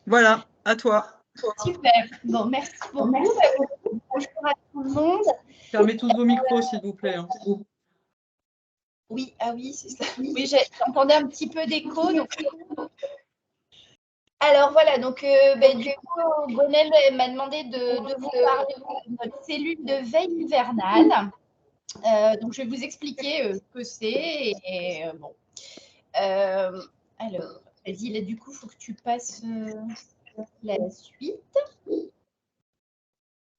Voilà, à toi. Super. Bon, merci beaucoup. Bonjour à tout le monde. Fermez tous vos micros, s'il vous plaît. Hein. Oui, ah oui, c'est ça. Oui, j'entendais un petit peu d'écho. Donc... Alors voilà, donc du coup, Gonel m'a demandé de vous parler de notre cellule de veille hivernale. Donc je vais vous expliquer ce que c'est. Et bon. Alors, vas-y, là, du coup, il faut que tu passes la suite.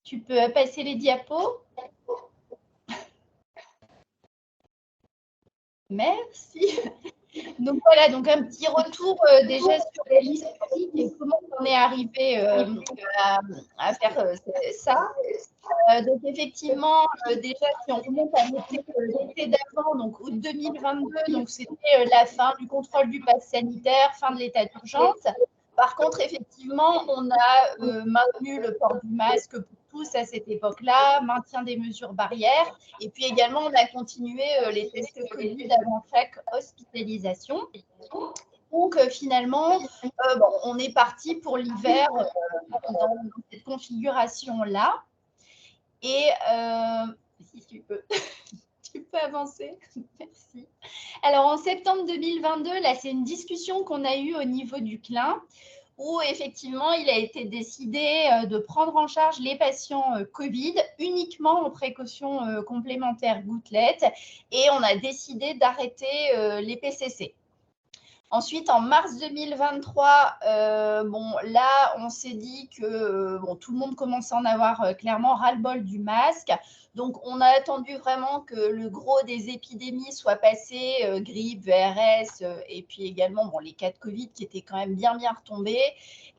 Tu peux passer les diapos. Merci. Donc voilà, donc un petit retour déjà sur l'historique et comment on est arrivé à faire ça. Donc effectivement, déjà si on remonte à l'été d'avant, donc août 2022, donc c'était la fin du contrôle du pass sanitaire, fin de l'état d'urgence. Par contre, effectivement, on a maintenu le port du masque pour tous à cette époque-là, maintien des mesures barrières, et puis également on a continué les tests Covid avant chaque hospitalisation. Donc finalement, on est parti pour l'hiver dans cette configuration-là. Et si tu peux, tu peux avancer. Merci. Alors en septembre 2022, là c'est une discussion qu'on a eue au niveau du CLIN où effectivement il a été décidé de prendre en charge les patients Covid uniquement en précautions complémentaires gouttelettes et on a décidé d'arrêter les PCC. Ensuite, en mars 2023, là, on s'est dit que tout le monde commence à en avoir clairement ras-le-bol du masque. Donc, on a attendu vraiment que le gros des épidémies soit passé, grippe, VRS, et puis également les cas de Covid qui étaient quand même bien retombés.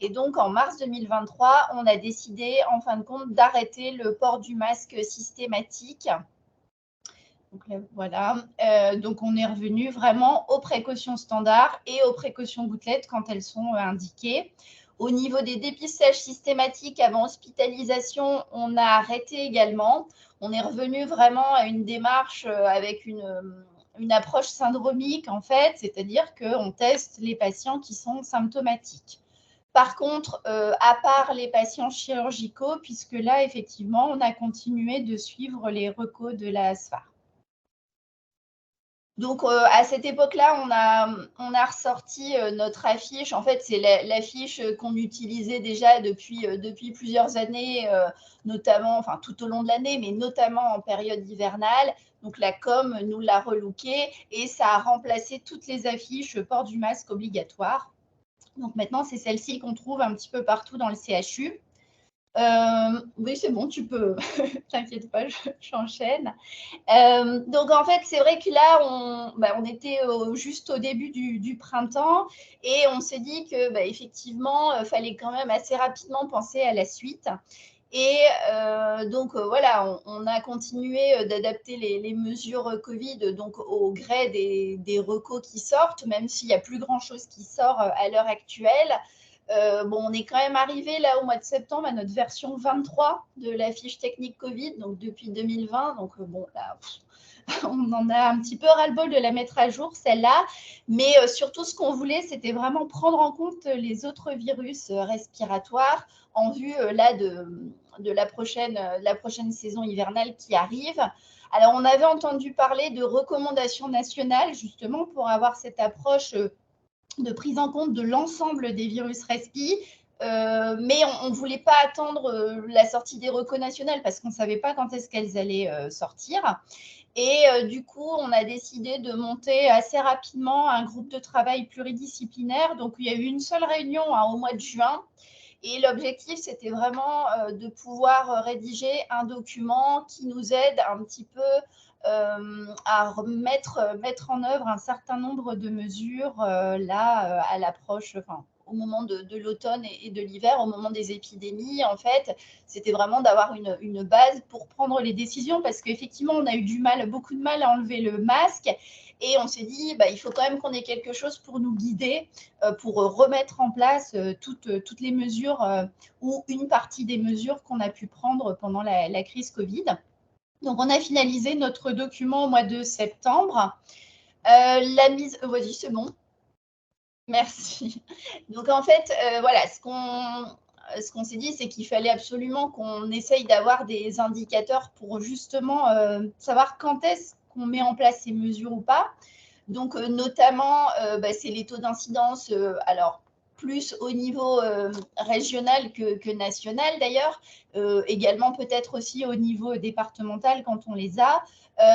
Et donc, en mars 2023, on a décidé, en fin de compte, d'arrêter le port du masque systématique. Donc là, voilà, donc on est revenu vraiment aux précautions standards et aux précautions gouttelettes quand elles sont indiquées. Au niveau des dépistages systématiques avant hospitalisation, on a arrêté également. On est revenu vraiment à une démarche avec une approche syndromique en fait, c'est-à-dire qu'on teste les patients qui sont symptomatiques. Par contre, à part les patients chirurgicaux, puisque là, effectivement, on a continué de suivre les recos de la SFAR. Donc, à cette époque-là, on a ressorti notre affiche. En fait, c'est l'affiche qu'on utilisait déjà depuis plusieurs années, notamment, enfin tout au long de l'année, mais notamment en période hivernale. Donc, la com nous l'a relookée et ça a remplacé toutes les affiches port du masque obligatoire. Donc, maintenant, c'est celle-ci qu'on trouve un petit peu partout dans le CHU. Oui, c'est bon, tu peux. T'inquiète pas, j'enchaîne. Donc, en fait, c'est vrai que là, on était juste au début du printemps et on s'est dit que, effectivement, il fallait quand même assez rapidement penser à la suite. Et donc, voilà, on a continué d'adapter les mesures Covid donc, au gré des recos qui sortent, même s'il n'y a plus grand-chose qui sort à l'heure actuelle. On est quand même arrivé là au mois de septembre à notre version 23 de la fiche technique Covid, donc depuis 2020. Donc là, on en a un petit peu ras-le-bol de la mettre à jour, celle-là. Mais surtout, ce qu'on voulait, c'était vraiment prendre en compte les autres virus respiratoires en vue là de la prochaine saison hivernale qui arrive. Alors, on avait entendu parler de recommandations nationales, justement, pour avoir cette approche de prise en compte de l'ensemble des virus respi, mais on ne voulait pas attendre la sortie des recos nationales parce qu'on ne savait pas quand est-ce qu'elles allaient sortir. Et du coup, on a décidé de monter assez rapidement un groupe de travail pluridisciplinaire. Donc, il y a eu une seule réunion au mois de juin. Et l'objectif, c'était vraiment de pouvoir rédiger un document qui nous aide un petit peu à mettre en œuvre un certain nombre de mesures là à l'approche, au moment de l'automne et de l'hiver, au moment des épidémies. En fait, c'était vraiment d'avoir une base pour prendre les décisions parce qu'effectivement, on a eu beaucoup de mal à enlever le masque. Et on s'est dit, il faut quand même qu'on ait quelque chose pour nous guider, pour remettre en place toutes les mesures ou une partie des mesures qu'on a pu prendre pendant la crise Covid. Donc, on a finalisé notre document au mois de septembre. Vas-y, c'est bon. Merci. Donc, en fait, voilà, ce qu'on s'est dit, c'est qu'il fallait absolument qu'on essaye d'avoir des indicateurs pour justement savoir quand est-ce qu'on met en place ces mesures ou pas. Donc, notamment, c'est les taux d'incidence, alors plus au niveau régional que national d'ailleurs, également peut-être aussi au niveau départemental quand on les a.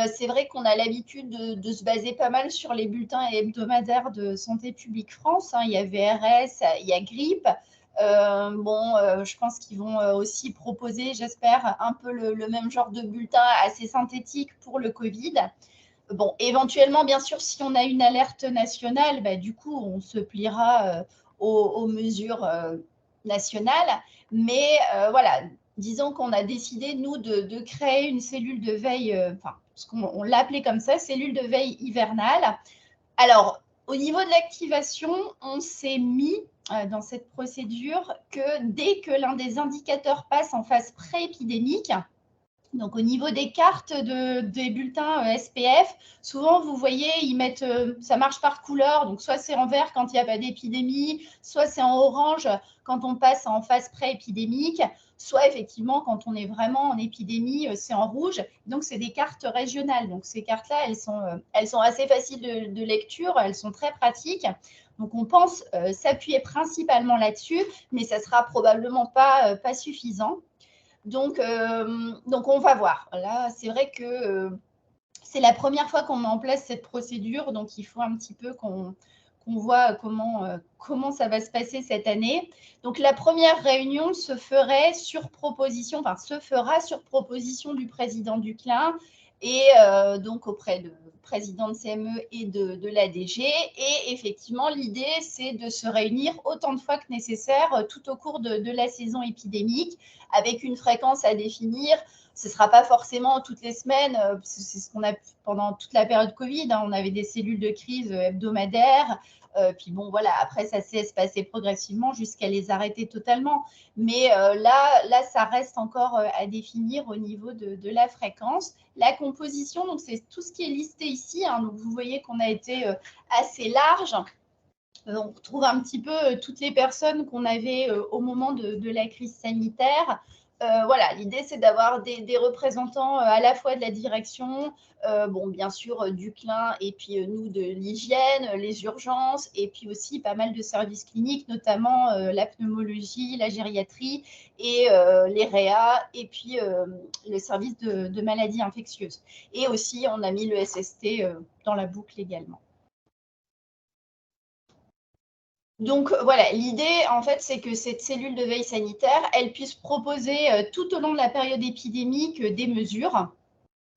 C'est vrai qu'on a l'habitude de se baser pas mal sur les bulletins hebdomadaires de Santé publique France. Il y a VRS, il y a Grippe. Je pense qu'ils vont aussi proposer, j'espère, un peu le même genre de bulletin assez synthétique pour le Covid. Bon, éventuellement, bien sûr, si on a une alerte nationale, du coup, on se pliera aux mesures nationales. Mais voilà, disons qu'on a décidé, nous, de créer une cellule de veille, parce qu'on l'a appelée comme ça, cellule de veille hivernale. Alors, au niveau de l'activation, on s'est mis dans cette procédure que dès que l'un des indicateurs passe en phase pré-épidémique, donc, au niveau des cartes des bulletins SPF, souvent, vous voyez, ils mettent, ça marche par couleur. Donc, soit c'est en vert quand il n'y a pas d'épidémie, soit c'est en orange quand on passe en phase pré-épidémique, soit effectivement, quand on est vraiment en épidémie, c'est en rouge. Donc, c'est des cartes régionales. Donc, ces cartes-là, elles sont assez faciles de lecture, elles sont très pratiques. Donc, on pense s'appuyer principalement là-dessus, mais ça ne sera probablement pas suffisant. Donc, on va voir. Là, c'est vrai que c'est la première fois qu'on met en place cette procédure, donc il faut un petit peu qu'on voit comment ça va se passer cette année. Donc, la première réunion se fera sur proposition du président du CLIN et donc auprès du président de CME et de l'ADG. Et effectivement, l'idée, c'est de se réunir autant de fois que nécessaire tout au cours de la saison épidémique, avec une fréquence à définir. Ce ne sera pas forcément toutes les semaines, c'est ce qu'on a pendant toute la période Covid. On avait des cellules de crise hebdomadaires. Puis bon, voilà, après, ça s'est espacé progressivement jusqu'à les arrêter totalement. Mais là, ça reste encore à définir au niveau de la fréquence. La composition, donc c'est tout ce qui est listé ici. Donc, vous voyez qu'on a été assez large. On retrouve un petit peu toutes les personnes qu'on avait au moment de la crise sanitaire. Voilà, l'idée, c'est d'avoir des représentants à la fois de la direction, bien sûr, du CLIN, et puis nous, de l'hygiène, les urgences, et puis aussi pas mal de services cliniques, notamment la pneumologie, la gériatrie, et les réa, et puis le service de maladies infectieuses. Et aussi, on a mis le SST dans la boucle également. Donc voilà, l'idée en fait, c'est que cette cellule de veille sanitaire, elle puisse proposer tout au long de la période épidémique des mesures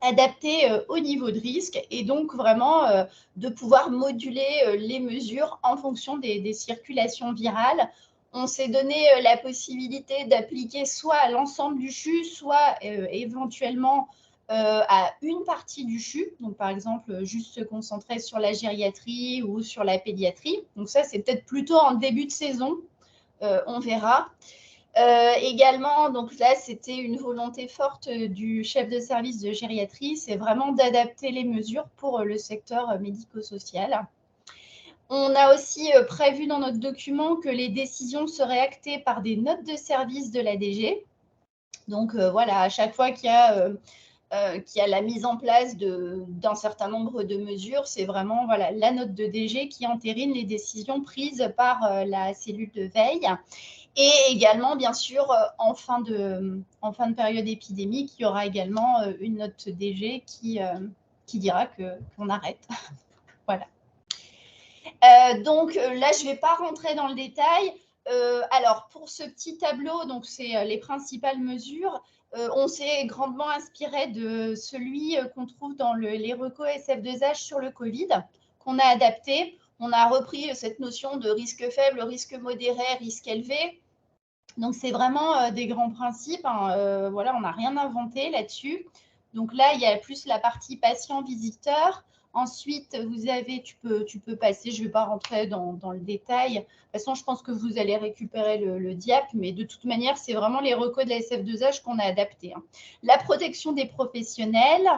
adaptées au niveau de risque, et donc vraiment de pouvoir moduler les mesures en fonction des circulations virales. On s'est donné la possibilité d'appliquer soit à l'ensemble du CHU, soit éventuellement à une partie du CHU. Donc, par exemple, juste se concentrer sur la gériatrie ou sur la pédiatrie. Donc, ça, c'est peut-être plutôt en début de saison. On verra. Également, donc là, c'était une volonté forte du chef de service de gériatrie, c'est vraiment d'adapter les mesures pour le secteur médico-social. On a aussi prévu dans notre document que les décisions seraient actées par des notes de service de l'ADG. Donc voilà, à chaque fois qu'il y a la mise en place d'un certain nombre de mesures, c'est vraiment voilà, la note de DG qui entérine les décisions prises par la cellule de veille. Et également, bien sûr, en fin de période épidémique, il y aura également une note DG qui dira qu'on arrête. Voilà. Donc là, je ne vais pas rentrer dans le détail. Alors, pour ce petit tableau, donc c'est les principales mesures. On s'est grandement inspiré de celui qu'on trouve dans les recos SF2H sur le Covid, qu'on a adapté. On a repris cette notion de risque faible, risque modéré, risque élevé. Donc, c'est vraiment des grands principes. Voilà, on n'a rien inventé là-dessus. Donc là, il y a plus la partie patient-visiteur. Ensuite, vous avez, tu peux passer, je ne vais pas rentrer dans le détail. De toute façon, je pense que vous allez récupérer le diap, mais de toute manière, c'est vraiment les recos de la SF2H qu'on a adaptés. La protection des professionnels,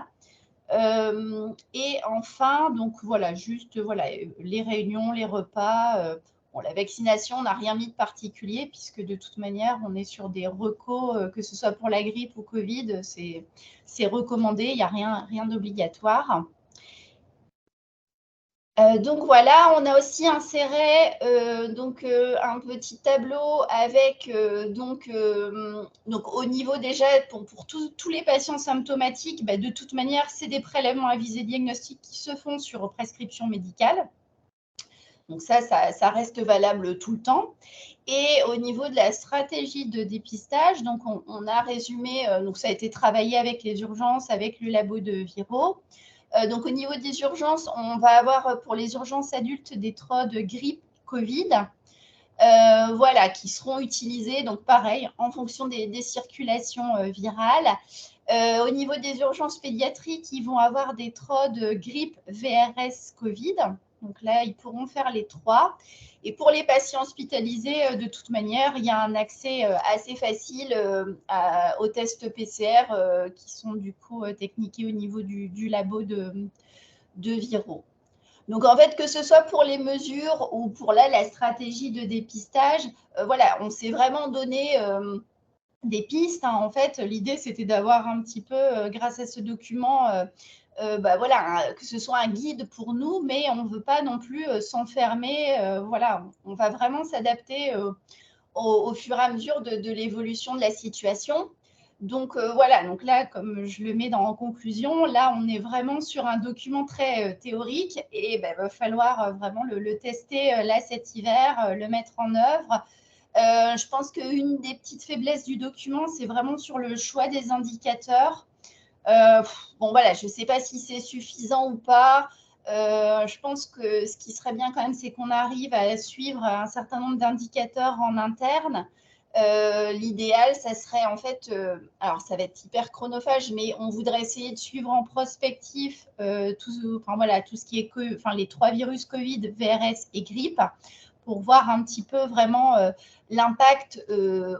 Et enfin, donc voilà, juste voilà, les réunions, les repas. Bon, la vaccination, on n'a rien mis de particulier puisque de toute manière, on est sur des recos, que ce soit pour la grippe ou Covid, c'est recommandé, il n'y a rien d'obligatoire. Donc voilà, on a aussi inséré un petit tableau avec donc au niveau déjà pour tous les patients symptomatiques, de toute manière, c'est des prélèvements à visée diagnostique qui se font sur prescription médicale. Donc ça reste valable tout le temps. Et au niveau de la stratégie de dépistage, donc on a résumé, donc ça a été travaillé avec les urgences, avec le labo de Viro. Donc au niveau des urgences, on va avoir pour les urgences adultes des TROD grippe Covid, voilà, qui seront utilisés, donc pareil, en fonction des circulations virales. Au niveau des urgences pédiatriques, ils vont avoir des TROD grippe VRS Covid. Donc là, ils pourront faire les 3. Et pour les patients hospitalisés, de toute manière, il y a un accès assez facile aux tests PCR qui sont du coup techniqués au niveau du labo de Viro. Donc en fait, que ce soit pour les mesures ou pour la stratégie de dépistage, voilà, on s'est vraiment donné des pistes. En fait, l'idée, c'était d'avoir un petit peu, grâce à ce document, voilà, que ce soit un guide pour nous, mais on ne veut pas non plus s'enfermer. Voilà, on va vraiment s'adapter au fur et à mesure de l'évolution de la situation. Donc voilà, donc là, comme je le mets en conclusion, là, on est vraiment sur un document très théorique et il va falloir vraiment le tester là cet hiver, le mettre en œuvre. Je pense qu'une des petites faiblesses du document, c'est vraiment sur le choix des indicateurs. Bon, voilà, je ne sais pas si c'est suffisant ou pas. Je pense que ce qui serait bien quand même, c'est qu'on arrive à suivre un certain nombre d'indicateurs en interne. L'idéal, ça serait en fait, alors ça va être hyper chronophage, mais on voudrait essayer de suivre en prospectif tout ce qui est les 3 virus Covid, VRS et grippe, pour voir un petit peu vraiment l'impact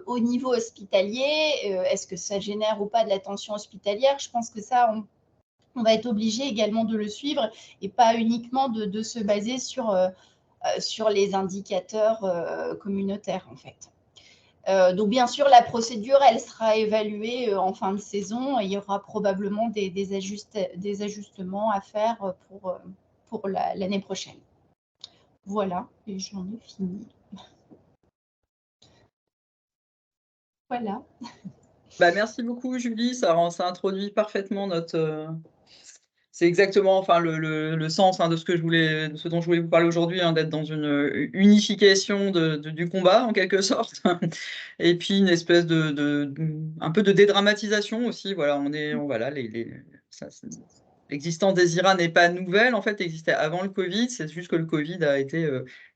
au niveau hospitalier. Est-ce que ça génère ou pas de la tension hospitalière? Je pense que ça, on va être obligé également de le suivre et pas uniquement de se baser sur les indicateurs communautaires en fait. Donc bien sûr, la procédure, elle sera évaluée en fin de saison et il y aura probablement des ajustements à faire pour l'année prochaine. Voilà, et j'en ai fini. Voilà. Merci beaucoup, Julie. Ça introduit parfaitement notre. C'est exactement le sens de de ce dont je voulais vous parler aujourd'hui, d'être dans une unification du combat en quelque sorte, et puis une espèce un peu de dédramatisation aussi. Voilà, l'existence des IRA n'est pas nouvelle, en fait, existait avant le Covid. C'est juste que le Covid a été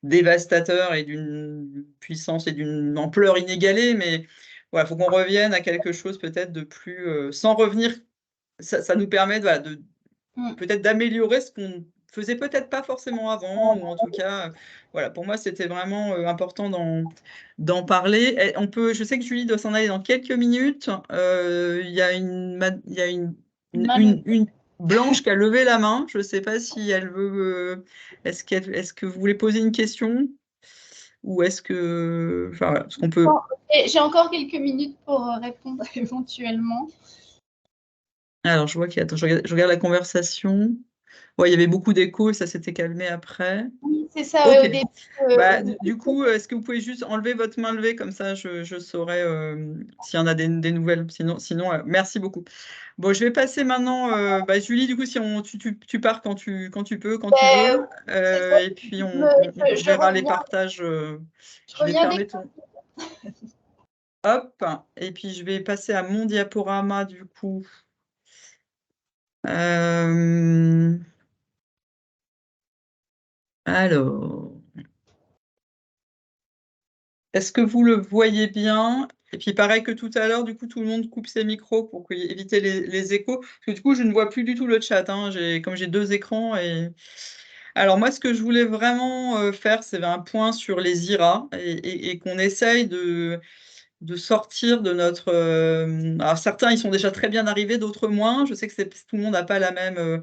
dévastateur et d'une puissance et d'une ampleur inégalée, mais voilà, faut qu'on revienne à quelque chose peut-être de plus sans revenir. Ça nous permet peut-être d'améliorer ce qu'on faisait peut-être pas forcément avant, ou en tout cas, voilà, pour moi, c'était vraiment important d'en parler. Je sais que Julie doit s'en aller dans quelques minutes. Il y a une Blanche qui a levé la main. Je ne sais pas si elle veut. Est-ce que vous voulez poser une question? Ou est-ce que. Enfin, voilà, ce qu'on peut. J'ai encore quelques minutes pour répondre éventuellement. Alors, je vois je regarde la conversation. Ouais, il y avait beaucoup d'échos et ça s'était calmé après. Oui, c'est ça, Ok. au début. Du coup, est-ce que vous pouvez juste enlever votre main levée comme ça, je saurai s'il y en a des nouvelles. Sinon, merci beaucoup. Bon, je vais passer maintenant, Julie, du coup, si tu pars quand tu peux, quand tu veux, et puis on verra les partages. Je vais fermer ton. Hop, et puis je vais passer à mon diaporama, du coup. Alors. Est-ce que vous le voyez bien? Et puis pareil que tout à l'heure, du coup, tout le monde coupe ses micros pour éviter les échos. Parce que du coup, je ne vois plus du tout le chat. Comme j'ai 2 écrans. Alors moi, ce que je voulais vraiment faire, c'est un point sur les IRA et qu'on essaye de sortir de notre... alors certains, ils sont déjà très bien arrivés, d'autres moins. Je sais que tout le monde n'a pas la même...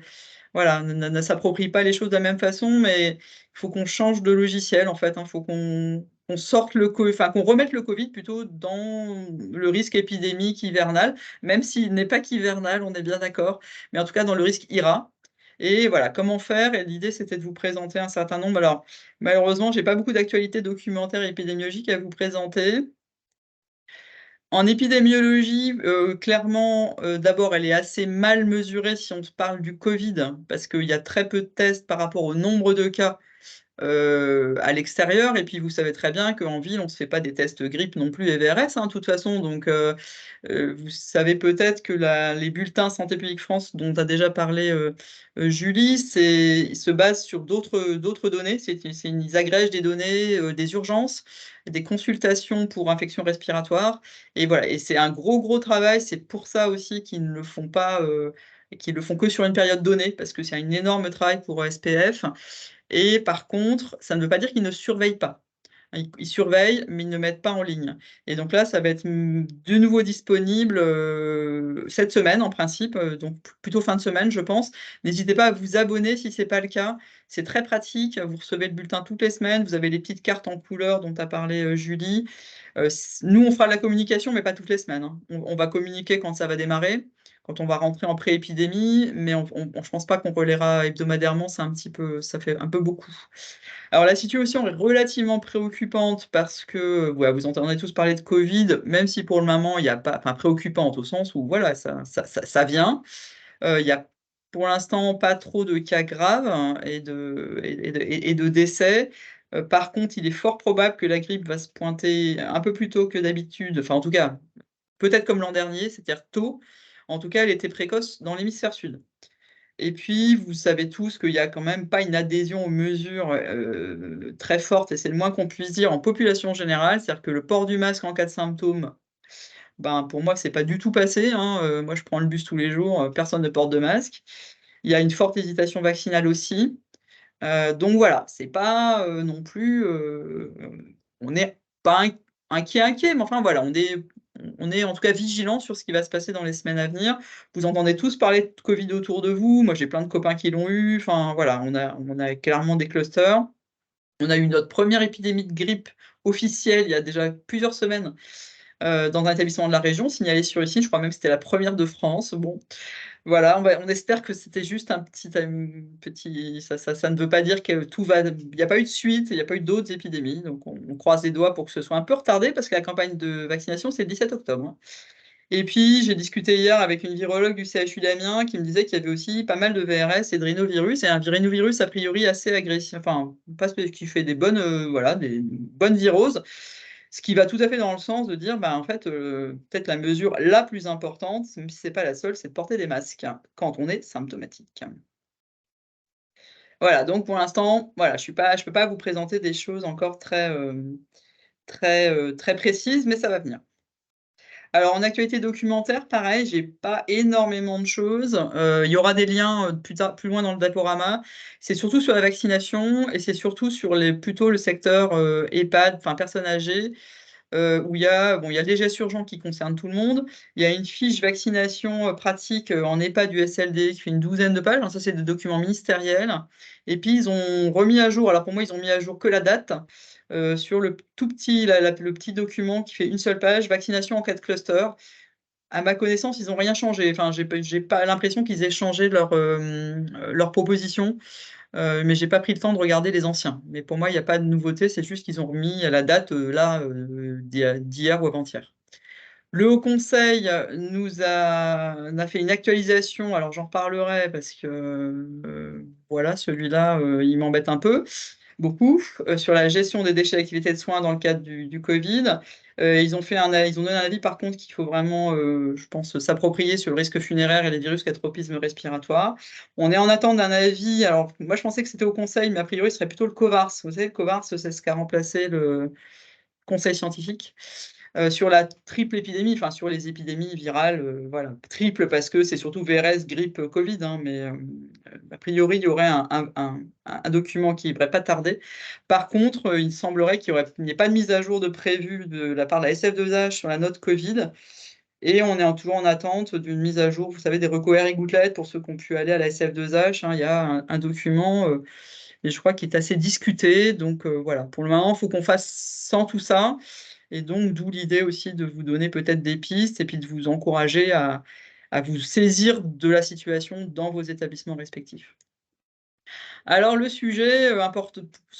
voilà, ne s'approprie pas les choses de la même façon, mais il faut qu'on change de logiciel, en fait. Il faut qu'on sorte enfin, qu'on remette le Covid plutôt dans le risque épidémique hivernal, même s'il n'est pas qu'hivernal, on est bien d'accord, mais en tout cas dans le risque IRA. Et voilà, comment faire? Et l'idée, c'était de vous présenter un certain nombre. Alors, malheureusement, j'ai pas beaucoup d'actualités documentaires et épidémiologiques à vous présenter. En épidémiologie, clairement, d'abord, elle est assez mal mesurée si on parle du Covid, parce qu'il y a très peu de tests par rapport au nombre de cas à l'extérieur. Et puis, vous savez très bien qu'en ville, on ne se fait pas des tests grippe non plus et VRS, hein, de toute façon. Donc, vous savez peut-être que les bulletins Santé publique France, dont a déjà parlé Julie, ils se basent sur d'autres données. Ils agrègent des données des urgences, des consultations pour infections respiratoires. Et voilà, et c'est un gros travail. C'est pour ça aussi qu'ils ne le font pas, qu'ils le font que sur une période donnée, parce que c'est un énorme travail pour SPF. Et par contre, ça ne veut pas dire qu'ils ne surveillent pas. Ils surveillent, mais ils ne mettent pas en ligne. Et donc là, ça va être de nouveau disponible cette semaine en principe, donc plutôt fin de semaine, je pense. N'hésitez pas à vous abonner si ce n'est pas le cas. C'est très pratique. Vous recevez le bulletin toutes les semaines. Vous avez les petites cartes en couleur dont a parlé Julie. Nous, on fera de la communication, mais pas toutes les semaines, hein. On va communiquer quand ça va démarrer, quand on va rentrer en pré-épidémie, mais je ne pense pas qu'on relaiera hebdomadairement, ça fait un peu beaucoup. Alors la situation est relativement préoccupante parce que ouais, vous entendez tous parler de Covid, même si pour le moment il n'y a pas, enfin préoccupante au sens où voilà, ça vient. Il n'y a pour l'instant pas trop de cas graves, hein, et de décès. Par contre, il est fort probable que la grippe va se pointer un peu plus tôt que d'habitude, enfin en tout cas, peut-être comme l'an dernier, c'est-à-dire tôt. En tout cas, elle était précoce dans l'hémisphère sud. Et puis, vous savez tous qu'il y a quand même pas une adhésion aux mesures très forte, et c'est le moins qu'on puisse dire en population générale. C'est-à-dire que le port du masque en cas de symptômes, ben, pour moi, c'est pas du tout passé, hein. Moi, je prends le bus tous les jours, personne ne porte de masque. Il y a une forte hésitation vaccinale aussi. Donc voilà, c'est pas non plus, on n'est pas inquiet, mais enfin voilà, on est en tout cas vigilant sur ce qui va se passer dans les semaines à venir. Vous entendez tous parler de Covid autour de vous. Moi, j'ai plein de copains qui l'ont eu. Enfin voilà, on a clairement des clusters. On a eu notre première épidémie de grippe officielle il y a déjà plusieurs semaines dans un établissement de la région, signalé sur ici. Je crois même que c'était la première de France. Bon, voilà, on espère que c'était juste un petit ça ne veut pas dire que tout va. Il n'y a pas eu de suite, il n'y a pas eu d'autres épidémies. Donc on croise les doigts pour que ce soit un peu retardé parce que la campagne de vaccination, c'est le 17 octobre, hein. Et puis j'ai discuté hier avec une virologue du CHU d'Amiens qui me disait qu'il y avait aussi pas mal de VRS et de rhinovirus, et un rhinovirus a priori assez agressif, enfin pas qui fait des bonnes voilà, des bonnes viroses. Ce qui va tout à fait dans le sens de dire, bah, en fait, peut-être la mesure la plus importante, même si c'est pas la seule, c'est de porter des masques, hein, quand on est symptomatique. Voilà, donc pour l'instant, voilà, je peux pas vous présenter des choses encore très précises, mais ça va venir. Alors en actualité documentaire, pareil, j'ai pas énormément de choses. Il y aura des liens, plus loin dans le diaporama. C'est surtout sur la vaccination et c'est surtout sur plutôt le secteur, EHPAD, enfin personnes âgées. Où il y a les gestes urgents qui concernent tout le monde. Il y a une fiche vaccination pratique en EHPAD du SLD qui fait une douzaine de pages, hein. Ça, c'est des documents ministériels. Et puis, ils ont remis à jour, alors pour moi, ils ont mis à jour que la date sur le tout petit, le petit document qui fait une seule page, vaccination en cas de cluster. À ma connaissance, ils n'ont rien changé. Enfin, j'ai pas l'impression qu'ils aient changé leur proposition. Mais j'ai pas pris le temps de regarder les anciens. Mais pour moi, il n'y a pas de nouveauté, c'est juste qu'ils ont remis à la date là d'hier ou avant-hier. Le Haut Conseil a fait une actualisation, alors j'en reparlerai parce que voilà, celui-là, il m'embête un peu beaucoup, sur la gestion des déchets d'activité de soins dans le cadre du Covid. Ils ont donné un avis par contre qu'il faut vraiment, je pense, s'approprier sur le risque funéraire et les virus qu'à tropisme respiratoire. On est en attente d'un avis. Alors, moi, je pensais que c'était au Conseil, mais a priori, ce serait plutôt le COVARS. Vous savez, le COVARS, c'est ce qu'a remplacé le Conseil scientifique. sur la triple épidémie, enfin sur les épidémies virales, voilà. Triple parce que c'est surtout VRS, grippe, Covid, hein, mais a priori, il y aurait un document qui ne devrait pas tarder. Par contre, il semblerait qu'il n'y ait pas de mise à jour de prévue de la part de la SF2H sur la note Covid. Et on est toujours en attente d'une mise à jour, vous savez, des recours et gouttelettes pour ceux qui ont pu aller à la SF2H. Hein, il y a un document, et je crois qu'il est assez discuté. Donc voilà, pour le moment, il faut qu'on fasse sans tout ça. Et donc, d'où l'idée aussi de vous donner peut-être des pistes et puis de vous encourager à vous saisir de la situation dans vos établissements respectifs. Alors, le sujet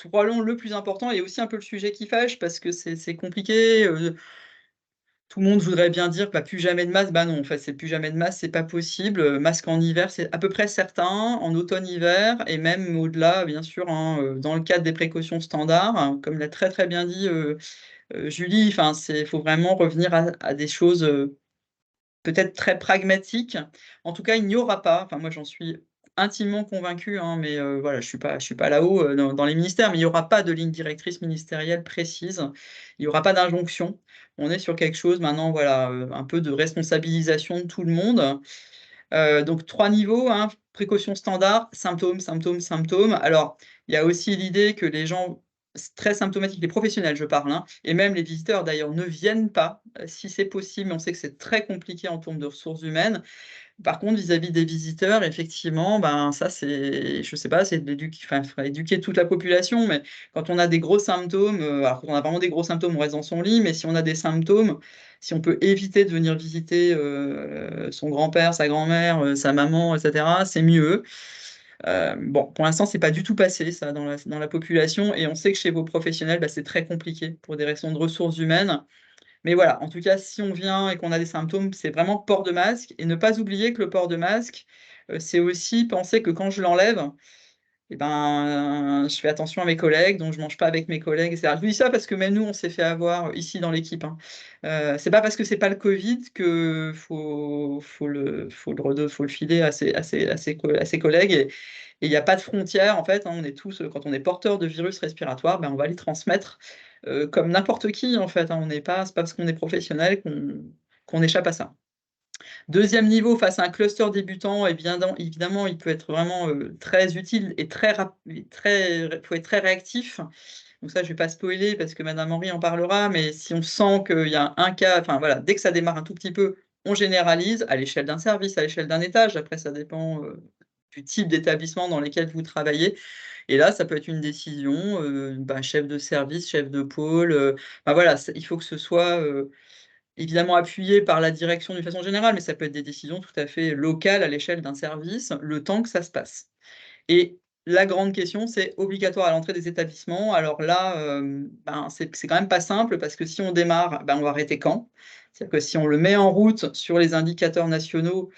probablement le plus important et aussi un peu le sujet qui fâche parce que c'est compliqué. Tout le monde voudrait bien dire bah, plus jamais de masque. Bah non, en fait, c'est plus jamais de masque, c'est pas possible. Masque en hiver, c'est à peu près certain, en automne-hiver, et même au-delà, bien sûr, hein, dans le cadre des précautions standards, hein, comme l'a très très bien dit Julie, enfin, faut vraiment revenir à des choses peut-être très pragmatiques. En tout cas, il n'y aura pas, enfin moi j'en suis intimement convaincue, hein, mais voilà, je suis pas là-haut dans les ministères, mais il n'y aura pas de ligne directrice ministérielle précise, il n'y aura pas d'injonction. On est sur quelque chose maintenant, voilà, un peu de responsabilisation de tout le monde. Donc 3 niveaux, hein, précaution standard, symptômes, symptômes, symptômes. Alors, il y a aussi l'idée que les gens très symptomatiques, les professionnels, je parle, hein, et même les visiteurs d'ailleurs, ne viennent pas, si c'est possible, mais on sait que c'est très compliqué en termes de ressources humaines. Par contre, vis-à-vis des visiteurs, effectivement, ben, ça c'est je sais pas, c'est il faudrait éduquer toute la population, mais quand on a des gros symptômes, alors quand on a vraiment des gros symptômes, on reste dans son lit, mais si on a des symptômes, si on peut éviter de venir visiter, son grand-père, sa grand-mère, sa maman et cetera, c'est mieux. Bon, pour l'instant, c'est pas du tout passé ça dans la population et on sait que chez vos professionnels, bah, c'est très compliqué pour des raisons de ressources humaines. Mais voilà, en tout cas, si on vient et qu'on a des symptômes, c'est vraiment port de masque et ne pas oublier que le port de masque, c'est aussi penser que quand je l'enlève et ben, je fais attention à mes collègues, donc je mange pas avec mes collègues et cetera. Je vous dis ça parce que même nous, on s'est fait avoir ici dans l'équipe, hein. C'est pas parce que c'est pas le covid que faut le filer à ses collègues et il y a pas de frontière en fait, hein. On est tous, quand on est porteur de virus respiratoires, ben, on va les transmettre, comme n'importe qui en fait, hein. C'est pas parce qu'on est professionnel qu'on échappe à ça. Deuxième niveau, face à un cluster débutant, et bien évidemment, il peut être vraiment, très utile et faut être très réactif. Donc ça, je vais pas spoiler parce que madame Henry en parlera, mais si on sent qu'il y a un cas, enfin voilà, dès que ça démarre un tout petit peu, on généralise à l'échelle d'un service, à l'échelle d'un étage. Après, ça dépend, du type d'établissement dans lesquels vous travaillez et là, ça peut être une décision, bah, chef de service, chef de pôle, enfin voilà, il faut que ce soit, évidemment appuyé par la direction d'une façon générale, mais ça peut être des décisions tout à fait locales à l'échelle d'un service, le temps que ça se passe. Et la grande question, c'est obligatoire à l'entrée des établissements. Alors là, ben, c'est quand même pas simple parce que si on démarre, ben, on va arrêter quand? C'est-à-dire que si on le met en route sur les indicateurs nationaux,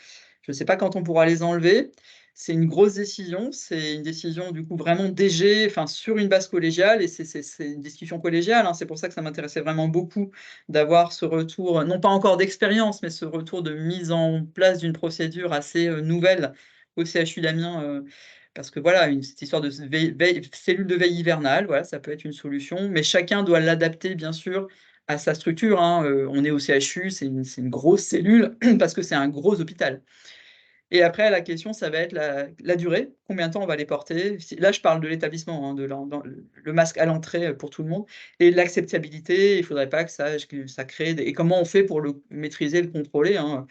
je ne sais pas quand on pourra les enlever. C'est une grosse décision, c'est une décision du coup vraiment DG, enfin sur une base collégiale et c'est une discussion collégiale, hein. C'est pour ça que ça m'intéressait vraiment beaucoup d'avoir ce retour, non pas encore d'expérience, mais ce retour de mise en place d'une procédure assez, nouvelle au CHU d'Amiens, parce que voilà, cette histoire de cellule de veille hivernale, voilà, ça peut être une solution, mais chacun doit l'adapter bien sûr à sa structure, hein. On est au CHU, c'est une grosse cellule parce que c'est un gros hôpital. Et après la question, ça va être la durée, combien de temps on va les porter? Là, je parle de l'établissement, hein, de dans le masque à l'entrée, pour tout le monde et l'acceptabilité, il faudrait pas que ça crée des et comment on fait pour le maîtriser, le contrôler, hein?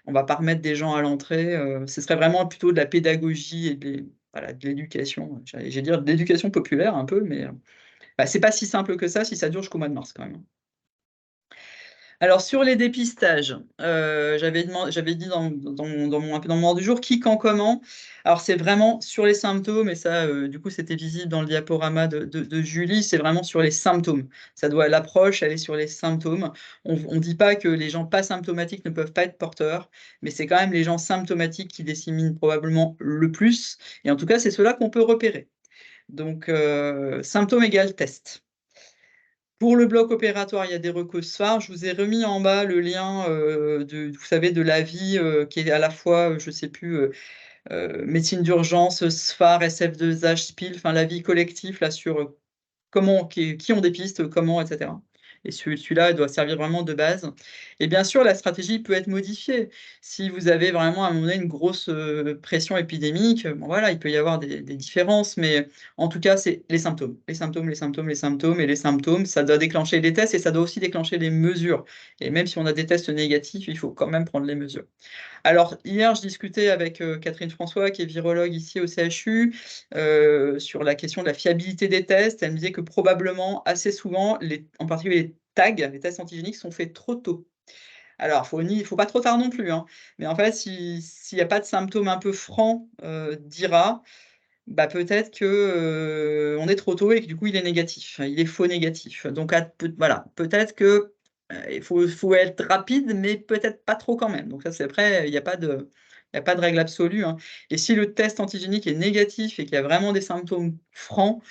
On va pas remettre des gens à l'entrée, ce serait vraiment plutôt de la pédagogie et voilà, de l'éducation, j'allais dire de l'éducation populaire un peu, mais, bah, c'est pas si simple que ça si ça dure jusqu'au mois de mars quand même, hein. Alors sur les dépistages, j'avais dit dans mon un peu dans mon ordre du jour, qui, quand, comment. Alors c'est vraiment sur les symptômes et ça, du coup, c'était visible dans le diaporama de Julie, c'est vraiment sur les symptômes. L'approche, elle est sur les symptômes. On dit pas que les gens pas symptomatiques ne peuvent pas être porteurs, mais c'est quand même les gens symptomatiques qui disséminent probablement le plus et en tout cas, c'est ceux-là qu'on peut repérer. Donc, symptômes égale test. Pour le bloc opératoire, il y a des recos phares. Je vous ai remis en bas le lien, vous savez, de l'avis, qui est à la fois, je ne sais plus, médecine d'urgence, SPHAR, SF2H, SPIL, enfin l'avis collectif là sur, qui on dépiste, comment et cetera et celui-là doit servir vraiment de base. Et bien sûr, la stratégie peut être modifiée. Si vous avez vraiment à un moment donné une grosse pression épidémique, bon, voilà, il peut y avoir des différences, mais en tout cas, c'est les symptômes. Les symptômes, les symptômes, les symptômes, et les symptômes, ça doit déclencher les tests et ça doit aussi déclencher les mesures. Et même si on a des tests négatifs, il faut quand même prendre les mesures. Alors, hier, je discutais avec Catherine François, qui est virologue ici au CHU, sur la question de la fiabilité des tests. Elle me disait que probablement, assez souvent, en particulier les tags, les tests antigéniques, sont faits trop tôt. Alors, il faut pas trop tard non plus, hein. Mais en fait, s'il n'y a pas de symptômes un peu francs d'IRA, bah, peut-être que on est trop tôt et que du coup, il est négatif. Il est faux négatif. Donc, voilà, peut-être que il faut être rapide, mais peut-être pas trop quand même. Donc ça, c'est après, il y a pas de règle absolue, hein. Et si le test antigénique est négatif et qu'il y a vraiment des symptômes francs,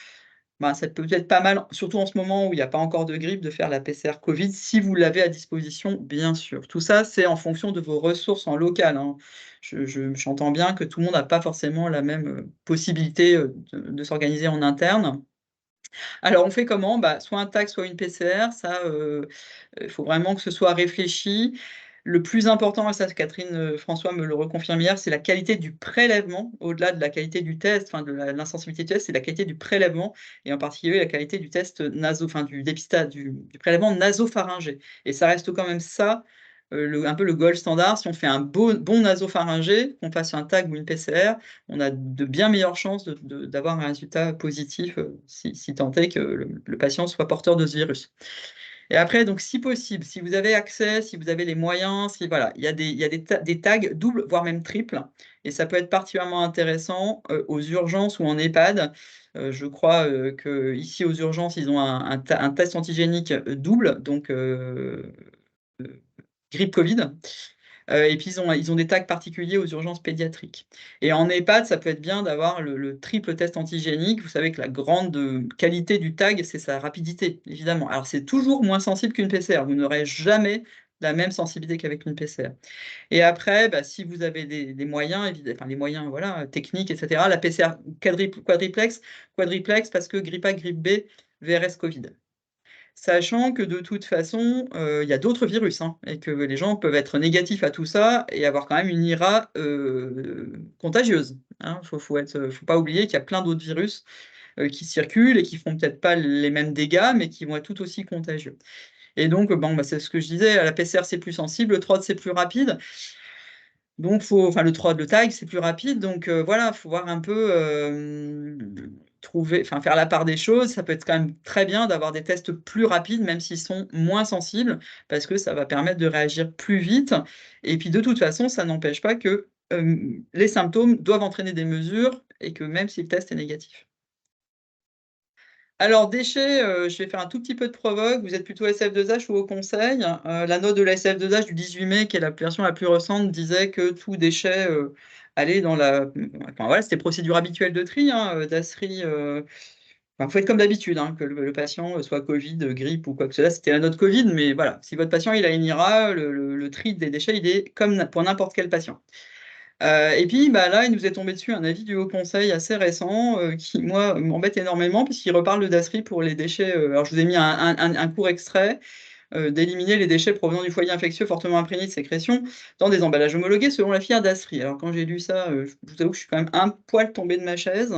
bah, ça peut être pas mal, surtout en ce moment où il n'y a pas encore de grippe, de faire la PCR Covid, si vous l'avez à disposition, bien sûr. Tout ça, c'est en fonction de vos ressources en local, hein. J'entends bien que tout le monde n'a pas forcément la même possibilité de s'organiser en interne. Alors, on fait comment? Bah, soit un TAC, soit une PCR. Ça, il faut vraiment que ce soit réfléchi. Le plus important, et ça, Catherine François me le reconfirme hier, c'est la qualité du prélèvement, au-delà de la qualité du test, enfin de l'insensibilité du test, c'est la qualité du prélèvement, et en particulier la qualité du test enfin du dépistage, du prélèvement nasopharyngé. Et ça reste quand même ça, un peu le gold standard. Si on fait un bon nasopharyngé, qu'on fasse un TAG ou une PCR, on a de bien meilleures chances d'avoir un résultat positif si tant est que le patient soit porteur de ce virus. Et après, donc, si possible, si vous avez accès, si vous avez les moyens, si voilà, il y a des tags doubles, voire même triples, et ça peut être particulièrement intéressant aux urgences ou en EHPAD. Je crois que ici aux urgences, ils ont un test antigénique double, donc grippe Covid. Et puis ils ont des tags particuliers aux urgences pédiatriques. Et en EHPAD, ça peut être bien d'avoir le triple test antigénique. Vous savez que la grande qualité du tag, c'est sa rapidité, évidemment. Alors c'est toujours moins sensible qu'une PCR. Vous n'aurez jamais la même sensibilité qu'avec une PCR. Et après, bah, si vous avez des moyens, évidemment, enfin les moyens voilà, techniques, etc., la PCR quadriplex parce que grippe A, grippe B, VRS Covid. Sachant que de toute façon, il y a d'autres virus, hein, et que les gens peuvent être négatifs à tout ça et avoir quand même une IRA contagieuse, hein. Faut pas oublier qu'il y a plein d'autres virus qui circulent et qui font peut-être pas les mêmes dégâts, mais qui vont être tout aussi contagieux. Et donc, bon, bah, c'est ce que je disais, la PCR c'est plus sensible, le TROD c'est plus rapide. Donc, enfin, le TROD, le tag, c'est plus rapide. Donc, voilà, il faut voir un peu, faire la part des choses. Ça peut être quand même très bien d'avoir des tests plus rapides, même s'ils sont moins sensibles, parce que ça va permettre de réagir plus vite. Et puis, de toute façon, ça n'empêche pas que les symptômes doivent entraîner des mesures et que même si le test est négatif. Alors, déchets, je vais faire un tout petit peu de provoque. Vous êtes plutôt SF2H ou au conseil? La note de la SF2H du 18 mai, qui est la version la plus récente, disait que tout déchet allait dans la. Enfin, voilà, c'était procédure habituelle de tri, hein, DASRI. Enfin, faut être comme d'habitude, hein, que le patient soit Covid, grippe ou quoi que ce soit. C'était la note Covid, mais voilà, si votre patient il a une IRA, le tri des déchets, il est comme pour n'importe quel patient. Et puis bah, là, il nous est tombé dessus un avis du Haut Conseil assez récent qui, moi, m'embête énormément puisqu'il reparle de DASRI pour les déchets. Alors, je vous ai mis un court extrait d'éliminer les déchets provenant du foyer infectieux fortement imprégné de sécrétion dans des emballages homologués selon la filière DASRI. Alors, quand j'ai lu ça, je vous avoue que je suis quand même un poil tombé de ma chaise.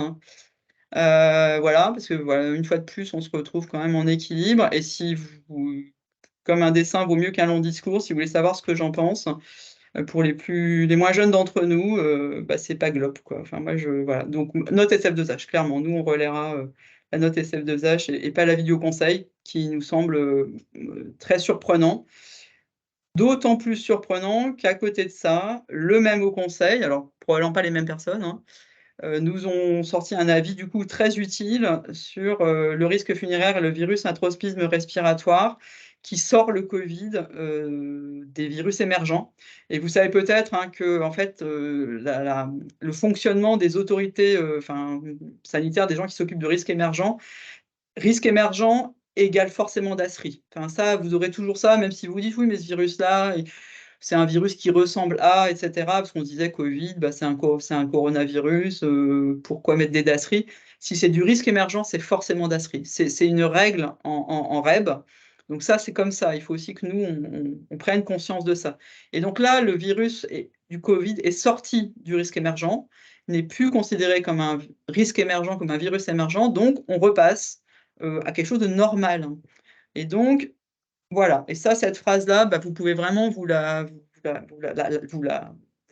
Voilà, parce que voilà, une fois de plus, on se retrouve quand même en équilibre. Et si comme un dessin vaut mieux qu'un long discours, si vous voulez savoir ce que j'en pense, pour les moins jeunes d'entre nous, bah, c'est pas GLOP, quoi. Enfin, moi, voilà. Donc, note SF2H, clairement. Nous, on relaiera la note SF2H et pas la vidéo conseil, qui nous semble très surprenant. D'autant plus surprenant qu'à côté de ça, le même Haut Conseil, alors probablement pas les mêmes personnes, hein, nous ont sorti un avis du coup très utile sur le risque funéraire et le virus introspiasme respiratoire qui sort le Covid des virus émergents. Et vous savez peut-être hein, que en fait, le fonctionnement des autorités sanitaires, des gens qui s'occupent de risque émergent égale forcément DASRI. Enfin, ça, vous aurez toujours ça, même si vous dites oui, mais ce virus-là, c'est un virus qui ressemble à, etc. Parce qu'on se disait Covid, bah, c'est un coronavirus, pourquoi mettre des DASRI? Si c'est du risque émergent, c'est forcément DASRI. C'est une règle en REB. Donc ça, c'est comme ça. Il faut aussi que nous, on prenne conscience de ça. Et donc là, le virus du Covid est sorti du risque émergent, n'est plus considéré comme un risque émergent, comme un virus émergent, donc on repasse à quelque chose de normal. Et donc, voilà. Et ça, cette phrase-là, bah, vous pouvez vraiment vous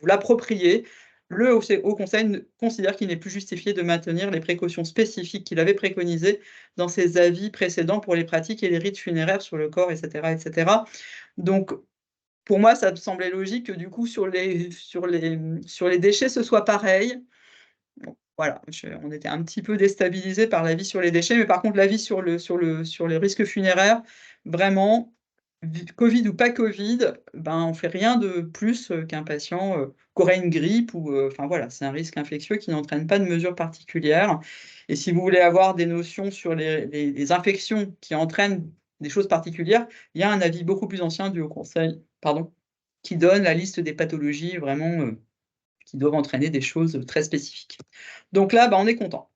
l'approprier. Le Haut Conseil considère qu'il n'est plus justifié de maintenir les précautions spécifiques qu'il avait préconisées dans ses avis précédents pour les pratiques et les rites funéraires sur le corps, etc., etc. Donc, pour moi, ça me semblait logique que du coup, sur les déchets, ce soit pareil. Bon, voilà, on était un petit peu déstabilisés par l'avis sur les déchets, mais par contre, l'avis sur les risques funéraires, vraiment, Covid ou pas Covid, ben, on fait rien de plus qu'un patient qui aurait une grippe ou, enfin voilà, c'est un risque infectieux qui n'entraîne pas de mesures particulières. Et si vous voulez avoir des notions sur les infections qui entraînent des choses particulières, il y a un avis beaucoup plus ancien du Haut Conseil, pardon, qui donne la liste des pathologies vraiment qui doivent entraîner des choses très spécifiques. Donc là, bah, on est content.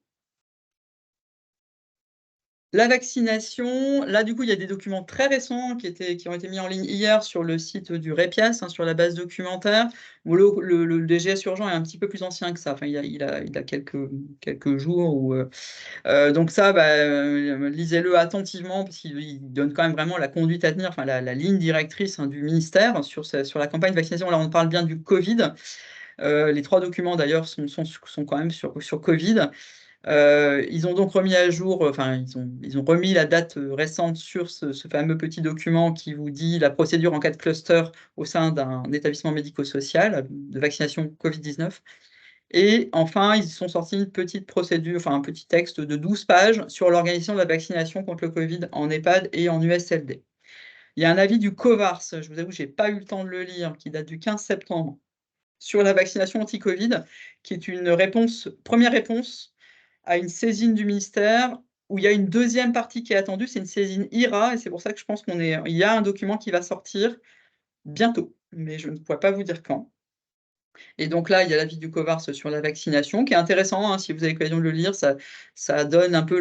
La vaccination, là, du coup, il y a des documents très récents qui ont été mis en ligne hier sur le site du REPIAS, hein, sur la base documentaire, où le DGS urgent est un petit peu plus ancien que ça. Enfin, il a quelques jours. Donc ça, bah, lisez-le attentivement, parce qu'il donne quand même vraiment la conduite à tenir, enfin, la ligne directrice, hein, du ministère sur la campagne de vaccination. Là, on parle bien du Covid. Les 3 documents, d'ailleurs, sont quand même sur Covid. Ils ont donc remis à jour, enfin, ils ont remis la date récente sur ce fameux petit document qui vous dit la procédure en cas de cluster au sein d'un établissement médico-social de vaccination Covid-19. Et enfin, ils sont sortis une petite procédure, enfin un petit texte de 12 pages sur l'organisation de la vaccination contre le Covid en EHPAD et en USLD. Il y a un avis du COVARS, je vous avoue, je n'ai pas eu le temps de le lire, qui date du 15 septembre, sur la vaccination anti-Covid, qui est une première réponse à une saisine du ministère, où il y a une deuxième partie qui est attendue, c'est une saisine IRA, et c'est pour ça que je pense il y a un document qui va sortir bientôt, mais je ne pourrais pas vous dire quand. Et donc là, il y a l'avis du COVARS sur la vaccination, qui est intéressant, hein, si vous avez l'occasion de le lire, ça donne un peu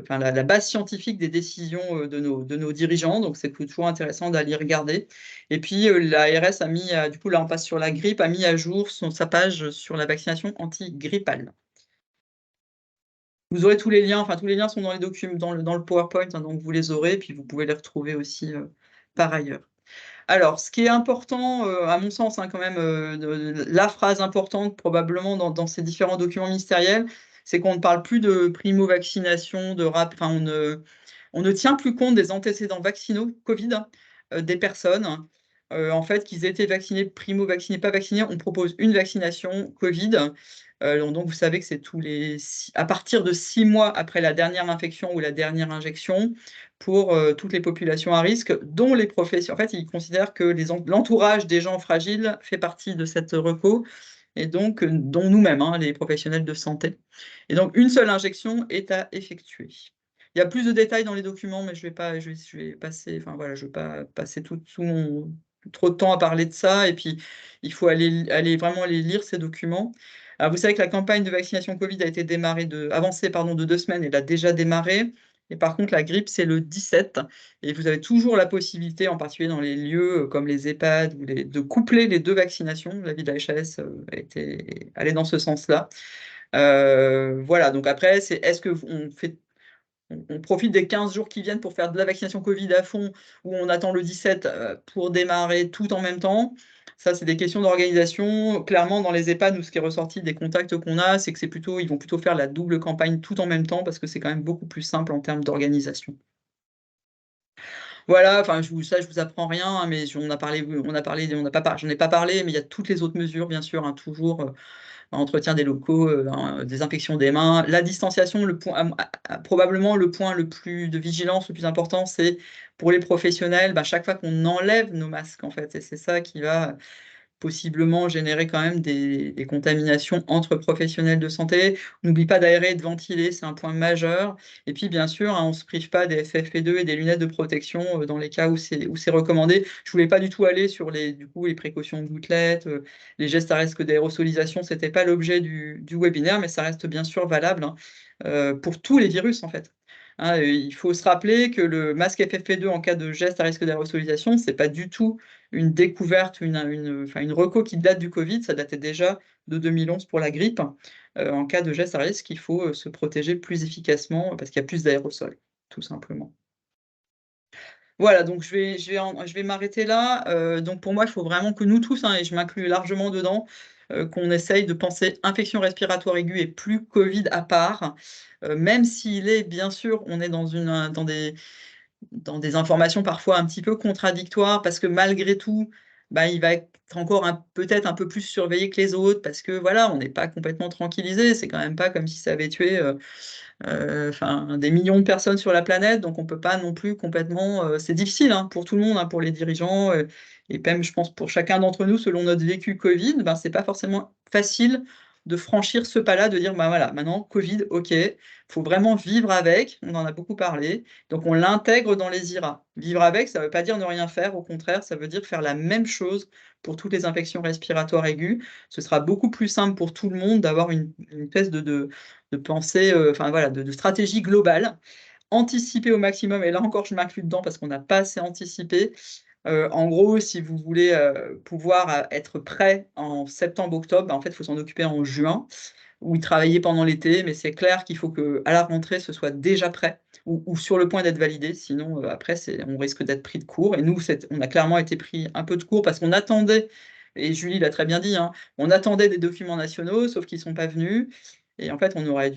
la base scientifique des décisions de nos dirigeants, donc c'est toujours intéressant d'aller regarder. Et puis l'ARS a mis, du coup là on passe sur la grippe, a mis à jour sa page sur la vaccination antigrippale. Vous aurez tous les liens, enfin tous les liens sont dans les documents, dans le PowerPoint, hein, donc vous les aurez, puis vous pouvez les retrouver aussi par ailleurs. Alors, ce qui est important, à mon sens, hein, quand même, la phrase importante probablement dans ces différents documents ministériels, c'est qu'on ne parle plus de primo-vaccination, enfin, on ne tient plus compte des antécédents vaccinaux Covid des personnes. En fait, qu'ils aient été vaccinés, primo-vaccinés, pas vaccinés, on propose une vaccination Covid. Donc, vous savez que c'est à partir de 6 mois après la dernière infection ou la dernière injection, pour toutes les populations à risque, dont les professions. En fait, ils considèrent que l'entourage des gens fragiles fait partie de cette reco, et donc dont nous-mêmes, hein, les professionnels de santé. Et donc, une seule injection est à effectuer. Il y a plus de détails dans les documents, mais je vais passer, enfin voilà, je vais pas passer trop de temps à parler de ça. Et puis, il faut aller vraiment les lire, ces documents. Alors, vous savez que la campagne de vaccination Covid a été avancée de 2 semaines, elle a déjà démarré. Et par contre, la grippe, c'est le 17. Et vous avez toujours la possibilité, en particulier dans les lieux comme les EHPAD, de coupler les 2 vaccinations. L'avis de la HAS allait dans ce sens-là. Voilà, donc après, est-ce qu'on profite des 15 jours qui viennent pour faire de la vaccination Covid à fond, ou on attend le 17 pour démarrer tout en même temps? Ça, c'est des questions d'organisation. Clairement, dans les EHPAD, nous, ce qui est ressorti des contacts qu'on a, c'est que ils vont plutôt faire la double campagne tout en même temps, parce que c'est quand même beaucoup plus simple en termes d'organisation. Voilà, enfin, je vous apprends rien, hein, mais j'en ai pas parlé, mais il y a toutes les autres mesures, bien sûr, hein, toujours. Entretien des locaux, désinfection des mains. La distanciation, probablement le point le plus de vigilance, le plus important, c'est pour les professionnels, bah, chaque fois qu'on enlève nos masques, en fait, et c'est ça qui va possiblement générer quand même des contaminations entre professionnels de santé. On n'oublie pas d'aérer et de ventiler, c'est un point majeur. Et puis, bien sûr, hein, on ne se prive pas des FFP2 et des lunettes de protection dans les cas où c'est recommandé. Je ne voulais pas du tout aller sur les précautions de gouttelettes, les gestes à risque d'aérosolisation, ce n'était pas l'objet du webinaire, mais ça reste bien sûr valable, hein, pour tous les virus, en fait. Hein, il faut se rappeler que le masque FFP2 en cas de geste à risque d'aérosolisation, c'est pas du tout une découverte, enfin, une reco qui date du Covid, ça datait déjà de 2011 pour la grippe. En cas de geste à risque, il faut se protéger plus efficacement parce qu'il y a plus d'aérosols, tout simplement. Voilà, donc je vais m'arrêter là. Donc pour moi, il faut vraiment que nous tous, hein, et je m'inclus largement dedans, qu'on essaye de penser infection respiratoire aiguë et plus Covid à part, même s'il est bien sûr, on est dans des informations parfois un petit peu contradictoires parce que malgré tout, bah, il va être encore peut-être un peu plus surveillé que les autres parce que voilà, on n'est pas complètement tranquillisé. C'est quand même pas comme si ça avait tué enfin, des millions de personnes sur la planète, donc on peut pas non plus complètement. C'est difficile hein, pour tout le monde, hein, pour les dirigeants et même, je pense, pour chacun d'entre nous, selon notre vécu Covid, ben, c'est pas forcément facile de franchir ce pas-là, de dire bah voilà, maintenant Covid, ok, faut vraiment vivre avec. On en a beaucoup parlé, donc on l'intègre dans les IRA. Vivre avec, ça veut pas dire ne rien faire, au contraire, ça veut dire faire la même chose pour toutes les infections respiratoires aiguës. Ce sera beaucoup plus simple pour tout le monde d'avoir une espèce de pensée, enfin voilà, de stratégie globale, anticiper au maximum, et là encore je m'inclus dedans parce qu'on n'a pas assez anticipé. En gros, si vous voulez pouvoir être prêt en septembre-octobre, bah, en fait, il faut s'en occuper en juin, ou y travailler pendant l'été, mais c'est clair qu'il faut qu'à la rentrée, ce soit déjà prêt, ou sur le point d'être validé, sinon après, on risque d'être pris de court. Et nous, on a clairement été pris un peu de court parce qu'on attendait, et Julie l'a très bien dit, hein, on attendait des documents nationaux, sauf qu'ils ne sont pas venus. Et en fait, on n'aurait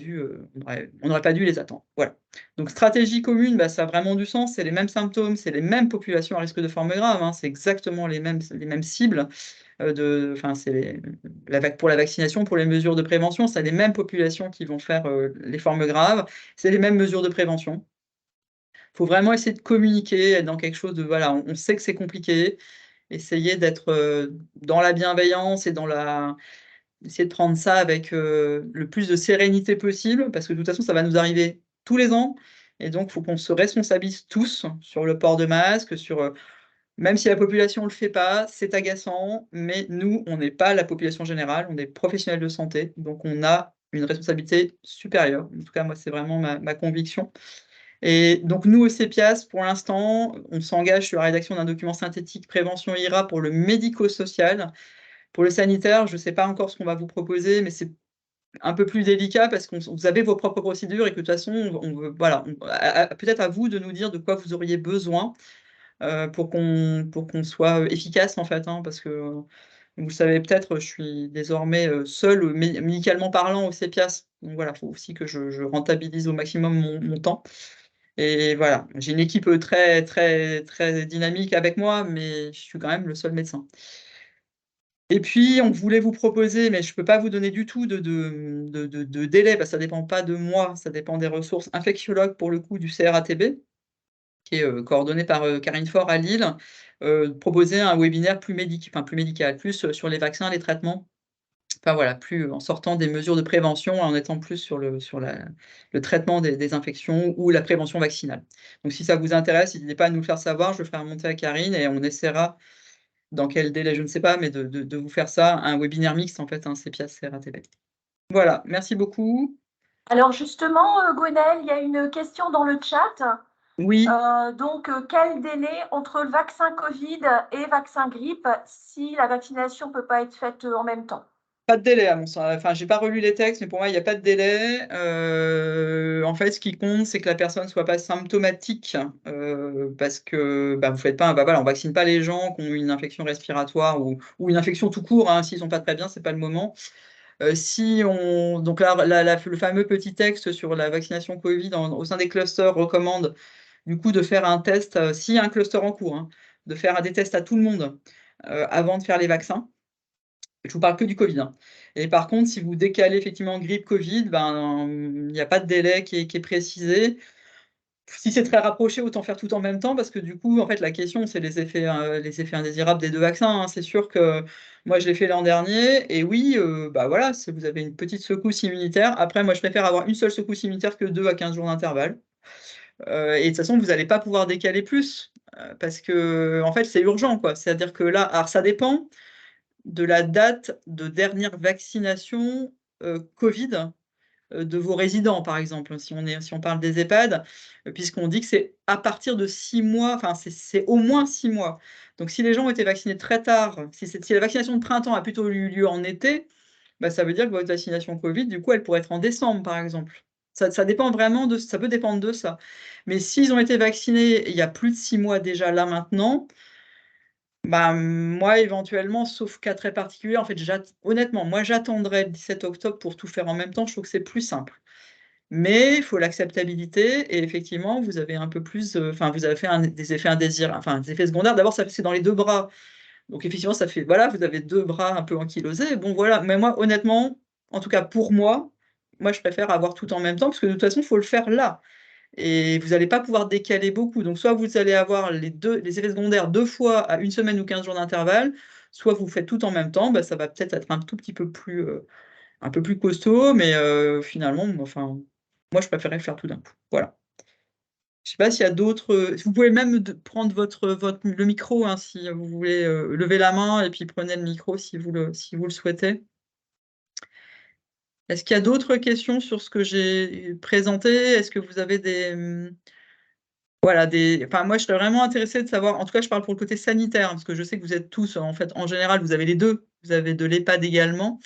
pas dû les attendre. Voilà. Donc, stratégie commune, bah, ça a vraiment du sens. C'est les mêmes symptômes, c'est les mêmes populations à risque de forme grave. Hein, c'est exactement les mêmes cibles. Enfin, pour la vaccination, pour les mesures de prévention, c'est les mêmes populations qui vont faire les formes graves. C'est les mêmes mesures de prévention. Il faut vraiment essayer de communiquer, être dans quelque chose de voilà, on sait que c'est compliqué. Essayer d'être dans la bienveillance et essayer de prendre ça avec le plus de sérénité possible, parce que de toute façon, ça va nous arriver tous les ans. Et donc, il faut qu'on se responsabilise tous sur le port de masque, même si la population ne le fait pas, c'est agaçant, mais nous, on n'est pas la population générale, on est professionnels de santé, donc on a une responsabilité supérieure. En tout cas, moi, c'est vraiment ma conviction. Et donc, nous, au CEPIAS, pour l'instant, on s'engage sur la rédaction d'un document synthétique prévention IRA pour le médico-social. Pour le sanitaire, je ne sais pas encore ce qu'on va vous proposer, mais c'est un peu plus délicat parce que vous avez vos propres procédures et que de toute façon, voilà, peut-être à vous de nous dire de quoi vous auriez besoin pour qu'on soit efficace en fait, hein, parce que vous le savez peut-être, je suis désormais seule, médicalement parlant, au CEPIAS. Donc voilà, il faut aussi que je rentabilise au maximum mon temps. Et voilà, j'ai une équipe très, très, très dynamique avec moi, mais je suis quand même le seul médecin. Et puis, on voulait vous proposer, mais je ne peux pas vous donner du tout de délai, parce que ça ne dépend pas de moi, ça dépend des ressources infectiologues pour le coup du CRATB, qui est coordonné par Karine Faure à Lille, proposer un webinaire plus médical, plus sur les vaccins, les traitements, enfin voilà, plus en sortant des mesures de prévention, en étant plus sur le traitement des infections ou la prévention vaccinale. Donc si ça vous intéresse, n'hésitez pas à nous le faire savoir, je le ferai remonter à Karine et on essaiera, dans quel délai, je ne sais pas, mais de vous faire ça, un webinaire mixte en fait, un CEPIAS CRATB. Voilà, merci beaucoup. Alors justement, Gwenaëlle, il y a une question dans le chat. Oui. Donc, quel délai entre le vaccin Covid et vaccin grippe si la vaccination ne peut pas être faite en même temps? Pas de délai à mon sens. Enfin, j'ai pas relu les textes, mais pour moi, il n'y a pas de délai. En fait, ce qui compte, c'est que la personne ne soit pas symptomatique, parce que bah, vous faites pas, bah, voilà, on vaccine pas les gens qui ont une infection respiratoire ou une infection tout court. Hein, s'ils sont pas très bien, c'est pas le moment. Donc là, le fameux petit texte sur la vaccination Covid au sein des clusters recommande du coup de faire un test, s'il y a un cluster en cours, hein, de faire des tests à tout le monde avant de faire les vaccins. Je vous parle que du Covid, hein. Et par contre, si vous décalez effectivement grippe Covid, ben, il n'y a pas de délai qui est précisé. Si c'est très rapproché, autant faire tout en même temps parce que du coup, en fait, la question, c'est les effets indésirables des 2 vaccins, hein. C'est sûr que moi, je l'ai fait l'an dernier et oui, bah, voilà, si vous avez une petite secousse immunitaire. Après, moi, je préfère avoir une seule secousse immunitaire que 2 à 15 jours d'intervalle. Et de toute façon, vous n'allez pas pouvoir décaler plus, parce que en fait, c'est urgent, quoi. C'est-à-dire que là, alors ça dépend de la date de dernière vaccination Covid. de vos résidents, par exemple, si on parle des EHPAD, puisqu'on dit que c'est à partir de 6 mois, enfin, c'est au moins 6 mois. Donc, si les gens ont été vaccinés très tard, si la vaccination de printemps a plutôt eu lieu en été, bah, ça veut dire que votre vaccination Covid, du coup, elle pourrait être en décembre, par exemple. Ça dépend vraiment ça peut dépendre de ça. Mais s'ils ont été vaccinés il y a plus de 6 mois déjà, là, maintenant, bah, moi, éventuellement, sauf cas très particulier, en fait, honnêtement, moi, j'attendrai le 17 octobre pour tout faire en même temps. Je trouve que c'est plus simple. Mais il faut l'acceptabilité et effectivement, vous avez un peu plus, enfin, vous avez fait des effets indésirables, enfin, des effets secondaires. D'abord, c'est dans les 2 bras. Donc effectivement, ça fait voilà, vous avez 2 bras un peu ankylosés. Bon, voilà, mais moi, honnêtement, en tout cas pour moi, je préfère avoir tout en même temps parce que de toute façon, il faut le faire là et vous allez pas pouvoir décaler beaucoup. Donc soit vous allez avoir les effets secondaires 2 fois à 1 semaine ou 15 jours d'intervalle, soit vous faites tout en même temps. Bah, ça va peut-être être un tout petit peu plus, un peu plus costaud, mais finalement, enfin, moi, je préférais le faire tout d'un coup. Voilà. Je sais pas s'il y a d'autres. Vous pouvez même prendre le micro hein, si vous voulez lever la main et puis prenez le micro si vous le souhaitez. Est-ce qu'il y a d'autres questions sur ce que j'ai présenté? Est-ce que vous avez voilà, enfin, moi, je serais vraiment intéressée de savoir, en tout cas, je parle pour le côté sanitaire, hein, parce que je sais que vous êtes tous, en fait, en général, vous avez les deux. Vous avez de l'EHPAD également.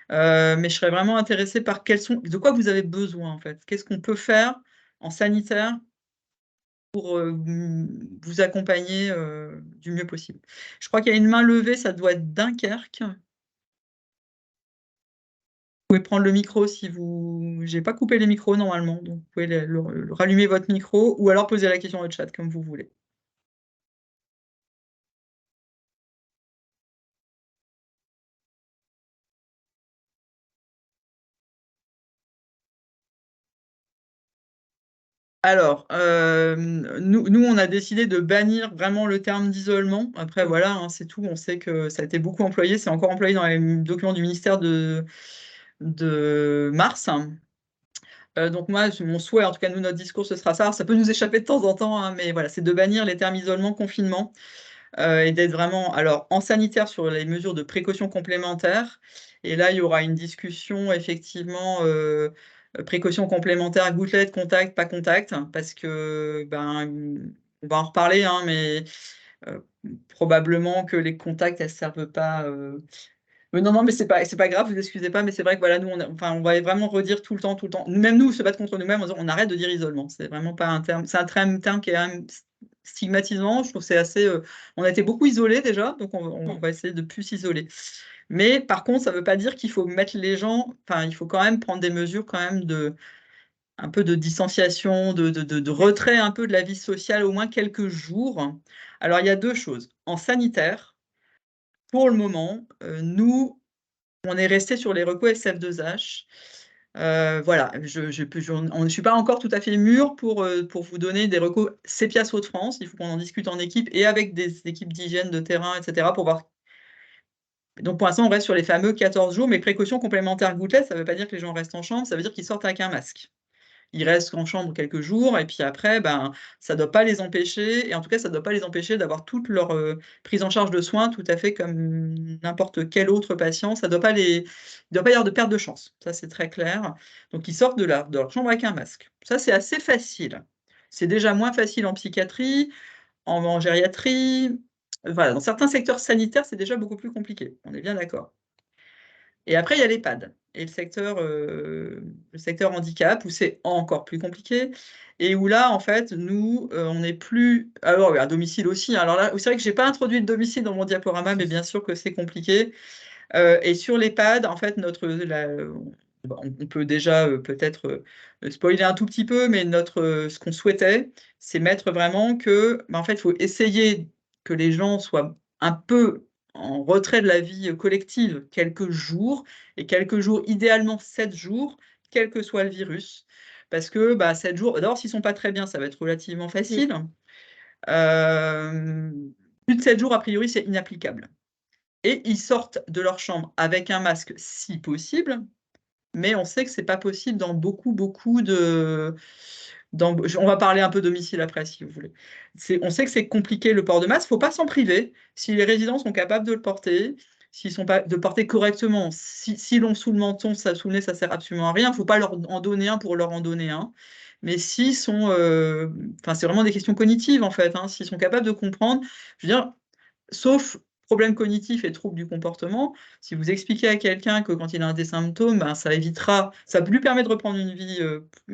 Mais je serais vraiment intéressée par de quoi vous avez besoin, en fait. Qu'est-ce qu'on peut faire en sanitaire pour vous accompagner du mieux possible. Je crois qu'il y a une main levée, ça doit être Dunkerque. Vous pouvez prendre le micro si vous... J'ai pas coupé les micros normalement, donc vous pouvez rallumer votre micro ou alors poser la question au chat comme vous voulez. Alors, nous, on a décidé de bannir vraiment le terme d'isolement. Après, voilà, hein, c'est tout. On sait que ça a été beaucoup employé. C'est encore employé dans les documents du ministère de mars. Donc moi, mon souhait, en tout cas, nous, notre discours, ce sera ça. Alors, ça peut nous échapper de temps en temps, hein, mais voilà, c'est de bannir les termes isolement, confinement, et d'être vraiment, alors, en sanitaire sur les mesures de précaution complémentaires. Et là, il y aura une discussion, effectivement, précaution complémentaire, gouttelette, contact, pas contact, parce que, on va en reparler, hein, mais euh, probablement que les contacts, elles ne servent pas. Non, non, mais c'est pas grave, vous excusez pas, mais c'est vrai que voilà, nous, on va vraiment redire tout le temps, tout le temps. Même nous, se battre contre nous-mêmes, on arrête de dire isolement. C'est vraiment pas un terme. C'est un terme qui est quand même stigmatisant. Je trouve que c'est assez. On a été beaucoup isolés déjà, donc on va essayer de plus s'isoler. Mais par contre, ça ne veut pas dire qu'il faut mettre les gens. Enfin, il faut quand même prendre des mesures quand même un peu de distanciation, de retrait un peu de la vie sociale, au moins quelques jours. Alors, il y a 2 choses. En sanitaire, pour le moment, nous, on est resté sur les recos SF2H. Voilà, je ne suis pas encore tout à fait mûr pour vous donner des recos CEPIAS Hauts-de-France. Il faut qu'on en discute en équipe et avec des équipes d'hygiène de terrain, etc. pour voir. Donc pour l'instant, on reste sur les fameux 14 jours, mais précautions complémentaires gouttelettes, ça ne veut pas dire que les gens restent en chambre, ça veut dire qu'ils sortent avec un masque. Ils restent en chambre quelques jours et puis après, ça ne doit pas les empêcher, et en tout cas, ça ne doit pas les empêcher d'avoir toute leur prise en charge de soins tout à fait comme n'importe quel autre patient. Ça doit pas il ne doit pas y avoir de perte de chance. Ça, c'est très clair. Donc, ils sortent de leur chambre avec un masque. Ça, c'est assez facile. C'est déjà moins facile en psychiatrie, en gériatrie. Voilà, dans certains secteurs sanitaires, c'est déjà beaucoup plus compliqué. On est bien d'accord. Et après, il y a l'EHPAD et le secteur handicap, où c'est encore plus compliqué, et où là, en fait, nous, on n'est plus... Alors, oui, à domicile aussi, hein. Alors là, c'est vrai que je n'ai pas introduit le domicile dans mon diaporama, mais bien sûr que c'est compliqué. Et sur l'EHPAD, en fait, on peut déjà peut-être spoiler un tout petit peu, mais ce qu'on souhaitait, c'est mettre vraiment que, en fait, il faut essayer que les gens soient un peu en retrait de la vie collective quelques jours, et quelques jours, idéalement 7 jours, quel que soit le virus. Parce que 7 jours, d'abord, s'ils ne sont pas très bien, ça va être relativement facile. Plus de 7 jours, a priori, c'est inapplicable. Et ils sortent de leur chambre avec un masque si possible, mais on sait que ce n'est pas possible dans beaucoup de... On va parler un peu domicile après, si vous voulez. On sait que c'est compliqué le port de masque, il ne faut pas s'en priver. Si les résidents sont capables de le porter, de porter correctement. Si l'on sous le menton, ça sous le nez, ça sert absolument à rien. Il ne faut pas leur en donner un pour leur en donner un. Mais s'ils sont, enfin, c'est vraiment des questions cognitives en fait, hein, s'ils sont capables de comprendre, je veux dire, sauf problème cognitif et trouble du comportement, si vous expliquez à quelqu'un que quand il a des symptômes, ben, ça évitera, ça lui permet de reprendre une vie,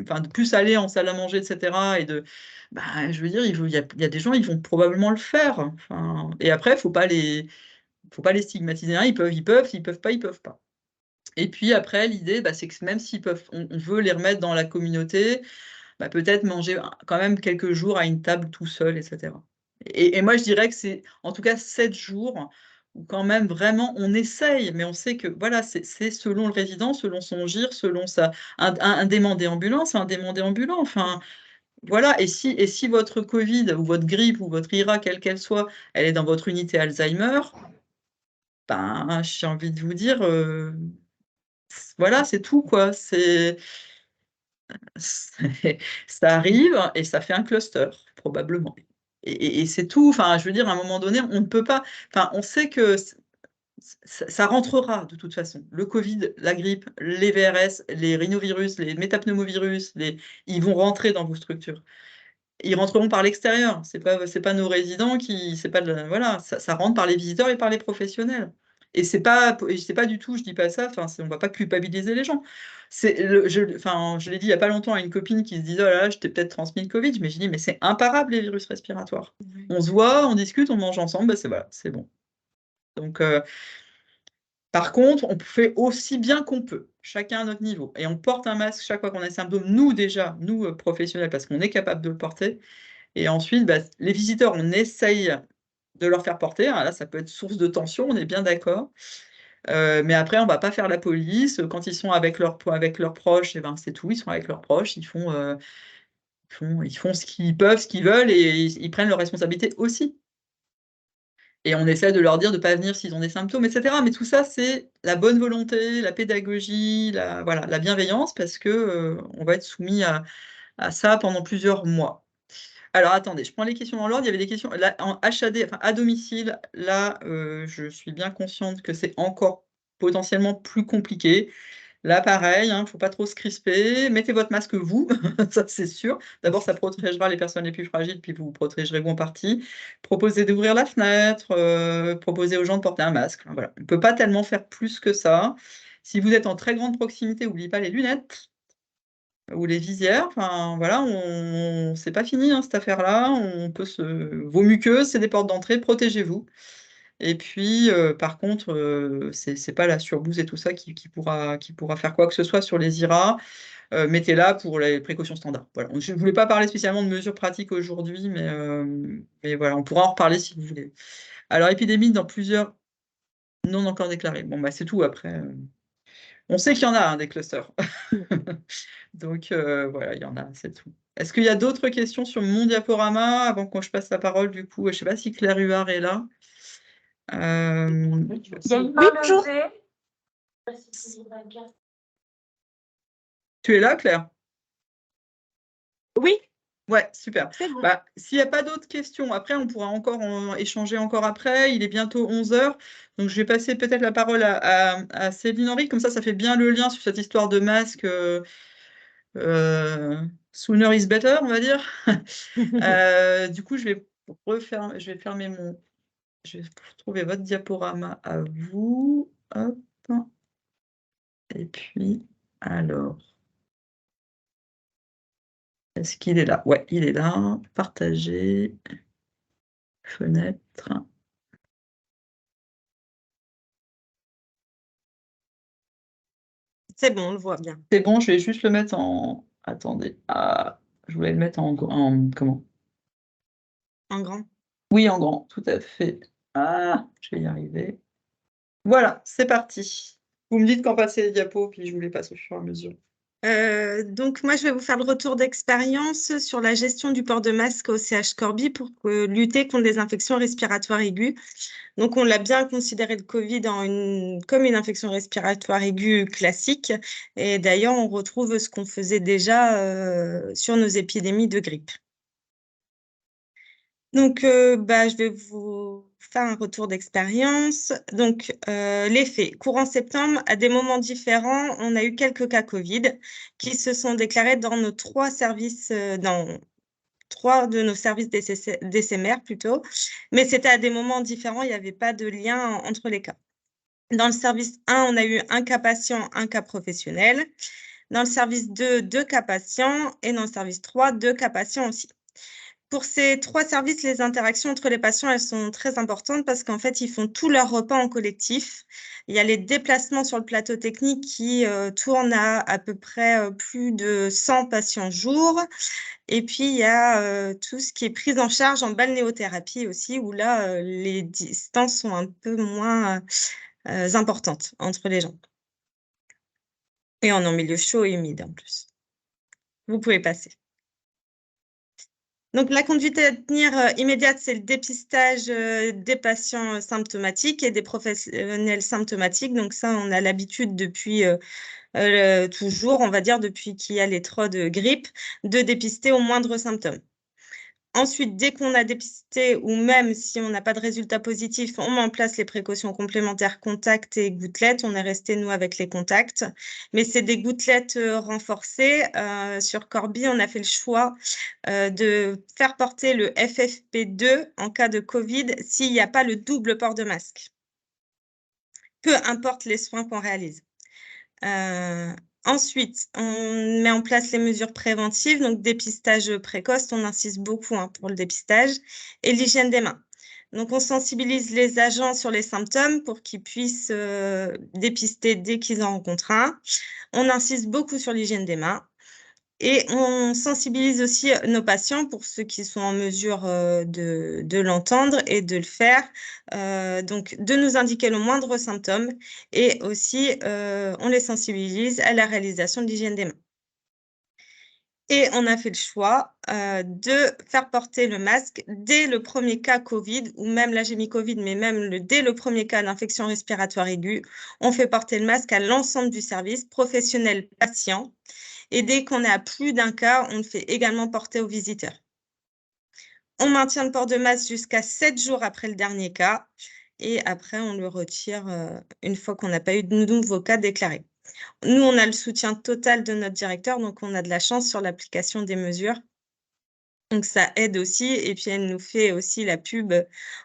enfin, de plus aller en salle à manger, etc. Et ben, je veux dire, il y a des gens, ils vont probablement le faire. Enfin, et après, faut pas les stigmatiser. Hein, ils peuvent pas, ils peuvent pas. Et puis après, l'idée, bah, c'est que même s'ils peuvent, on veut les remettre dans la communauté, bah, peut-être manger quand même quelques jours à une table tout seul, etc. Et moi, je dirais que c'est en tout cas 7 jours où quand même vraiment on essaye, mais on sait que voilà, c'est selon le résident, selon son gire, selon un demandé ambulant, c'est un demandé ambulant. Enfin, voilà. Et si votre Covid ou votre grippe ou votre IRA, quelle qu'elle soit, elle est dans votre unité Alzheimer, ben, j'ai envie de vous dire, voilà, c'est tout, quoi. Ça arrive et ça fait un cluster, probablement. Et c'est tout. Enfin, je veux dire, à un moment donné, on ne peut pas. Enfin, on sait que ça rentrera de toute façon. Le Covid, la grippe, les VRS, les rhinovirus, les métapneumovirus, ils vont rentrer dans vos structures. Ils rentreront par l'extérieur. C'est pas nos résidents qui. C'est pas voilà, ça rentre par les visiteurs et par les professionnels. Et c'est pas du tout, je dis pas ça, enfin, on va pas culpabiliser les gens. Enfin, je l'ai dit il y a pas longtemps à une copine qui se disait, oh là là, je t'ai peut-être transmis le Covid, mais j'ai dit, mais c'est imparable les virus respiratoires. On se voit, on discute, on mange ensemble, ben voilà, c'est bon. Donc, par contre, on fait aussi bien qu'on peut, chacun à notre niveau. Et on porte un masque chaque fois qu'on a des symptômes, nous déjà, nous professionnels, parce qu'on est capable de le porter. Et ensuite, bah, les visiteurs, on essaye de leur faire porter. Hein, là, ça peut être source de tension, on est bien d'accord. Mais après, on ne va pas faire la police. Quand ils sont avec leurs proches, eh ben, c'est tout, ils sont avec leurs proches, ils font ce qu'ils peuvent, ce qu'ils veulent, et ils prennent leurs responsabilités aussi. Et on essaie de leur dire de ne pas venir s'ils ont des symptômes, etc. Mais tout ça, c'est la bonne volonté, la pédagogie, voilà, la bienveillance, parce que on va être soumis à ça pendant plusieurs mois. Alors attendez, je prends les questions dans l'ordre. Il y avait des questions là, en HAD, enfin à domicile. Là, je suis bien consciente que c'est encore potentiellement plus compliqué. Là, pareil, il ne faut pas trop se crisper. Mettez votre masque, vous, ça c'est sûr. D'abord, ça protégera les personnes les plus fragiles, puis vous vous protégerez vous en partie. Proposez d'ouvrir la fenêtre, proposez aux gens de porter un masque. Voilà. On ne peut pas tellement faire plus que ça. Si vous êtes en très grande proximité, n'oubliez pas les lunettes ou les visières. Enfin, voilà, c'est pas fini, hein, cette affaire-là. Vos muqueuses, c'est des portes d'entrée, protégez-vous. Et puis, par contre, c'est pas la surblouse et tout ça qui pourra faire quoi que ce soit sur les IRA. Mettez-la pour les précautions standards. Voilà. Je ne voulais pas parler spécialement de mesures pratiques aujourd'hui, mais voilà, on pourra en reparler si vous voulez. Alors, épidémie dans plusieurs non encore déclarés. Bon, bah, c'est tout après. On sait qu'il y en a, hein, des clusters. Donc, voilà, il y en a, c'est tout. Est-ce qu'il y a d'autres questions sur mon diaporama avant que je passe la parole, du coup? Je ne sais pas si Claire Huard est là. Il y a une main levée. Tu es là, Claire? Oui. Ouais, super. Bon. Bah, s'il n'y a pas d'autres questions, après, on pourra encore échanger encore après. Il est bientôt 11h. Donc, je vais passer peut-être la parole à Céline Henry. Comme ça fait bien le lien sur cette histoire de masque. Sooner is better, on va dire. Du coup, je vais retrouver votre diaporama à vous. Hop. Et puis, alors, est-ce qu'il est là? Ouais, il est là. Partager. Fenêtre. C'est bon, on le voit bien. C'est bon, je vais juste le mettre en... Attendez. Ah, je voulais le mettre en comment? En grand. Oui, en grand, tout à fait. Ah, je vais y arriver. Voilà, c'est parti. Vous me dites quand passer les diapos, puis je vous les passe au fur et à mesure. Donc, moi, je vais vous faire le retour d'expérience sur la gestion du port de masque au CH Corby pour lutter contre des infections respiratoires aiguës. Donc, on l'a bien considéré le Covid comme une infection respiratoire aiguë classique. Et d'ailleurs, on retrouve ce qu'on faisait déjà sur nos épidémies de grippe. Donc, je vais vous faire un retour d'expérience. Donc, les faits. Courant septembre, à des moments différents, on a eu quelques cas Covid qui se sont déclarés dans nos 3 services, dans 3 de nos services DCMR plutôt, mais c'était à des moments différents, il n'y avait pas de lien entre les cas. Dans le service 1, on a eu un cas patient, un cas professionnel. Dans le service 2, 2 cas patients. Et dans le service 3, 2 cas patients aussi. Pour ces 3 services, les interactions entre les patients, elles sont très importantes parce qu'en fait, ils font tous leurs repas en collectif. Il y a les déplacements sur le plateau technique qui tournent à peu près plus de 100 patients jour. Et puis, il y a tout ce qui est prise en charge en balnéothérapie aussi, où là, les distances sont un peu moins importantes entre les gens. Et on est en milieu chaud et humide en plus. Vous pouvez passer. Donc, la conduite à tenir immédiate, c'est le dépistage des patients symptomatiques et des professionnels symptomatiques. Donc, ça, on a l'habitude depuis toujours, on va dire, depuis qu'il y a les TROD de grippe, de dépister au moindre symptôme. Ensuite, dès qu'on a dépisté ou même si on n'a pas de résultat positif, on met en place les précautions complémentaires contacts et gouttelettes. On est resté, nous, avec les contacts. Mais c'est des gouttelettes renforcées. Sur Corby, on a fait le choix de faire porter le FFP2 en cas de Covid s'il n'y a pas le double port de masque. Peu importe les soins qu'on réalise. Ensuite, on met en place les mesures préventives, donc dépistage précoce, on insiste beaucoup pour le dépistage, et l'hygiène des mains. Donc, on sensibilise les agents sur les symptômes pour qu'ils puissent dépister dès qu'ils en rencontrent un. On insiste beaucoup sur l'hygiène des mains. Et on sensibilise aussi nos patients pour ceux qui sont en mesure de l'entendre et de le faire. Donc, de nous indiquer le moindre symptôme et aussi, on les sensibilise à la réalisation de l'hygiène des mains. Et on a fait le choix de faire porter le masque dès le premier cas Covid, ou même là j'ai mis Covid, mais même dès le premier cas d'infection respiratoire aiguë, on fait porter le masque à l'ensemble du service, professionnel, patient. Et dès qu'on est à plus d'un cas, on le fait également porter aux visiteurs. On maintient le port de masque jusqu'à 7 jours après le dernier cas. Et après, on le retire une fois qu'on n'a pas eu de nouveaux cas déclarés. Nous, on a le soutien total de notre directeur, donc on a de la chance sur l'application des mesures. Donc, ça aide aussi. Et puis, elle nous fait aussi la pub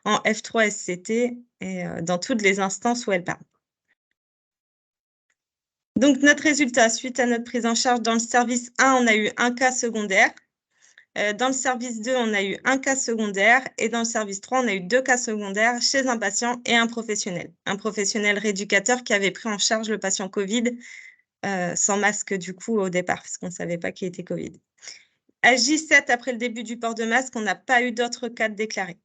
en F3 SCT et dans toutes les instances où elle parle. Donc, notre résultat, suite à notre prise en charge dans le service 1, on a eu un cas secondaire. Dans le service 2, on a eu un cas secondaire. Et dans le service 3, on a eu 2 cas secondaires chez un patient et un professionnel. Un professionnel rééducateur qui avait pris en charge le patient Covid sans masque du coup au départ, parce qu'on ne savait pas qu'il était Covid. À J7, après le début du port de masque, on n'a pas eu d'autres cas déclarés.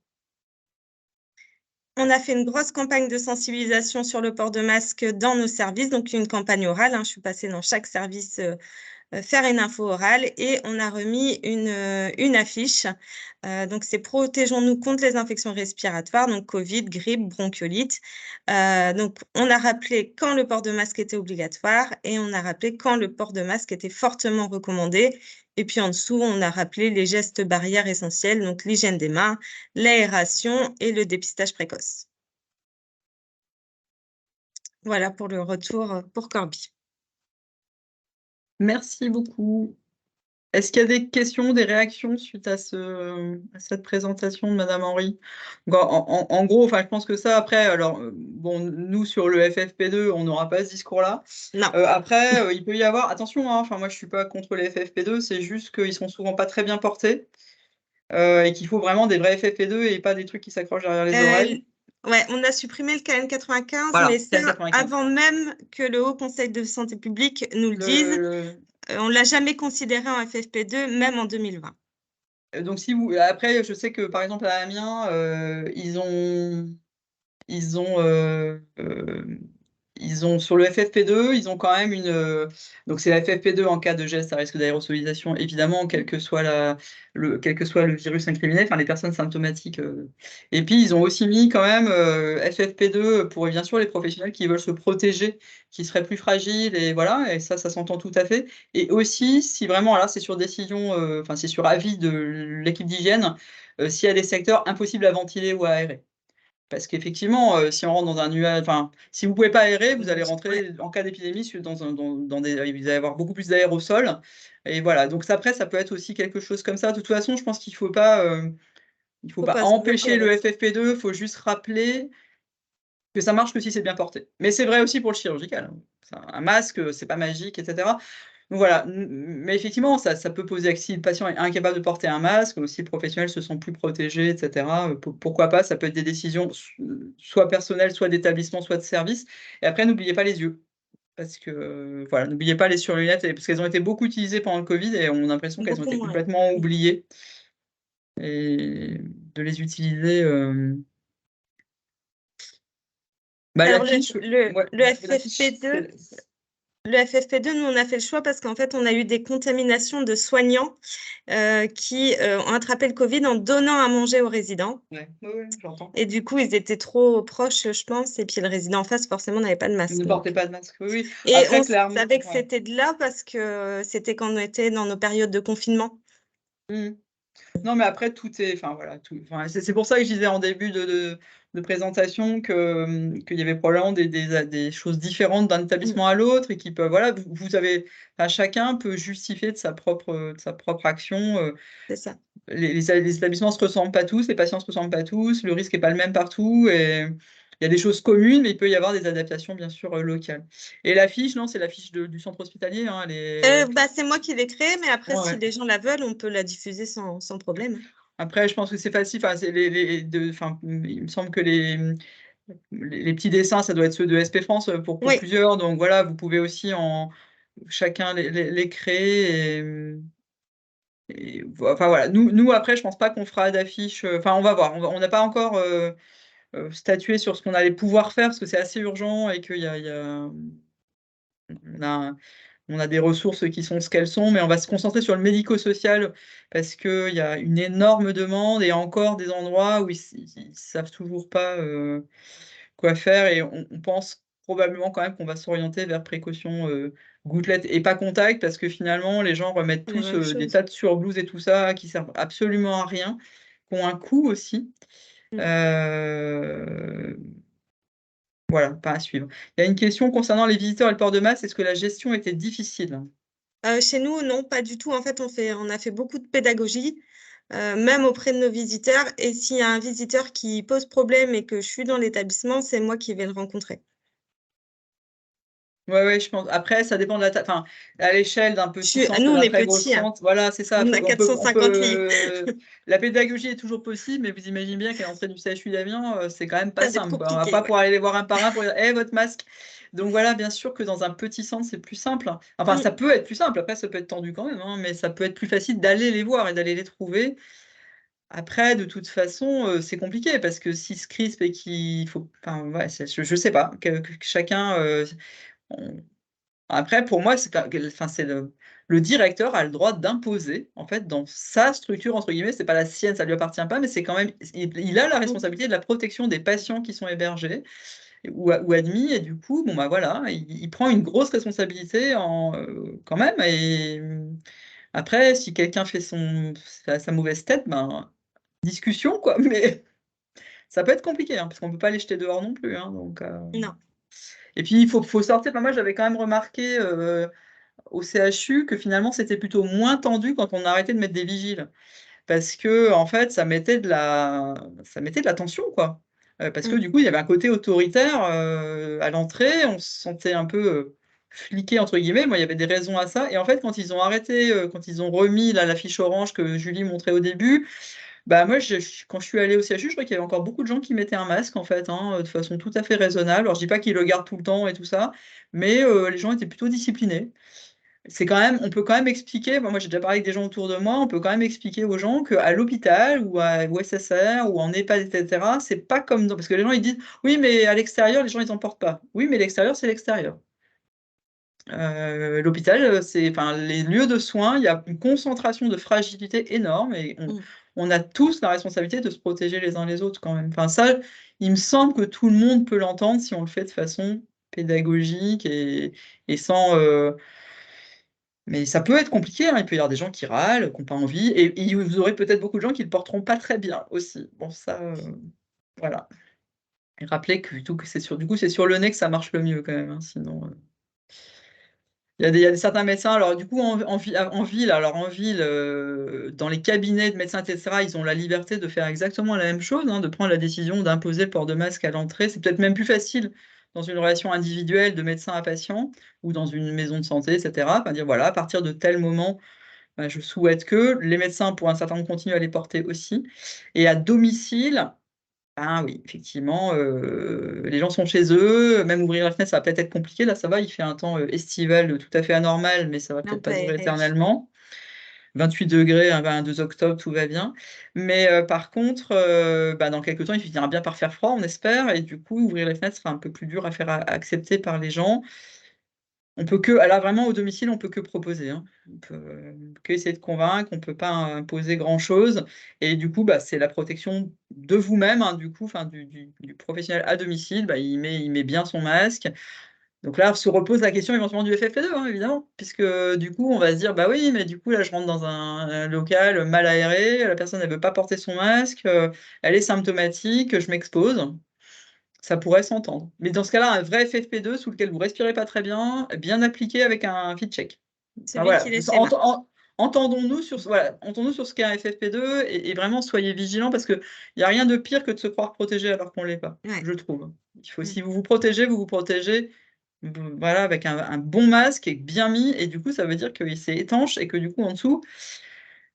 On a fait une grosse campagne de sensibilisation sur le port de masque dans nos services, donc une campagne orale. Je suis passée dans chaque service faire une info orale et on a remis une affiche. Donc, c'est protégeons-nous contre les infections respiratoires, donc Covid, grippe, bronchiolite. Donc, on a rappelé quand le port de masque était obligatoire et on a rappelé quand le port de masque était fortement recommandé. Et puis, en dessous, on a rappelé les gestes barrières essentiels, donc l'hygiène des mains, l'aération et le dépistage précoce. Voilà pour le retour pour Corby. Merci beaucoup. Est-ce qu'il y a des questions, des réactions suite à cette présentation de Madame Henry? En gros, je pense que ça, après, alors, bon, nous, sur le FFP2, on n'aura pas ce discours-là. Non. Après, il peut y avoir, attention, moi, je ne suis pas contre les FFP2, c'est juste qu'ils sont souvent pas très bien portés et qu'il faut vraiment des vrais FFP2 et pas des trucs qui s'accrochent derrière les oreilles. Ouais, on a supprimé le KN95, voilà, mais ça, KN95. avant même que le Haut Conseil de santé publique nous le dise, on ne l'a jamais considéré en FFP2, même en 2020. Donc, après, je sais que, par exemple, à Amiens, ils ont sur le FFP2, ils ont quand même donc c'est la FFP2 en cas de geste à risque d'aérosolisation, évidemment, quel que soit le virus incriminé, les personnes symptomatiques. Et puis, ils ont aussi mis quand même FFP2 pour, bien sûr, les professionnels qui veulent se protéger, qui seraient plus fragiles, et voilà, et ça s'entend tout à fait. Et aussi, si vraiment, là, c'est sur décision, c'est sur avis de l'équipe d'hygiène, s'il y a des secteurs impossibles à ventiler ou à aérer. Parce qu'effectivement, si on rentre dans un nuage, enfin, si vous ne pouvez pas aérer, vous allez Ouais. rentrer en cas d'épidémie dans des, vous allez avoir beaucoup plus d'aérosols. Et voilà. Donc après, ça peut être aussi quelque chose comme ça. De toute façon, je pense qu'il faut pas Faut pas se bloquer empêcher le là-dessus. FFP2. Il faut juste rappeler que ça marche que si c'est bien porté. Mais c'est vrai aussi pour le chirurgical. Un masque, c'est pas magique, etc. Donc voilà, mais effectivement, ça peut poser, si le patient est incapable de porter un masque, ou si le professionnel se sent plus protégé, etc., pourquoi pas, ça peut être des décisions soit personnelles, soit d'établissement, soit de service. Et après, n'oubliez pas les yeux, parce que, voilà, n'oubliez pas les surlunettes, parce qu'elles ont été beaucoup utilisées pendant le Covid, et on a l'impression qu'elles ont Beaucoup été moins. complètement oubliées, et de les utiliser... Alors, l'affiche, ouais, le l'affiche, FFP2, le FFP2, nous, on a fait le choix parce qu'en fait, on a eu des contaminations de soignants qui ont attrapé le Covid en donnant à manger aux résidents. ouais, j'entends. Et du coup, ils étaient trop proches, je pense. Et puis, le résident en face, forcément, n'avait pas de masque. Ne portez pas de masque, oui. Et Après, on clairement, savait que ouais. c'était de là parce que c'était quand on était dans nos périodes de confinement. Mmh. Non, mais après, tout est, enfin voilà, c'est pour ça que je disais en début de présentation qu'il y avait probablement des choses différentes d'un établissement à l'autre et qui peuvent, voilà, vous avez, enfin, chacun peut justifier de sa propre action. C'est ça. Les établissements se ressemblent pas tous, les patients se ressemblent pas tous, le risque est pas le même partout et il y a des choses communes, mais il peut y avoir des adaptations bien sûr locales. Et l'affiche, non, c'est l'affiche du centre hospitalier, hein, C'est moi qui l'ai créée, mais après, si ouais. les gens la veulent, on peut la diffuser sans problème. Après, je pense que c'est facile. Enfin, c'est il me semble que les petits dessins, ça doit être ceux de SP France pour Oui, plusieurs. Donc voilà, vous pouvez aussi chacun les créer. Enfin voilà, nous après, je pense pas qu'on fera d'affiches. Enfin, on va voir. On n'a pas encore statué sur ce qu'on allait pouvoir faire parce que c'est assez urgent et on a on a des ressources qui sont ce qu'elles sont, mais on va se concentrer sur le médico-social parce qu'il y a une énorme demande et encore des endroits où ils savent toujours pas quoi faire et on pense probablement quand même qu'on va s'orienter vers précaution gouttelette et pas contact parce que finalement les gens remettent la tous même des chose. tas de surblouses et tout ça qui servent absolument à rien, qui ont un coût aussi. Mm. Euh, Voilà, pas à suivre. Il y a une question concernant les visiteurs et le port de masque. Est-ce que la gestion était difficile? Chez nous, non, pas du tout. En fait, on a fait beaucoup de pédagogie, même auprès de nos visiteurs. Et s'il y a un visiteur qui pose problème et que je suis dans l'établissement, c'est moi qui vais le rencontrer. Ouais, je pense. Après, ça dépend de la taille. Enfin, à l'échelle d'un petit centre Nous, et on d'un est très gros petits, hein. centre, voilà, c'est ça. On a 450 lits. La pédagogie est toujours possible, mais vous imaginez bien qu'à l'entrée du CHU d'Amiens, c'est quand même pas Ça va être simple, quoi. On va compliqué, pas ouais. pouvoir aller les voir un par un pour dire, eh, votre masque. Donc voilà, bien sûr que dans un petit centre, c'est plus simple. Enfin, Mm. ça peut être plus simple. Après, ça peut être tendu quand même, hein, mais ça peut être plus facile d'aller les voir et d'aller les trouver. Après, de toute façon, c'est compliqué parce que s'ils se crispent et qu'il faut, enfin, ouais, je sais pas, que chacun. Après, pour moi, enfin, c'est le directeur a le droit d'imposer, en fait, dans sa structure, entre guillemets, c'est pas la sienne, ça lui appartient pas, mais c'est quand même, il a la Mm. responsabilité de la protection des patients qui sont hébergés ou admis, et du coup, bon, bah voilà, il prend une grosse responsabilité quand même, et après, si quelqu'un fait sa mauvaise tête, ben, discussion, quoi, mais ça peut être compliqué, hein, parce qu'on peut pas les jeter dehors non plus, hein, donc, Non. et puis il faut sortir, enfin, moi j'avais quand même remarqué, au CHU que finalement c'était plutôt moins tendu quand on a arrêté de mettre des vigiles. Parce que en fait, ça mettait de la tension, quoi. Parce que Mm. du coup, il y avait un côté autoritaire, à l'entrée, on se sentait un peu, «fliqué» entre guillemets. Moi, il y avait des raisons à ça et en fait, quand ils ont arrêté, quand ils ont remis là la fiche orange que Julie montrait au début, bah, moi quand je suis allée au CHU, je crois qu'il y avait encore beaucoup de gens qui mettaient un masque en fait, hein, de façon tout à fait raisonnable. Alors je dis pas qu'ils le gardent tout le temps et tout ça, mais les gens étaient plutôt disciplinés. On peut quand même expliquer, moi j'ai déjà parlé avec des gens autour de moi, on peut quand même expliquer aux gens qu'à l'hôpital ou au SSR ou en EHPAD, etc., c'est pas comme parce que les gens ils disent oui, mais à l'extérieur, les gens ils en portent pas. Oui, mais l'extérieur, c'est l'extérieur. L'hôpital, enfin, les lieux de soins, il y a une concentration de fragilité énorme et Mm. on a tous la responsabilité de se protéger les uns les autres quand même. Enfin, ça, il me semble que tout le monde peut l'entendre si on le fait de façon pédagogique et sans. Mais ça peut être compliqué, hein. Il peut y avoir des gens qui râlent, qui n'ont pas envie, et vous aurez peut-être beaucoup de gens qui ne le porteront pas très bien aussi. Bon, ça, voilà. Et rappelez que, du coup, c'est sur le nez que ça marche le mieux quand même, hein, sinon. Il y a certains médecins, alors du coup en ville, dans les cabinets de médecins, etc., ils ont la liberté de faire exactement la même chose, hein, de prendre la décision d'imposer le port de masque à l'entrée. C'est peut-être même plus facile dans une relation individuelle de médecin à patient ou dans une maison de santé, etc. Enfin, dire voilà, à partir de tel moment, je souhaite que les médecins, pour un certain nombre, continuent à les porter aussi. Et à domicile, ah oui, effectivement, les gens sont chez eux, même ouvrir la fenêtre, ça va peut-être être compliqué. Là, ça va, il fait un temps estival tout à fait anormal, mais ça va Un peut-être peu pas durer aéré. éternellement. 28 degrés, un 22 octobre, tout va bien. Mais par contre, dans quelques temps, il finira bien par faire froid, on espère, et du coup, ouvrir les fenêtres sera un peu plus dur à faire accepter par les gens. On peut que, là vraiment au domicile, on peut que proposer, hein. On peut que essayer de convaincre, on peut pas imposer grand-chose. Et du coup, c'est la protection de vous-même, hein, du coup, enfin du professionnel à domicile, il met bien son masque. Donc là, se repose la question éventuellement du FFP2, hein, évidemment, puisque du coup, on va se dire, bah oui, mais du coup, là, je rentre dans un local mal aéré, la personne, elle veut pas porter son masque, elle est symptomatique, je m'expose. Ça pourrait s'entendre. Mais dans ce cas-là, un vrai FFP2 sous lequel vous respirez pas très bien appliqué avec un fit check. Enfin, Celui qui voilà. laisse les marques. Entendons-nous sur ce qu'est un FFP2 et vraiment soyez vigilants parce qu'il n'y a rien de pire que de se croire protégé alors qu'on ne l'est pas, Ouais. je trouve. Mm. Si vous vous protégez voilà, avec un bon masque et bien mis, et du coup, ça veut dire que c'est étanche et que du coup, en dessous,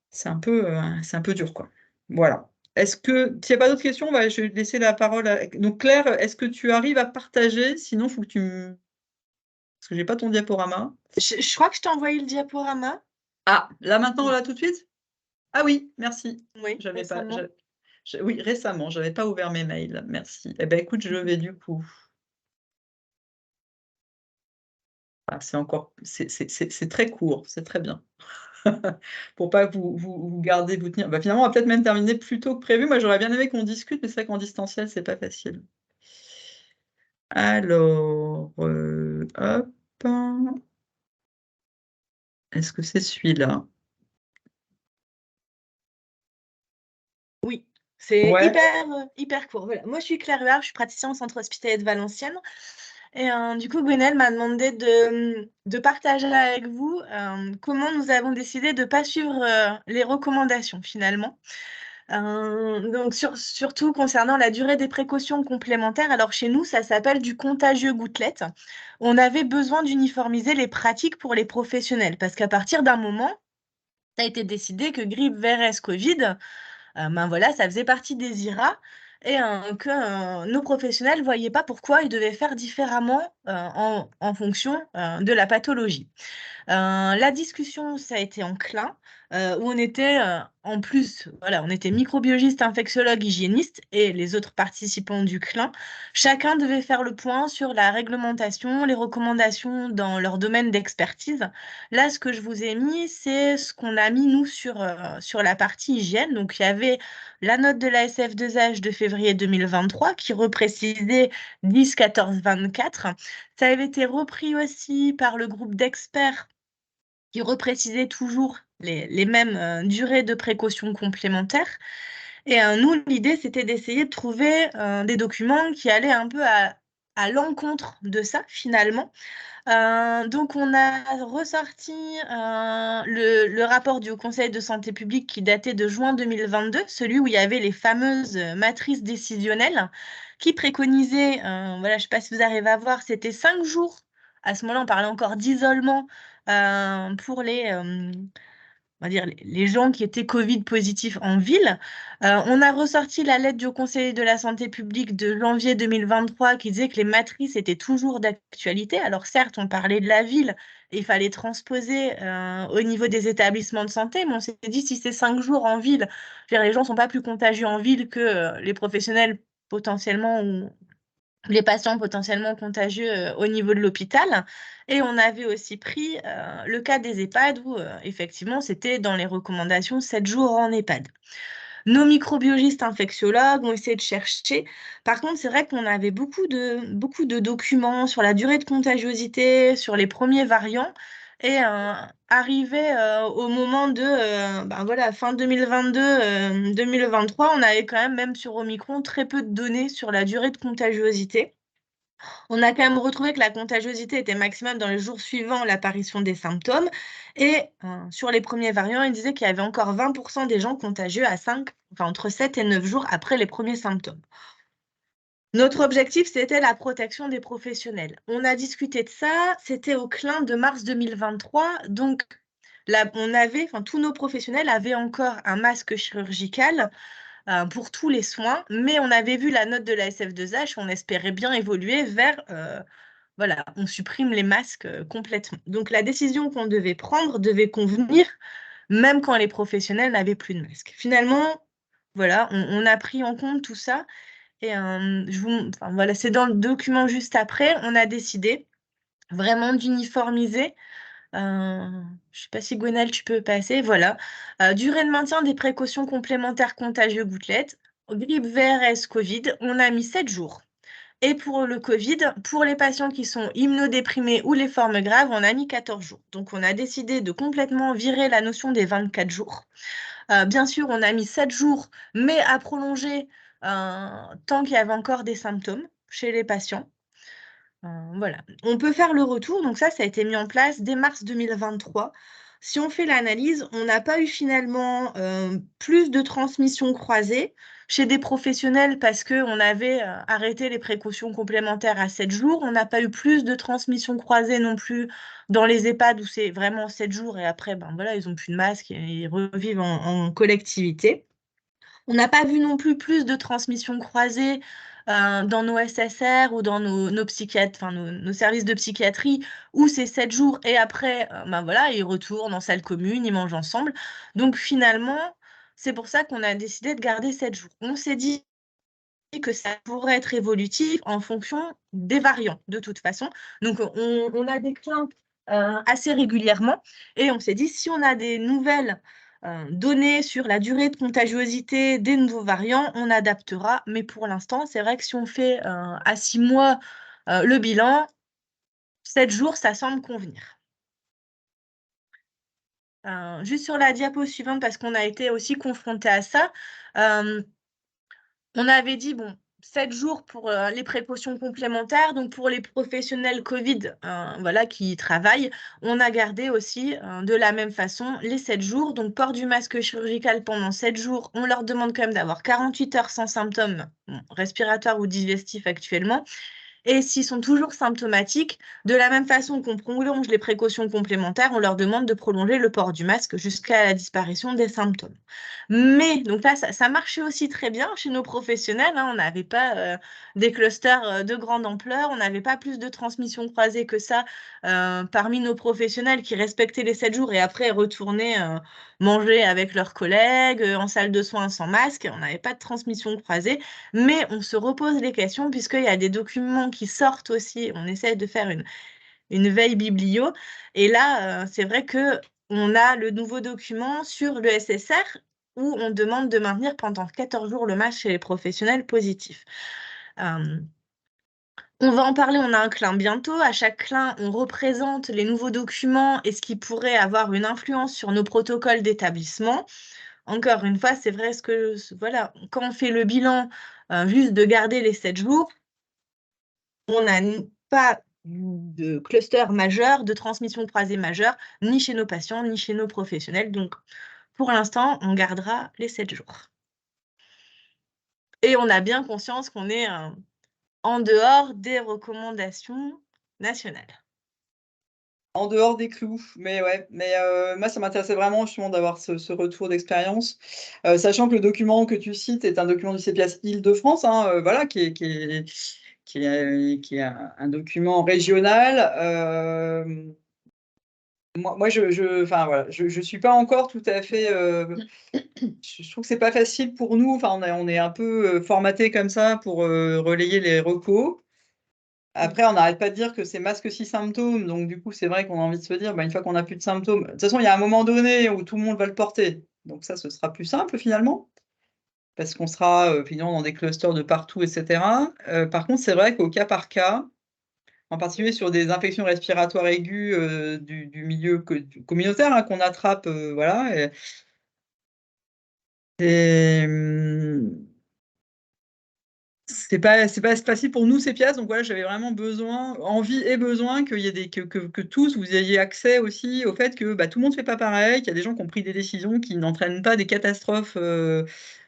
c'est un peu dur, quoi. Voilà. Est-ce que, s'il n'y a pas d'autres questions, je vais laisser la parole à... Donc, Claire, est-ce que tu arrives à partager? Sinon, il faut que tu me... Parce que j'ai pas ton diaporama. Je crois que je t'ai envoyé le diaporama. Ah, là maintenant, là tout de suite? Ah oui, merci. Oui, J'avais pas... récemment. Oui, récemment, j'avais pas ouvert mes mails. Merci. Eh ben, écoute, je vais du coup... Ah, c'est très court, c'est très bien. Pour pas que vous gardez, vous tenir. Finalement, on va peut-être même terminer plus tôt que prévu. Moi, j'aurais bien aimé qu'on discute, mais c'est vrai qu'en distanciel, c'est pas facile. Alors, hop. Est-ce que c'est celui-là? Oui, c'est Ouais. hyper court. Voilà. Moi, je suis Claire Huard, je suis praticienne au centre hospitalier de Valenciennes. Et du coup, Gwenelle m'a demandé de partager avec vous comment nous avons décidé de ne pas suivre les recommandations finalement. Donc, surtout concernant la durée des précautions complémentaires. Alors, chez nous, ça s'appelle du contagieux gouttelette. On avait besoin d'uniformiser les pratiques pour les professionnels parce qu'à partir d'un moment, ça a été décidé que grippe, VRS, Covid, voilà, ça faisait partie des IRA et que nos professionnels ne voyaient pas pourquoi ils devaient faire différemment en fonction de la pathologie. La discussion, ça a été enclin, où on était en plus, voilà, on était microbiologiste, infectiologue, hygiéniste et les autres participants du CLIN. Chacun devait faire le point sur la réglementation, les recommandations dans leur domaine d'expertise. Là, ce que je vous ai mis, c'est ce qu'on a mis, nous, sur la partie hygiène. Donc, il y avait la note de la SF2H de février 2023 qui reprécisait 10, 14, 24. Ça avait été repris aussi par le groupe d'experts qui reprécisait toujours les mêmes durées de précaution complémentaires. Et nous, l'idée, c'était d'essayer de trouver des documents qui allaient un peu à l'encontre de ça, finalement. Donc, on a ressorti le rapport du Haut Conseil de santé publique qui datait de juin 2022, celui où il y avait les fameuses matrices décisionnelles qui préconisaient, voilà, je ne sais pas si vous arrivez à voir, c'était 5 jours. À ce moment-là, on parlait encore d'isolement pour on va dire, les gens qui étaient Covid positifs en ville. On a ressorti la lettre du Haut Conseil de la santé publique de janvier 2023 qui disait que les matrices étaient toujours d'actualité. Alors certes, on parlait de la ville et il fallait transposer au niveau des établissements de santé, mais on s'est dit si c'est 5 jours en ville, je veux dire, les gens ne sont pas plus contagieux en ville que les professionnels potentiellement ou les patients potentiellement contagieux au niveau de l'hôpital. Et on avait aussi pris le cas des EHPAD où effectivement c'était dans les recommandations 7 jours en EHPAD. Nos microbiologistes infectiologues ont essayé de chercher. Par contre, c'est vrai qu'on avait beaucoup de documents sur la durée de contagiosité, sur les premiers variants. Et arrivé au moment de voilà, fin 2022, 2023, on avait quand même sur Omicron, très peu de données sur la durée de contagiosité. On a quand même retrouvé que la contagiosité était maximale dans les jours suivant l'apparition des symptômes. Et sur les premiers variants, il disait qu'il y avait encore 20% des gens contagieux entre 7 et 9 jours après les premiers symptômes. Notre objectif, c'était la protection des professionnels. On a discuté de ça, c'était au clin de mars 2023. Donc, là, tous nos professionnels avaient encore un masque chirurgical pour tous les soins, mais on avait vu la note de la SF2H, on espérait bien évoluer vers, voilà, on supprime les masques complètement. Donc, la décision qu'on devait prendre devait convenir, même quand les professionnels n'avaient plus de masque. Finalement, voilà, on a pris en compte tout ça. Et voilà, c'est dans le document juste après, on a décidé vraiment d'uniformiser. Je ne sais pas si Gwenelle, tu peux passer. Voilà. Durée de maintien des précautions complémentaires contagieux gouttelettes. Grippe, VRS, Covid, on a mis 7 jours. Et pour le Covid, pour les patients qui sont immunodéprimés ou les formes graves, on a mis 14 jours. Donc, on a décidé de complètement virer la notion des 24 jours. Bien sûr, on a mis 7 jours, mais à prolonger tant qu'il y avait encore des symptômes chez les patients. Voilà. On peut faire le retour, donc ça a été mis en place dès mars 2023. Si on fait l'analyse, on n'a pas eu finalement plus de transmissions croisées chez des professionnels parce qu'on avait arrêté les précautions complémentaires à 7 jours. On n'a pas eu plus de transmissions croisées non plus dans les EHPAD où c'est vraiment 7 jours et après, voilà, ils n'ont plus de masque et ils revivent en collectivité. On n'a pas vu non plus de transmissions croisées dans nos SSR ou dans nos psychiatres, nos services de psychiatrie où c'est 7 jours et après, voilà, ils retournent en salle commune, ils mangent ensemble. Donc finalement, c'est pour ça qu'on a décidé de garder 7 jours. On s'est dit que ça pourrait être évolutif en fonction des variants de toute façon. Donc on a des clins assez régulièrement et on s'est dit si on a des nouvelles données sur la durée de contagiosité des nouveaux variants, on adaptera. Mais pour l'instant, c'est vrai que si on fait à 6 mois le bilan, 7 jours, ça semble convenir. Juste sur la diapo suivante, parce qu'on a été aussi confronté à ça, on avait dit, 7 jours pour les précautions complémentaires. Donc, pour les professionnels Covid voilà, qui travaillent, on a gardé aussi de la même façon les 7 jours. Donc, port du masque chirurgical pendant 7 jours. On leur demande quand même d'avoir 48 heures sans symptômes respiratoires ou digestifs actuellement. Et s'ils sont toujours symptomatiques, de la même façon qu'on prolonge les précautions complémentaires, on leur demande de prolonger le port du masque jusqu'à la disparition des symptômes. Mais, donc là, ça marchait aussi très bien chez nos professionnels. On n'avait pas des clusters de grande ampleur, on n'avait pas plus de transmissions croisées que ça parmi nos professionnels qui respectaient les 7 jours et après retournaient manger avec leurs collègues en salle de soins sans masque. On n'avait pas de transmission croisée, mais on se repose les questions puisqu'il y a des documents qui sortent aussi. On essaie de faire une veille biblio. Et là, c'est vrai qu'on a le nouveau document sur le SSR où on demande de maintenir pendant 14 jours le masque chez les professionnels positifs. On va en parler, on a un clin bientôt. À chaque clin, on représente les nouveaux documents et ce qui pourrait avoir une influence sur nos protocoles d'établissement. Encore une fois, c'est vrai, voilà, quand on fait le bilan juste de garder les 7 jours, on n'a pas de cluster majeur, de transmission croisée majeure, ni chez nos patients, ni chez nos professionnels. Donc, pour l'instant, on gardera les 7 jours. Et on a bien conscience qu'on est en dehors des recommandations nationales. En dehors des clous, mais ouais, moi ça m'intéressait vraiment justement d'avoir ce retour d'expérience, sachant que le document que tu cites est un document du CPIAS Île-de-France, voilà, qui est un document régional. Moi enfin voilà, je suis pas encore tout à fait, je trouve que c'est pas facile pour nous, enfin on est un peu formaté comme ça pour relayer les recos. Après, on n'arrête pas de dire que c'est masque 6 symptômes, donc du coup, c'est vrai qu'on a envie de se dire, une fois qu'on n'a plus de symptômes, de toute façon, il y a un moment donné où tout le monde va le porter. Donc ça, ce sera plus simple finalement, parce qu'on sera finalement dans des clusters de partout, etc. Par contre, c'est vrai qu'au cas par cas, en particulier sur des infections respiratoires aiguës du milieu communautaire hein, qu'on attrape, voilà. C'est pas facile pour nous, ces pièces. Donc voilà, j'avais vraiment envie et besoin qu'il y ait que tous vous ayez accès aussi au fait que tout le monde ne fait pas pareil, qu'il y a des gens qui ont pris des décisions qui n'entraînent pas des catastrophes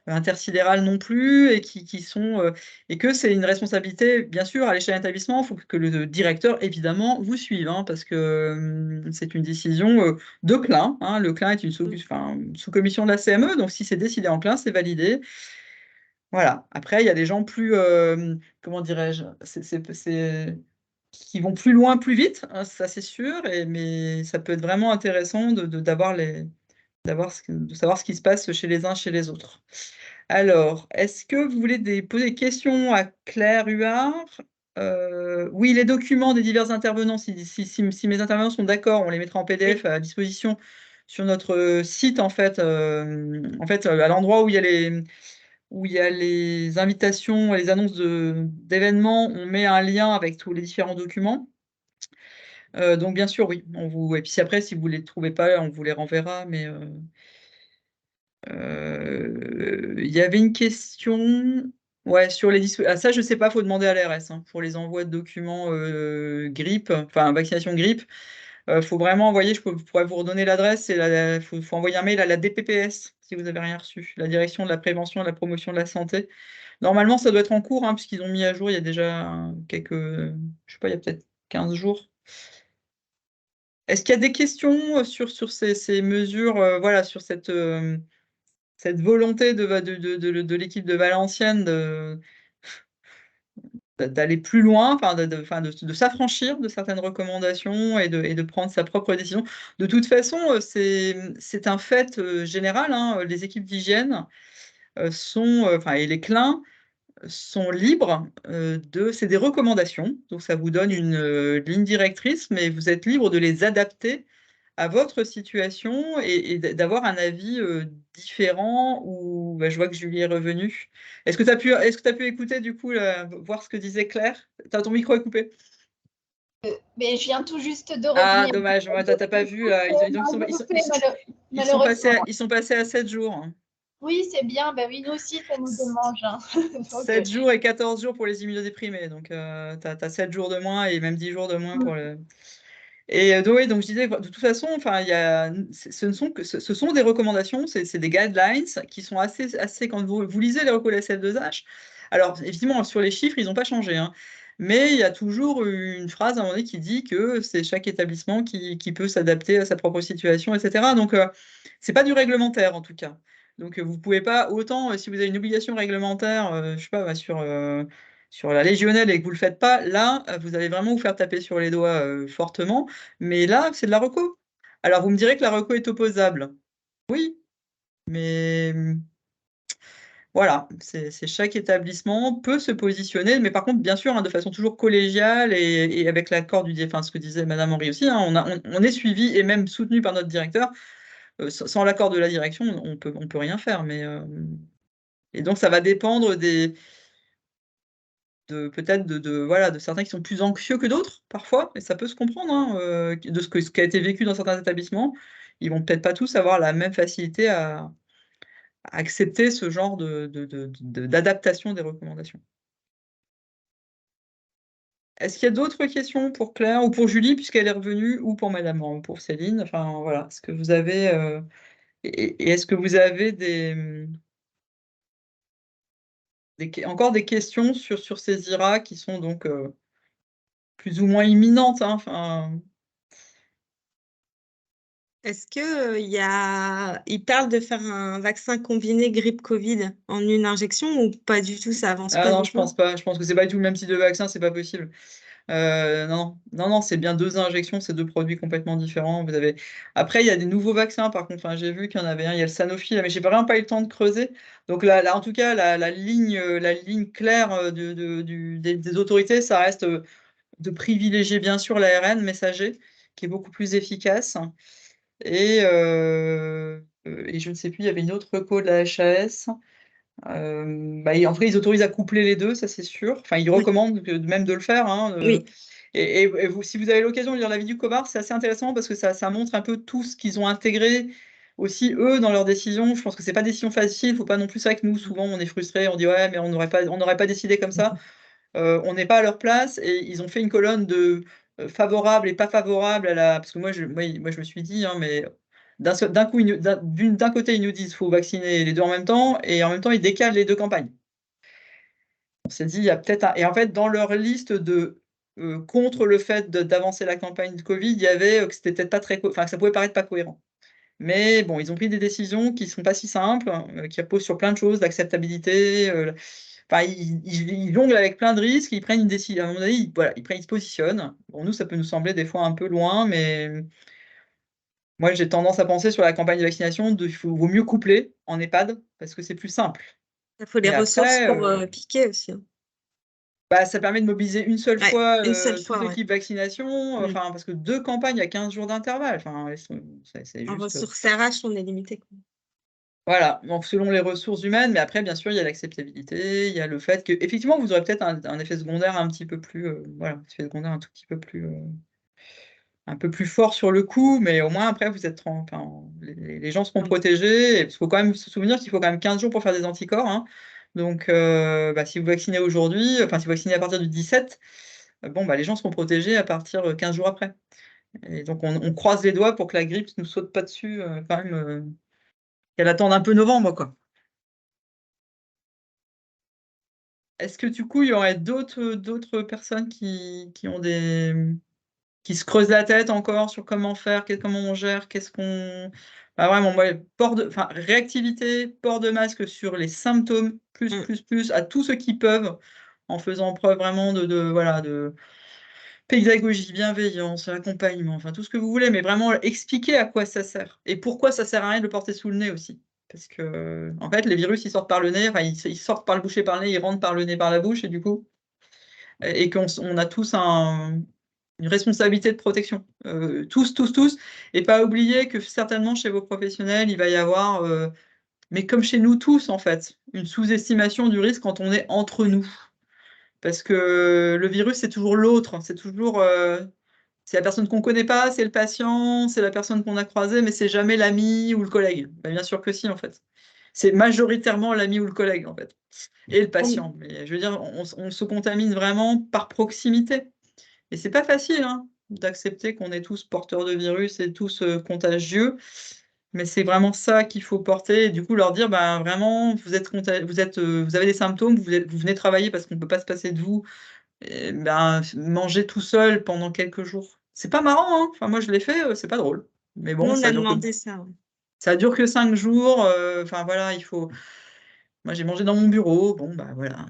intersidérales non plus et qui sont et que c'est une responsabilité, bien sûr, à l'échelle de l'établissement. Il faut que le directeur, évidemment, vous suive hein, parce que c'est une décision de CLIN. Hein. Le CLIN est une sous-commission de la CME, donc si c'est décidé en CLIN, c'est validé. Voilà. Après, il y a des gens plus, comment dirais-je, qui vont plus loin, plus vite, hein, ça c'est sûr, mais ça peut être vraiment intéressant de savoir ce qui se passe chez les uns, chez les autres. Alors, est-ce que vous voulez poser des questions à Claire Huard? Oui, les documents des divers intervenants, si mes intervenants sont d'accord, on les mettra en PDF à disposition sur notre site, en fait, à l'endroit où il y a les invitations, les annonces d'événements, on met un lien avec tous les différents documents. Donc bien sûr, oui. Et puis après, si vous ne les trouvez pas, on vous les renverra. Mais il y avait une question sur les ça, je ne sais pas, il faut demander à l'ARS hein, pour les envois de documents grippe, enfin vaccination grippe. Il faut vraiment envoyer, je pourrais vous redonner l'adresse, il faut envoyer un mail à la DPPS si vous n'avez rien reçu, la Direction de la Prévention et de la Promotion de la Santé. Normalement, ça doit être en cours, hein, puisqu'ils ont mis à jour il y a déjà je sais pas, il y a peut-être 15 jours. Est-ce qu'il y a des questions sur ces mesures, voilà, sur cette volonté de l'équipe de Valenciennes d'aller plus loin, de s'affranchir de certaines recommandations et de prendre sa propre décision. De toute façon, c'est un fait général, hein, les équipes d'hygiène et les CLIN sont libres c'est des recommandations, donc ça vous donne une ligne directrice, mais vous êtes libre de les adapter à votre situation et d'avoir un avis différent ou je vois que Julie est revenue. Est-ce que tu as pu écouter du coup, voir ce que disait Claire? Ton micro est coupé. Mais je viens tout juste de revenir. Ah, dommage, tu n'as pas vu. Ils sont passés à 7 jours. Hein. Oui, c'est bien. Oui, nous aussi, ça nous démange. Hein. 7 jours et 14 jours pour les immunodéprimés. Donc, tu as 7 jours de moins et même 10 jours de moins pour le... Et donc je disais, de toute façon, ce sont des recommandations, c'est des guidelines qui sont assez quand vous lisez les recos de la CF2H. Alors, évidemment, sur les chiffres, ils n'ont pas changé. Hein, mais il y a toujours une phrase à un moment donné qui dit que c'est chaque établissement qui peut s'adapter à sa propre situation, etc. Donc, c'est pas du réglementaire, en tout cas. Donc, vous pouvez pas, autant, si vous avez une obligation réglementaire, je sais pas, sur la Légionelle et que vous ne le faites pas, là, vous allez vraiment vous faire taper sur les doigts fortement. Mais là, c'est de la reco. Alors, vous me direz que la reco est opposable. Oui, mais voilà, c'est chaque établissement peut se positionner, mais par contre, bien sûr, hein, de façon toujours collégiale et avec l'accord ce que disait Madame Henry aussi, hein, on est suivi et même soutenu par notre directeur. Sans l'accord de la direction, on peut rien faire. Et donc, ça va dépendre peut-être de certains qui sont plus anxieux que d'autres, parfois, et ça peut se comprendre, hein, de ce qui a été vécu dans certains établissements. Ils vont peut-être pas tous avoir la même facilité à accepter ce genre d'adaptation des recommandations. Est-ce qu'il y a d'autres questions pour Claire ou pour Julie, puisqu'elle est revenue, ou pour Madame, ou pour Céline? Enfin, voilà. Est-ce que vous avez... et est-ce que vous avez encore des questions sur ces IRA qui sont donc plus ou moins imminentes, hein, enfin... Est-ce que il parle de faire un vaccin combiné grippe-Covid en une injection ou pas du tout, ça avance pas non, du je tout? pense pas. Je pense que c'est pas du tout le même type de vaccin, c'est pas possible. Non, c'est bien 2 injections, c'est 2 produits complètement différents. Après, il y a des nouveaux vaccins, par contre. Enfin, j'ai vu qu'il y en avait un, il y a le Sanofi, là, mais j'ai vraiment pas eu le temps de creuser. Donc là, en tout cas, la ligne claire des autorités, ça reste de privilégier bien sûr l'ARN messager, qui est beaucoup plus efficace. Et je ne sais plus, il y avait une autre reco de la HAS. En vrai, ils autorisent à coupler les deux, ça c'est sûr. Enfin, ils recommandent même de le faire. Hein, Oui. Et si vous avez l'occasion de lire l'avis du COBAR, c'est assez intéressant parce que ça montre un peu tout ce qu'ils ont intégré aussi, eux, dans leurs décisions. Je pense que c'est pas des décisions faciles. Il ne faut pas non plus, c'est vrai que nous, souvent, on est frustrés. On dit, ouais, mais on n'aurait pas décidé comme ça. On n'est pas à leur place. Et ils ont fait une colonne de favorable et pas favorable parce que moi, je me suis dit, hein, mais d'un côté, ils nous disent qu'il faut vacciner les deux en même temps. Et en même temps, ils décalent les deux campagnes. On s'est dit, il y a peut-être Et en fait, dans leur liste de contre le fait d'avancer la campagne de Covid, il y avait que c'était peut-être pas très, enfin, que ça pouvait paraître pas cohérent. Mais bon, ils ont pris des décisions qui sont pas si simples, qui reposent sur plein de choses, d'acceptabilité. Enfin, ils jonglent avec plein de risques, ils prennent une décision. À mon avis, voilà, ils se positionnent. Bon, nous, ça peut nous sembler des fois un peu loin, mais moi, j'ai tendance à penser sur la campagne de vaccination, vaut mieux coupler en EHPAD parce que c'est plus simple. Il faut les Et ressources après, pour piquer aussi. Hein. ça permet de mobiliser une seule Ouais, fois une seule toute fois, ouais. l'équipe vaccination, enfin, parce que 2 campagnes à 15 jours d'intervalle, enfin, c'est En juste. ressources RH, on est limité. Quoi. Voilà, donc selon les ressources humaines, mais après, bien sûr, il y a l'acceptabilité, il y a le fait que, effectivement, vous aurez peut-être un effet secondaire un petit peu plus, voilà, un effet secondaire un tout petit peu plus, un peu plus fort sur le coup, mais au moins après, vous êtes, enfin, les gens seront protégés, et il faut quand même se souvenir qu'il faut quand même 15 jours pour faire des anticorps, hein. Donc, si vous vaccinez aujourd'hui, enfin, si vous vaccinez à partir du 17, bon, les gens seront protégés à partir de 15 jours après. Et donc, on croise les doigts pour que la grippe ne nous saute pas dessus, quand même, qu'elle attende un peu novembre, quoi. Est-ce que du coup, il y aurait d'autres personnes qui se creusent la tête encore sur comment faire, comment on gère, qu'est-ce qu'on... vraiment, moi, réactivité, port de masque sur les symptômes, plus, à tous ceux qui peuvent, en faisant preuve vraiment voilà, de pédagogie, bienveillance, accompagnement, enfin tout ce que vous voulez, mais vraiment expliquer à quoi ça sert et pourquoi ça sert à rien de le porter sous le nez aussi. Parce que, en fait, les virus, ils sortent par le nez, enfin, ils sortent par le boucher par le nez, ils rentrent par le nez, par la bouche, et du coup, et qu'on a tous une responsabilité de protection. Tous, et pas oublier que certainement chez vos professionnels, il va y avoir, mais comme chez nous tous, en fait, une sous-estimation du risque quand on est entre nous. Parce que le virus, c'est toujours l'autre, c'est toujours... c'est la personne qu'on ne connaît pas, c'est le patient, c'est la personne qu'on a croisée, mais c'est jamais l'ami ou le collègue. Bien sûr que si, en fait. C'est majoritairement l'ami ou le collègue, en fait, et le patient. Mais je veux dire, on se contamine vraiment par proximité. Et c'est pas facile, hein, d'accepter qu'on est tous porteurs de virus et tous contagieux. Mais c'est vraiment ça qu'il faut porter. Et du coup, leur dire, vraiment, vous avez des symptômes, vous venez travailler parce qu'on ne peut pas se passer de vous. Et, mangez tout seul pendant quelques jours. C'est pas marrant, hein. Enfin, moi, je l'ai fait, c'est pas drôle. Mais Nous, bon, on a demandé ça. Ouais. Ça dure que 5 jours. Enfin, voilà, il faut... Moi, j'ai mangé dans mon bureau. Bon, voilà.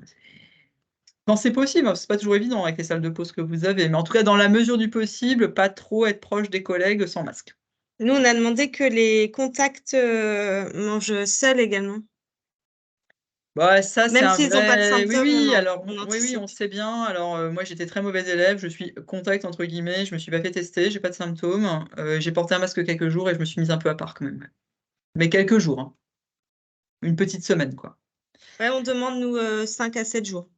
Quand c'est possible, c'est pas toujours évident avec les salles de pause que vous avez. Mais en tout cas, dans la mesure du possible, pas trop être proche des collègues sans masque. Nous, on a demandé que les contacts mangent seuls également. Ça, c'est Même un s'ils n'ont pas de vrai... symptômes, Oui, alors, on oui, anticipe. on sait bien. Alors, moi, j'étais très mauvaise élève. Je suis contact, entre guillemets. Je me suis pas fait tester. J'ai pas de symptômes. J'ai porté un masque quelques jours et je me suis mise un peu à part quand même. Mais quelques jours, hein. Une petite semaine, quoi. Ouais, on demande, nous, 5 à 7 jours.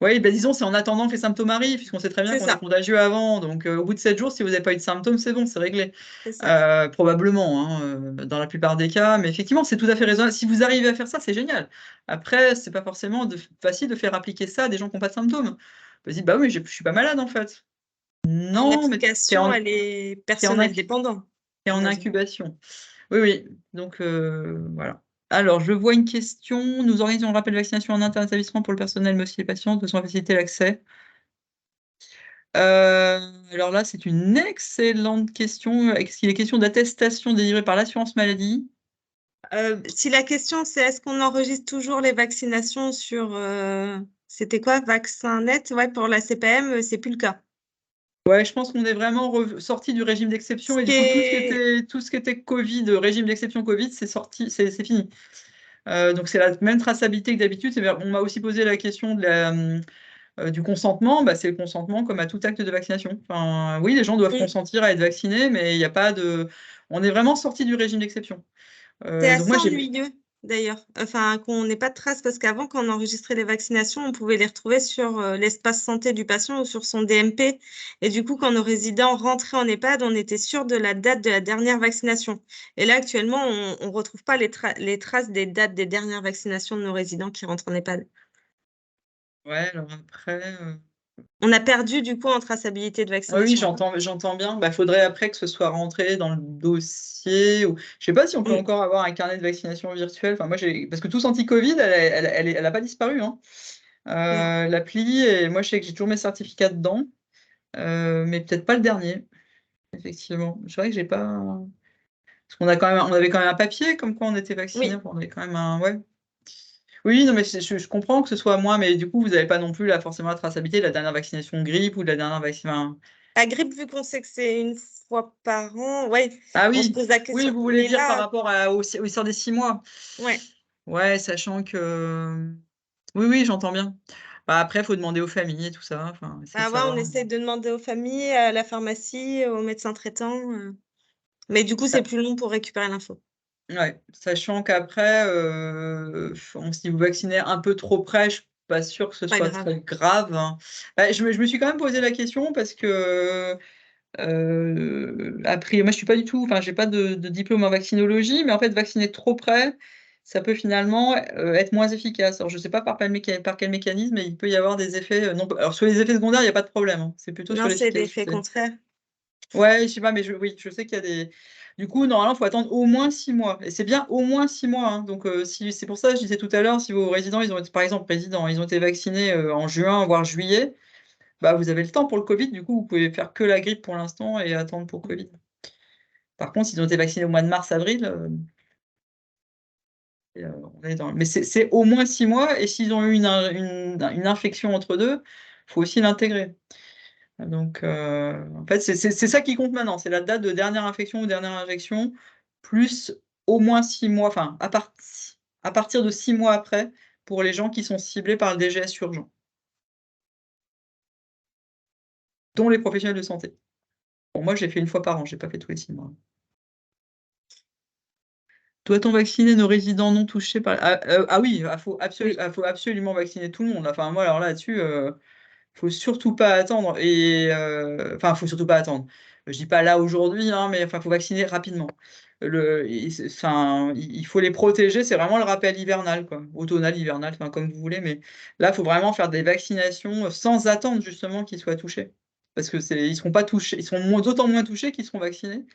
Oui, disons, c'est en attendant que les symptômes arrivent, puisqu'on sait très bien C'est qu'on est ça. contagieux avant. Donc, au bout de 7 jours, si vous n'avez pas eu de symptômes, c'est bon, c'est réglé. C'est ça. Probablement, hein, dans la plupart des cas. Mais effectivement, c'est tout à fait raisonnable. Si vous arrivez à faire ça, c'est génial. Après, c'est pas forcément facile de faire appliquer ça à des gens qui n'ont pas de symptômes. Vous dites, bah oui, je suis pas malade, en fait. Non, mais L'application, elle est personnelle dépendante. t'es en incubation. Oui, oui. Donc, voilà. Alors, je vois une question. Nous organisons un rappel de vaccination en inter-établissement pour le personnel, mais aussi les patients, de façon à faciliter l'accès. Alors là, c'est une excellente question. Est-ce qu'il est question d'attestation délivrée par l'assurance maladie? Si la question, c'est est-ce qu'on enregistre toujours les vaccinations sur, c'était quoi, VaccinNet? Ouais, pour la CPM, c'est plus le cas. Ouais, je pense qu'on est vraiment sorti du régime d'exception et du coup, tout ce qui était Covid, régime d'exception Covid, c'est sorti, c'est fini. Donc, c'est la même traçabilité que d'habitude. On m'a aussi posé la question du consentement. C'est le consentement comme à tout acte de vaccination. Enfin, oui, les gens doivent consentir à être vaccinés, mais il n'y a pas de... On est vraiment sorti du régime d'exception. C'est Donc assez moi, ennuyeux. d'ailleurs. Enfin, qu'on n'ait pas de traces, parce qu'avant, quand on enregistrait les vaccinations, on pouvait les retrouver sur l'espace santé du patient ou sur son DMP. Et du coup, quand nos résidents rentraient en EHPAD, on était sûr de la date de la dernière vaccination. Et là, actuellement, on ne retrouve pas les traces des dates des dernières vaccinations de nos résidents qui rentrent en EHPAD. Ouais, alors après. On a perdu, du coup, en traçabilité de Oui, vaccination. j'entends bien. Bah, faudrait après que ce soit rentré dans le dossier. Ou... Je sais pas si on peut Oui. encore avoir un carnet de vaccination virtuel. Enfin, moi, parce que Tous Anti-Covid, elle a pas disparu, hein. Non. L'appli, et moi, je sais que j'ai toujours mes certificats dedans, mais peut-être pas le dernier, effectivement. C'est vrai que j'ai pas. Parce qu'on on avait quand même un papier comme quoi on était vacciné. Oui. Enfin, on avait quand même un. Ouais. Oui, non, mais je comprends que ce soit moi, mais du coup, vous n'avez pas non plus forcément la traçabilité de la dernière vaccination grippe ou de la dernière vaccination. La grippe, vu qu'on sait que c'est une fois par an, ouais, Ah on se oui, pose la oui, question. vous voulez Mais dire par là, rapport au sort des 6 mois. ouais. Ouais, sachant que. Oui, oui, j'entends bien. Bah, après, il faut demander aux familles et tout ça. Enfin, essayer de Bah ouais, on savoir. essaie de demander aux familles, à la pharmacie, aux médecins traitants. Mais du coup, c'est plus long pour récupérer l'info. Ouais, sachant qu'après, si vous vaccinez un peu trop près, je suis pas sûre que ce Pas soit grave. très grave, hein. Bah, je me suis quand même posé la question parce que, moi, je suis pas du tout, enfin, j'ai pas de diplôme en vaccinologie, mais en fait, vacciner trop près, ça peut finalement être moins efficace. Alors, je sais pas par quel mécanisme, mais il peut y avoir des effets. Non, alors, sur les effets secondaires, il n'y a pas de problème, hein. C'est plutôt sur Non, c'est l'effet l'efficacité. contraire. Ouais, je sais pas, mais oui, je sais qu'il y a des. Du coup, normalement, il faut attendre au moins 6 mois. Et c'est bien au moins 6 mois, hein. Donc, c'est pour ça que je disais tout à l'heure, si vos résidents, par exemple, ils ont été vaccinés en juin, voire juillet, bah, vous avez le temps pour le Covid. Du coup, vous pouvez faire que la grippe pour l'instant et attendre pour Covid. Par contre, s'ils ont été vaccinés au mois de mars, avril, on est mais c'est au moins 6 mois. Et s'ils ont eu une infection entre deux, il faut aussi l'intégrer. Donc, en fait, c'est ça qui compte maintenant. C'est la date de dernière infection ou dernière injection, plus au moins 6 mois, enfin, à partir de 6 mois après, pour les gens qui sont ciblés par le DGS urgent, dont les professionnels de santé. Bon, moi, j'ai fait une fois par an, j'ai pas fait tous les 6 mois. Doit-on vacciner nos résidents non touchés par... oui, il faut Oui. faut absolument vacciner tout le monde. Enfin, moi, alors là-dessus, faut surtout pas attendre. Et enfin, faut surtout pas attendre. Je dis pas là aujourd'hui, hein, mais enfin, faut vacciner rapidement. Il faut les protéger. C'est vraiment le rappel hivernal, quoi. Automnal, hivernal, enfin, comme vous voulez. Mais là, il faut vraiment faire des vaccinations sans attendre justement qu'ils soient touchés. Parce que ils seront pas touchés, ils seront d'autant moins touchés qu'ils seront vaccinés.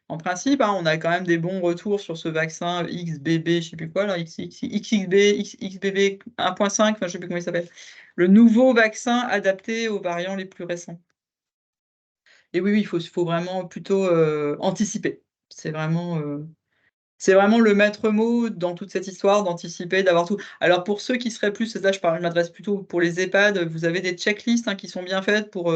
En principe, hein, on a quand même des bons retours sur ce vaccin XBB, je sais plus quoi, là, XBB 1.5, enfin, je sais plus comment il s'appelle. Le nouveau vaccin adapté aux variants les plus récents. Et oui, il faut vraiment plutôt anticiper. C'est vraiment le maître mot dans toute cette histoire, d'anticiper, d'avoir tout. Alors pour ceux qui seraient plus, là je m'adresse plutôt pour les EHPAD, vous avez des checklists, hein, qui sont bien faites pour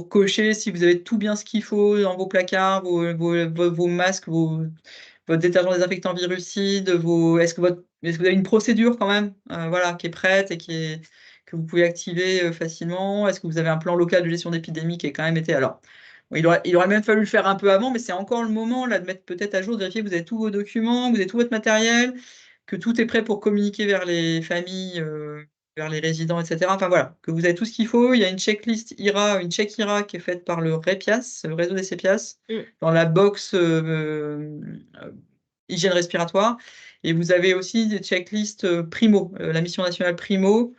cocher si vous avez tout bien ce qu'il faut dans vos placards, vos masques, votre détergent désinfectant virucide, est-ce que vous avez une procédure quand même, voilà, qui est prête et que vous pouvez activer facilement? Est-ce que vous avez un plan local de gestion d'épidémie qui a quand même été... Alors, bon, il aurait même fallu le faire un peu avant, mais c'est encore le moment là, de mettre peut-être à jour, de vérifier que vous avez tous vos documents, que vous avez tout votre matériel, que tout est prêt pour communiquer vers les familles, vers les résidents, etc. Enfin voilà, que vous avez tout ce qu'il faut. Il y a une checklist IRA, une check IRA qui est faite par le REPIAS, le réseau des CEPIAS, dans la box hygiène respiratoire. Et vous avez aussi des checklists Primo, la mission nationale Primo,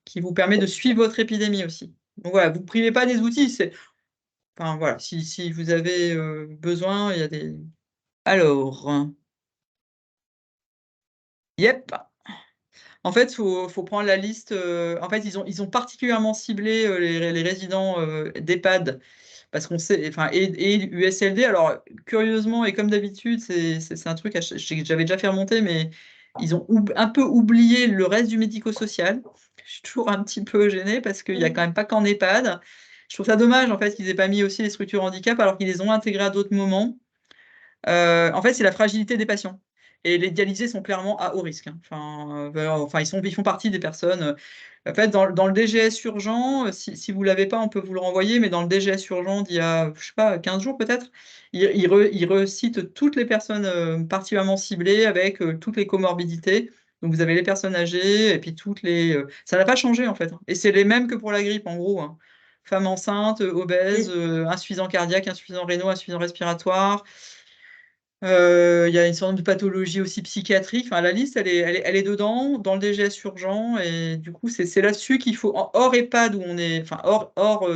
qui vous permet de suivre votre épidémie aussi. Donc voilà, vous ne privez pas des outils. Enfin voilà, si vous avez besoin, il y a des... Alors, yep. En fait, faut prendre la liste. En fait, ils ont particulièrement ciblé les résidents d'EHPAD parce qu'on sait, enfin, et USLD. Alors, curieusement, et comme d'habitude, c'est un truc que j'avais déjà fait remonter, mais ils ont un peu oublié le reste du médico-social. Je suis toujours un petit peu gênée parce qu'il n'y a quand même pas qu'en EHPAD. Je trouve ça dommage, en fait, qu'ils n'aient pas mis aussi les structures handicap alors qu'ils les ont intégrées à d'autres moments. En fait, c'est la fragilité des patients. Et les dialysés sont clairement à haut risque. Hein. Enfin, ils font partie des personnes. En fait, dans le DGS urgent, si vous ne l'avez pas, on peut vous le renvoyer, mais dans le DGS urgent d'il y a, je sais pas, 15 jours peut-être, il recite toutes les personnes particulièrement ciblées avec toutes les comorbidités. Donc vous avez les personnes âgées et puis toutes les. Ça n'a pas changé en fait. Hein. Et c'est les mêmes que pour la grippe en gros. Hein. Femmes enceintes, obèses, insuffisant cardiaque, insuffisant rénal, insuffisant respiratoire. Il y a une sorte de pathologie aussi psychiatrique. Enfin, la liste, elle est dedans, dans le DGS urgent. Et du coup, c'est là-dessus qu'il faut, hors EHPAD, où on est, enfin, hors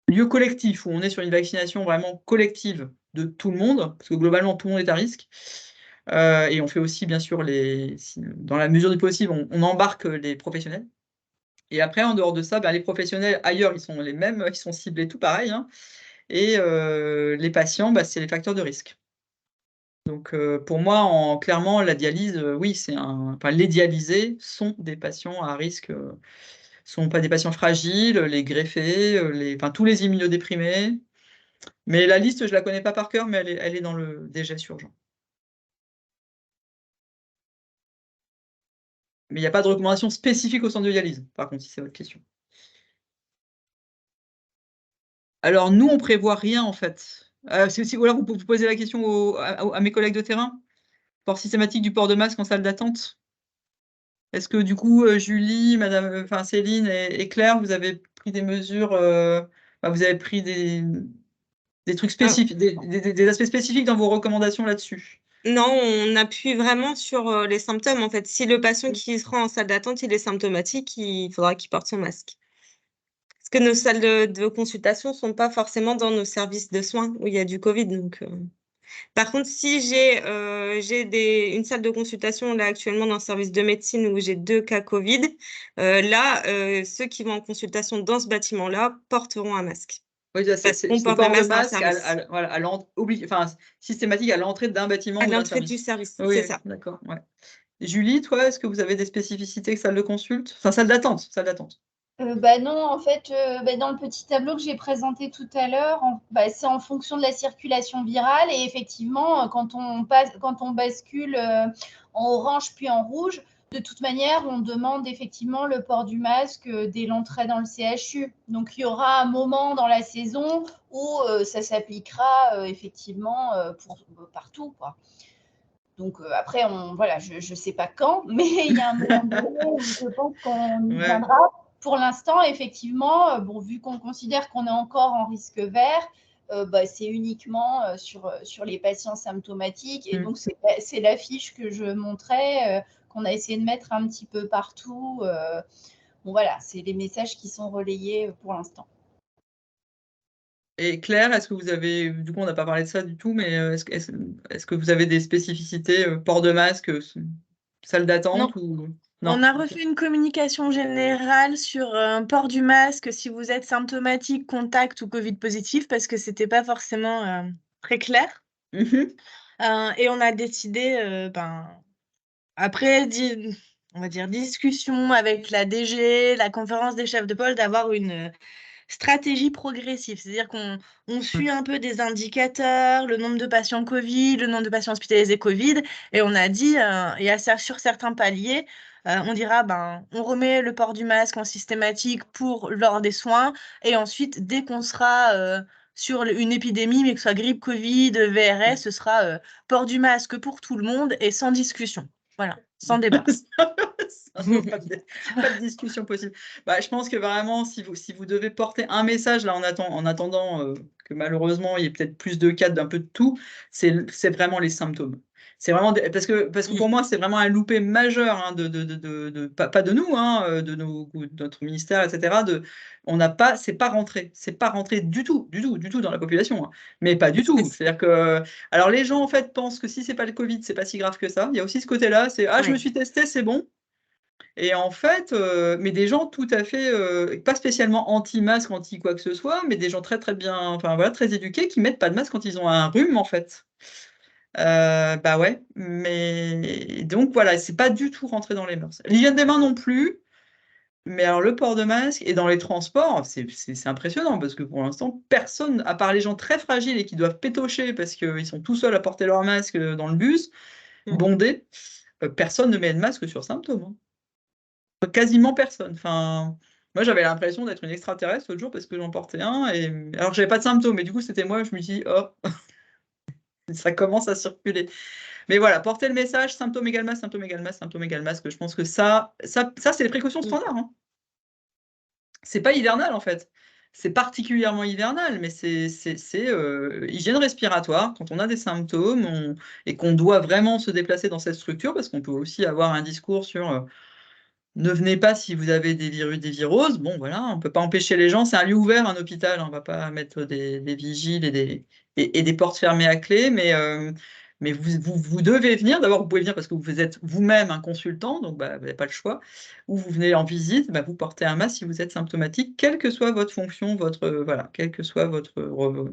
lieu collectif, où on est sur une vaccination vraiment collective de tout le monde, parce que globalement, tout le monde est à risque. Et on fait aussi, bien sûr, dans la mesure du possible, on embarque les professionnels. Et après, en dehors de ça, les professionnels ailleurs, ils sont les mêmes, ils sont ciblés tout pareil. Hein. Et les patients, c'est les facteurs de risque. Donc, pour moi, clairement, la dialyse, oui, les dialysés sont des patients à risque, sont pas des patients fragiles, les greffés, tous les immunodéprimés. Mais la liste, je la connais pas par cœur, mais elle est dans le DGS urgent. Mais il n'y a pas de recommandation spécifique au centre de dialyse, par contre, si c'est votre question. Alors, nous, on prévoit rien, en fait. Ou alors, vous posez la question à mes collègues de terrain. Port systématique du port de masque en salle d'attente. Est-ce que du coup, Julie, Céline et Claire, vous avez pris des mesures, vous avez pris des trucs spécifiques, des aspects spécifiques dans vos recommandations là-dessus? Non, on appuie vraiment sur les symptômes. En fait, si le patient qui se rend en salle d'attente, il est symptomatique, il faudra qu'il porte son masque. Parce que nos salles de consultation ne sont pas forcément dans nos services de soins où il y a du Covid. Donc, Par contre, si j'ai une salle de consultation là actuellement dans le service de médecine où j'ai 2 cas Covid, ceux qui vont en consultation dans ce bâtiment-là porteront un masque. Oui, Parce qu'on c'est porte port un de masque dans le masque service. systématique à l'entrée d'un bâtiment À ou d'un l'entrée du service. service, Oui, c'est ça. d'accord. Ouais. Julie, toi, est-ce que vous avez des spécificités que salle de consulte? Enfin, salle d'attente, salle d'attente. Non, en fait, dans le petit tableau que j'ai présenté tout à l'heure, c'est en fonction de la circulation virale. Et effectivement, quand on bascule en orange puis en rouge, de toute manière, on demande effectivement le port du masque dès l'entrée dans le CHU. Donc, il y aura un moment dans la saison où ça s'appliquera effectivement partout, quoi. Donc après, je ne sais pas quand, mais il y a un moment donné où je pense qu'on y viendra. Pour l'instant, effectivement, vu qu'on considère qu'on est encore en risque vert, c'est uniquement sur les patients symptomatiques. Et donc, c'est l'affiche que je montrais, qu'on a essayé de mettre un petit peu partout. C'est les messages qui sont relayés pour l'instant. Et Claire, est-ce que vous avez, du coup, on n'a pas parlé de ça du tout, mais est-ce que vous avez des spécificités, port de masque, salle d'attente ou non? On a refait une communication générale sur port du masque si vous êtes symptomatique, contact ou Covid positif, parce que c'était pas forcément très clair. Et on a décidé, après, on va dire, discussion avec la DG, la conférence des chefs de pôle, d'avoir une stratégie progressive. C'est-à-dire qu'on suit un peu des indicateurs, le nombre de patients Covid, le nombre de patients hospitalisés Covid, et on a dit, sur certains paliers, on dira, on remet le port du masque en systématique lors des soins, et ensuite, dès qu'on sera sur une épidémie, mais que ce soit grippe, Covid, VRS, ce sera port du masque pour tout le monde et sans discussion. Voilà, sans débat. Pas de discussion possible. Je pense que vraiment, si vous devez porter un message là en attendant que malheureusement il y ait peut-être plus de cas d'un peu de tout, c'est vraiment les symptômes. C'est vraiment parce que pour moi c'est vraiment un loupé majeur hein, pas de nous, hein, de notre ministère, etc. C'est pas rentré du tout dans la population, hein, mais pas du tout. C'est-à-dire que alors les gens en fait pensent que si c'est pas le Covid, c'est pas si grave que ça. Il y a aussi ce côté-là, je me suis testé, c'est bon. Et en fait, mais des gens tout à fait, pas spécialement anti-masque, anti quoi que ce soit, mais des gens très très bien, enfin voilà, très éduqués, qui mettent pas de masque quand ils ont un rhume en fait. Ouais, mais donc voilà, c'est pas du tout rentré dans les mœurs. L'hygiène des mains non plus, mais alors le port de masque et dans les transports, c'est impressionnant parce que pour l'instant, personne, à part les gens très fragiles et qui doivent pétocher parce qu'ils sont tout seuls à porter leur masque dans le bus, bondé, personne ne met de masque sur symptômes. Hein. Quasiment personne. Enfin, moi, j'avais l'impression d'être une extraterrestre l'autre jour parce que j'en portais un. Alors, j'avais pas de symptômes, mais du coup, c'était moi. Je me dis, oh, ça commence à circuler. Mais voilà, porter le message, symptômes égale masque, symptômes égale masque, symptômes égale masque. Je pense que ça c'est les précautions standards. Hein. C'est pas hivernal, en fait. C'est particulièrement hivernal, mais c'est hygiène respiratoire. Quand on a des symptômes et qu'on doit vraiment se déplacer dans cette structure, parce qu'on peut aussi avoir un discours sur ne venez pas si vous avez des viroses. Bon, voilà, on ne peut pas empêcher les gens. C'est un lieu ouvert, un hôpital. On ne va pas mettre des vigiles et des portes fermées à clé, mais vous devez venir. D'abord, vous pouvez venir parce que vous êtes vous-même un consultant, donc vous n'avez pas le choix. Ou vous venez en visite, vous portez un masque si vous êtes symptomatique, quelle que soit votre fonction, quelle que soit votre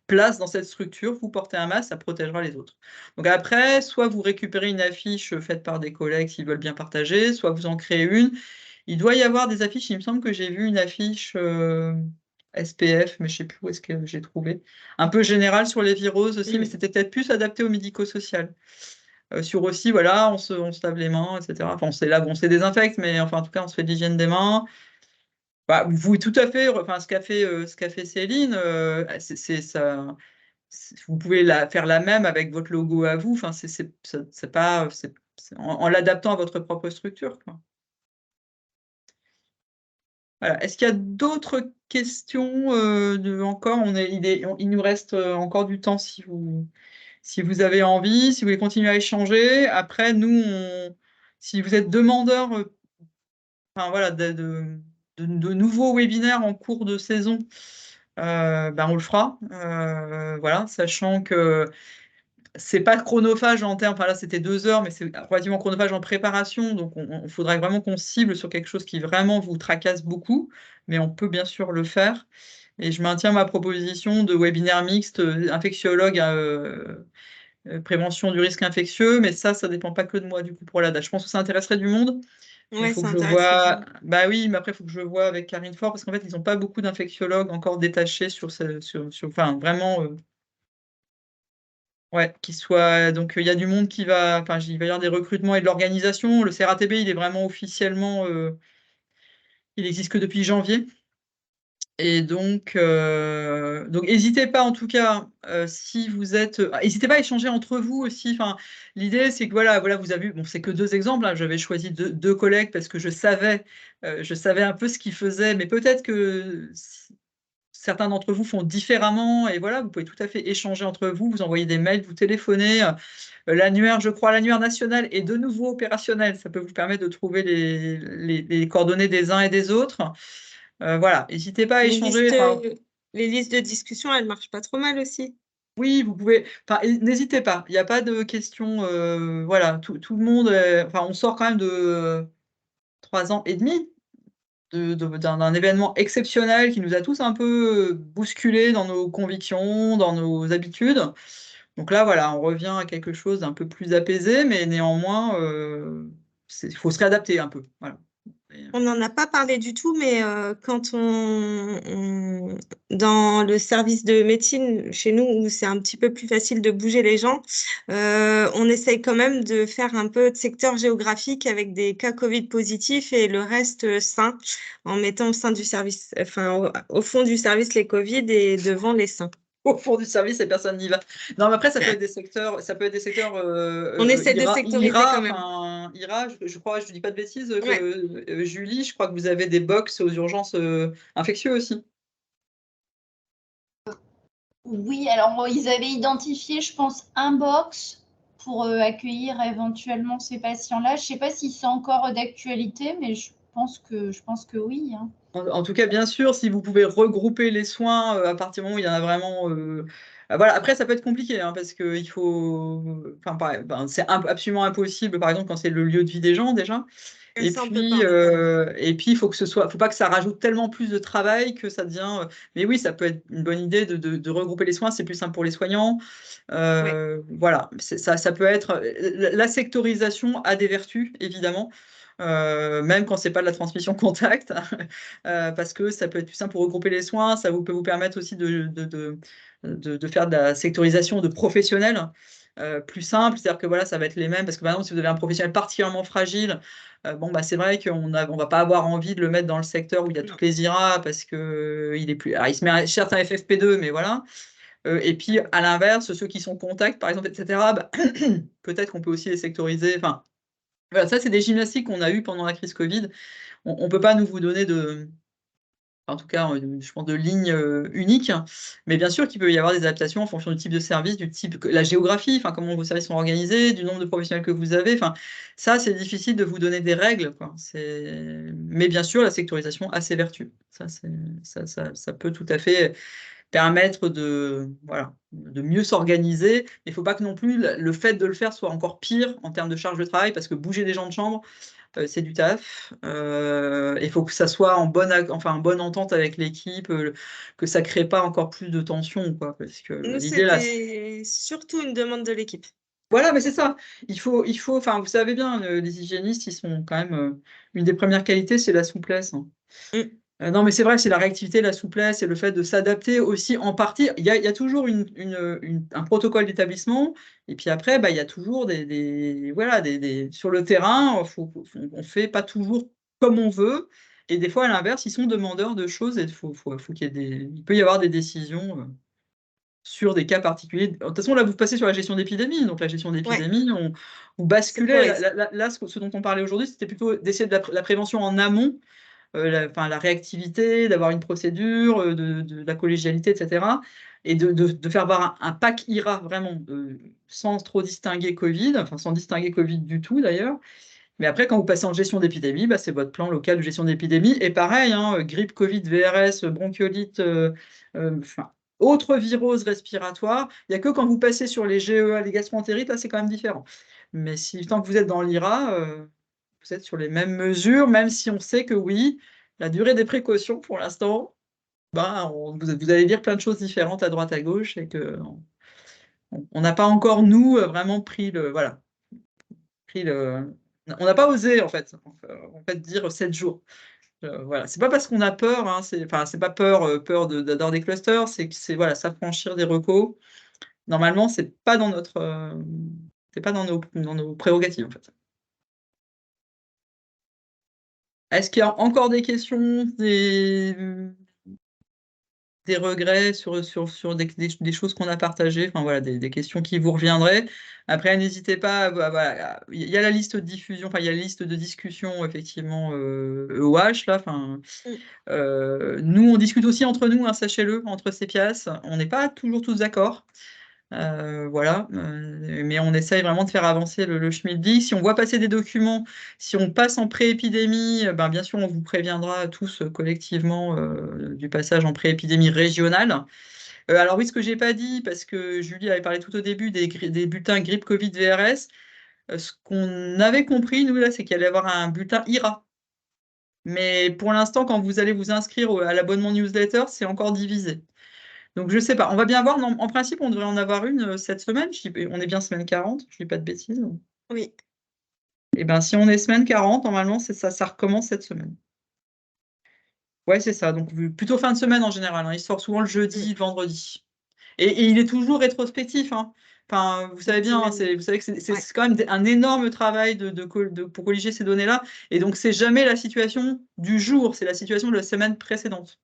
place dans cette structure, vous portez un masque, ça protégera les autres. Donc après, soit vous récupérez une affiche faite par des collègues s'ils veulent bien partager, soit vous en créez une. Il doit y avoir des affiches, il me semble que j'ai vu une affiche SPF, mais je ne sais plus où est-ce que j'ai trouvé. Un peu générale sur les viroses aussi, mais c'était peut-être plus adapté au médico-social. Sur aussi, voilà, on se lave les mains, etc. Enfin, on se lave, on se désinfecte, mais enfin, en tout cas, on se fait de l'hygiène des mains. Vous, tout à fait, enfin, ce qu'a fait Céline, c'est ça. Vous pouvez faire la même avec votre logo à vous. Enfin, c'est pas, en l'adaptant à votre propre structure. Quoi. Voilà. Est-ce qu'il y a d'autres questions encore il nous reste encore du temps si vous avez envie, si vous voulez continuer à échanger. Après, nous, si vous êtes demandeur enfin, voilà, de nouveaux webinaires en cours de saison, on le fera. Voilà, sachant que c'est pas chronophage en termes, enfin là c'était 2 heures, mais c'est relativement chronophage en préparation, donc il faudrait vraiment qu'on cible sur quelque chose qui vraiment vous tracasse beaucoup, mais on peut bien sûr le faire. Et je maintiens ma proposition de webinaire mixte, infectiologue prévention du risque infectieux, mais ça dépend pas que de moi du coup pour la date. Je pense que ça intéresserait du monde. Il faut que je vois. Bah oui, mais après, il faut que je vois avec Karine Faure, parce qu'en fait, ils n'ont pas beaucoup d'infectiologues encore détachés enfin, vraiment. Ouais, qui soit. Donc, il y a du monde qui va. Enfin, il va y avoir des recrutements et de l'organisation. Le CRATB, il est vraiment officiellement. Il n'existe que depuis janvier. Et donc n'hésitez pas en tout cas, si vous êtes. N'hésitez pas à échanger entre vous aussi. Enfin, l'idée, c'est que voilà, vous avez vu, bon, c'est que 2 exemples. Hein, j'avais choisi deux collègues parce que je savais un peu ce qu'ils faisaient, mais peut-être que certains d'entre vous font différemment. Et voilà, vous pouvez tout à fait échanger entre vous, vous envoyer des mails, vous téléphoner. L'annuaire, je crois, l'annuaire national est de nouveau opérationnel. Ça peut vous permettre de trouver les coordonnées des uns et des autres. Voilà, n'hésitez pas à échanger. Les listes de discussion, elles marchent pas trop mal aussi. Oui, vous pouvez. Enfin, n'hésitez pas. Il n'y a pas de question. Voilà, tout le monde. Enfin, on sort quand même de 3 ans et demi d'un événement exceptionnel qui nous a tous un peu bousculés dans nos convictions, dans nos habitudes. Donc là, voilà, on revient à quelque chose d'un peu plus apaisé, mais néanmoins, il faut se réadapter un peu. Voilà. On n'en a pas parlé du tout, mais quand dans le service de médecine, chez nous, où c'est un petit peu plus facile de bouger les gens, on essaye quand même de faire un peu de secteur géographique avec des cas Covid positifs et le reste sain, en mettant au sein du service, enfin, au fond du service les Covid et devant les sains. Au fond du service et personne n'y va. Non, mais après, ça peut être des secteurs. On essaie de sectoriser quand même. Enfin, je crois, je ne dis pas de bêtises, que Julie, je crois que vous avez des box aux urgences infectieuses aussi. Oui, alors ils avaient identifié, je pense, un box pour accueillir éventuellement ces patients-là. Je ne sais pas si c'est encore d'actualité, mais je pense que oui. Hein. En tout cas, bien sûr, si vous pouvez regrouper les soins à partir du moment où il y en a vraiment. Voilà. Après, ça peut être compliqué hein, parce que il faut. Enfin, c'est absolument impossible, par exemple, quand c'est le lieu de vie des gens déjà. Et puis, il faut pas que ça rajoute tellement plus de travail que ça devient. Mais oui, ça peut être une bonne idée de regrouper les soins. C'est plus simple pour les soignants. Voilà, ça peut être. La sectorisation a des vertus, évidemment. Même quand c'est pas de la transmission contact, parce que ça peut être plus simple pour regrouper les soins, ça peut vous permettre aussi de faire de la sectorisation de professionnels. plus simples. C'est-à-dire que voilà, ça va être les mêmes, parce que par exemple, si vous avez un professionnel particulièrement fragile, bon, bah, c'est vrai qu'on va pas avoir envie de le mettre dans le secteur où il y a toutes les IRA, parce que il est plus. Alors, il se met certes un FFP2, mais voilà. Et puis, à l'inverse, ceux qui sont contacts, par exemple, etc., bah, peut-être qu'on peut aussi les sectoriser. Enfin, voilà, ça, c'est des gymnastiques qu'on a eues pendant la crise Covid. On ne peut pas vous donner en tout cas, je pense, de ligne unique. Mais bien sûr qu'il peut y avoir des adaptations en fonction du type de service, du type, la géographie, enfin, comment vos services sont organisés, du nombre de professionnels que vous avez. Enfin, ça, c'est difficile de vous donner des règles, quoi. Mais bien sûr, la sectorisation a ses vertus. Ça peut tout à fait permettre voilà, de mieux s'organiser. Mais il ne faut pas que non plus le fait de le faire soit encore pire en termes de charge de travail, parce que bouger des gens de chambre, c'est du taf. Il faut que ça soit en bonne entente avec l'équipe, que ça ne crée pas encore plus de tension, quoi, parce que Nous, l'idée là. c'était surtout une demande de l'équipe. Voilà, mais c'est ça. Enfin, vous savez bien, les hygiénistes, ils sont quand même une des premières qualités, c'est la souplesse, hein. Non, mais c'est vrai, c'est la réactivité, la souplesse et le fait de s'adapter aussi en partie. Il y a toujours un protocole d'établissement, et puis après, bah, il y a toujours voilà, sur le terrain, on ne fait pas toujours comme on veut, et des fois, à l'inverse, ils sont demandeurs de choses, et il peut y avoir des décisions sur des cas particuliers. De toute façon, là, vous passez sur la gestion d'épidémie. Donc, la gestion d'épidémie, vous basculez. Là, ce dont on parlait aujourd'hui, c'était plutôt d'essayer de la prévention en amont, la réactivité, d'avoir une procédure, de la collégialité, etc. Et de faire voir un pack IRA vraiment, sans trop distinguer Covid, enfin sans distinguer Covid du tout d'ailleurs. Mais après, quand vous passez en gestion d'épidémie, bah, c'est votre plan local de gestion d'épidémie. Et pareil, hein, grippe, Covid, VRS, bronchiolite, enfin, autre virose respiratoire. Il n'y a que quand vous passez sur les GEA, les gastroentérites, là, c'est quand même différent. Mais tant que vous êtes dans l'IRA, vous êtes sur les mêmes mesures, même si on sait que oui, la durée des précautions, pour l'instant, bah, vous allez lire plein de choses différentes à droite, à gauche, et que on n'a pas encore, nous, vraiment voilà, on n'a pas osé, en fait, dire 7 jours. Voilà. C'est pas parce qu'on a peur, hein, c'est pas peur d'avoir des clusters, c'est que voilà, s'affranchir des recos. Normalement, c'est pas dans c'est pas dans nos prérogatives, en fait. Est-ce qu'il y a encore des questions, des regrets sur des choses qu'on a partagées, enfin voilà, des questions qui vous reviendraient. Après, n'hésitez pas, voilà, il y a la liste de diffusion, enfin il y a la liste de discussion, effectivement, EOH, là, enfin, nous, on discute aussi entre nous, hein, sachez-le, entre CEPIAS, on n'est pas toujours tous d'accord. Voilà, mais on essaye vraiment de faire avancer le schmilblick. Si on voit passer des documents, si on passe en pré-épidémie, ben, bien sûr, on vous préviendra tous collectivement du passage en pré-épidémie régionale. Alors oui, ce que j'ai pas dit, parce que Julie avait parlé tout au début des bulletins grippe Covid VRS, ce qu'on avait compris, nous, là, c'est qu'il allait y avoir un bulletin IRA. Mais pour l'instant, quand vous allez vous inscrire à l'abonnement newsletter, c'est encore divisé. Donc, je ne sais pas. On va bien voir. En principe, on devrait en avoir une cette semaine. On est bien semaine 40, je ne dis pas de bêtises. Oui. Et bien, si on est semaine 40, normalement, ça recommence cette semaine. Ouais, c'est ça. Donc, plutôt fin de semaine en général, hein. Il sort souvent le jeudi, le vendredi. Et il est toujours rétrospectif, hein. Enfin, vous savez bien, vous savez que c'est quand même un énorme travail pour colliger ces données-là. Et donc, c'est jamais la situation du jour, c'est la situation de la semaine précédente.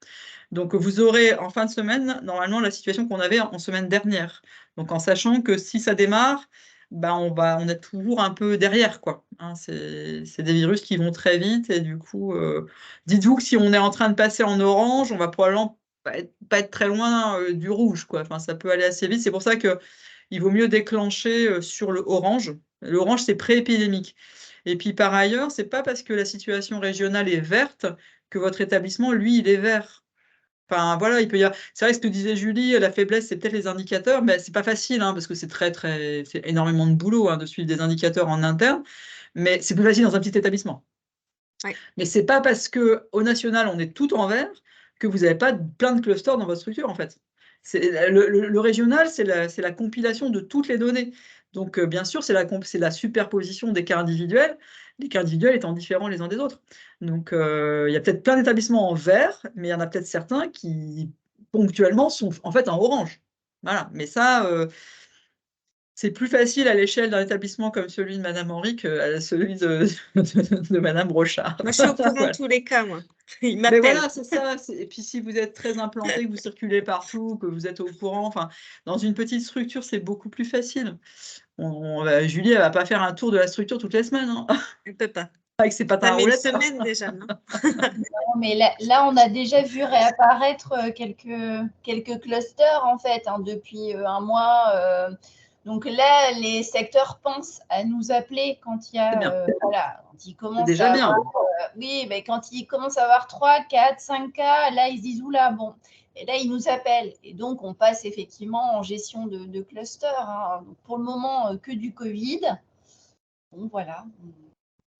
Donc, vous aurez en fin de semaine, normalement, la situation qu'on avait en semaine dernière. Donc, en sachant que si ça démarre, ben, on est toujours un peu derrière, quoi. Hein, c'est des virus qui vont très vite. Et du coup, dites-vous que si on est en train de passer en orange, on va probablement pas être très loin du rouge, quoi. Enfin, ça peut aller assez vite. C'est pour ça qu'il vaut mieux déclencher sur le orange. L'orange, c'est pré-épidémique. Et puis, par ailleurs, c'est pas parce que la situation régionale est verte que votre établissement, lui, il est vert. Enfin, voilà, il peut y avoir. C'est vrai que ce que disait Julie, la faiblesse, c'est peut-être les indicateurs, mais c'est pas facile, hein, parce que c'est c'est énormément de boulot, hein, de suivre des indicateurs en interne, mais c'est plus facile dans un petit établissement. Ouais. Mais c'est pas parce que au national, on est tout en vert que vous n'avez pas plein de clusters dans votre structure, en fait. Le régional, c'est la compilation de toutes les données. Donc, bien sûr, c'est la superposition des cas individuels, les cas individuels étant différents les uns des autres. Donc, il y a peut-être plein d'établissements en vert, mais il y en a peut-être certains qui, ponctuellement, sont en fait en orange. Voilà. Mais ça, c'est plus facile à l'échelle d'un établissement comme celui de Madame Henry qu'à celui de Madame Brochard. Moi, je suis au courant Voilà. de tous les cas, moi. Il Mais m'appelle. voilà, c'est ça. Et puis si vous êtes très implanté, que vous circulez partout, que vous êtes au courant, enfin, dans une petite structure, c'est beaucoup plus facile. Julie, elle va pas faire un tour de la structure toutes les semaines, hein, Elle peut pas. avec ses patins Ça à met une roulettes. semaine déjà, non? Non, mais là, on a déjà vu réapparaître quelques clusters, en fait, hein, depuis un mois. Donc là, les secteurs pensent à nous appeler quand il y C'est bien. a, voilà, quand ils C'est commencent déjà à bien. avoir, oui, mais quand ils commencent à avoir 3, 4, 5 cas, là, ils se disent, oula, bon, et là, ils nous appellent. Et donc, on passe effectivement en gestion de cluster, hein. Donc, pour le moment, que du Covid. Bon, voilà.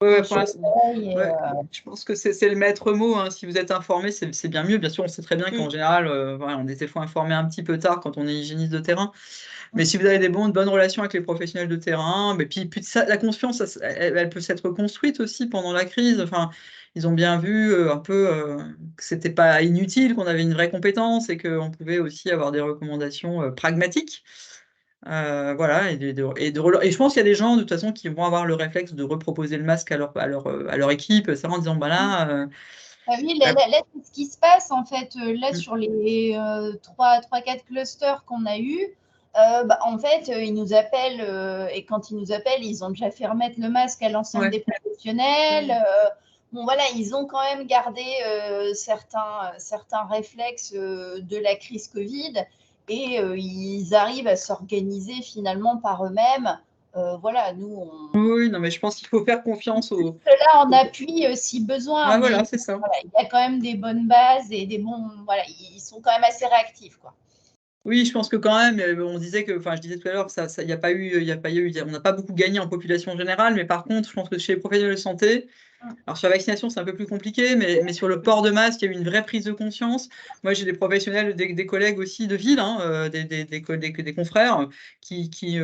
Ouais, On pour l'instant, surveille et, ouais, je pense que c'est le maître mot, hein. Si vous êtes informé, c'est bien mieux. Bien sûr, on sait très bien qu'en général, voilà, on est des fois informé un petit peu tard quand on est hygiéniste de terrain. Mais si vous avez des bonnes relations avec les professionnels de terrain, mais puis ça, la confiance, elle peut s'être construite aussi pendant la crise. Enfin, ils ont bien vu un peu que c'était pas inutile, qu'on avait une vraie compétence et qu'on pouvait aussi avoir des recommandations pragmatiques. Voilà, et je pense qu'il y a des gens de toute façon qui vont avoir le réflexe de reproposer le masque à leur équipe, ça en disant bah là, Ah oui, là, c'est ce qui se passe en fait. Là, sur les 3-4 clusters qu'on a eus, en fait, ils nous appellent et quand ils nous appellent, ils ont déjà fait remettre le masque à l'ensemble des professionnels. Bon, voilà, ils ont quand même gardé certains réflexes de la crise Covid et ils arrivent à s'organiser finalement par eux-mêmes. Voilà, nous, oui, non, mais je pense qu'il faut faire confiance aux. là en appui si besoin. Ah, Mais voilà, c'est ça. voilà, il y a quand même des bonnes bases et des bons. Voilà, ils sont quand même assez réactifs, quoi. Oui, je pense que quand même, on disait que, enfin, je disais tout à l'heure, il n'y a pas eu, on n'a pas beaucoup gagné en population générale, mais par contre, je pense que chez les professionnels de santé, alors sur la vaccination, c'est un peu plus compliqué, mais sur le port de masque, il y a eu une vraie prise de conscience. Moi, j'ai des professionnels, des collègues aussi de ville, hein, des confrères qui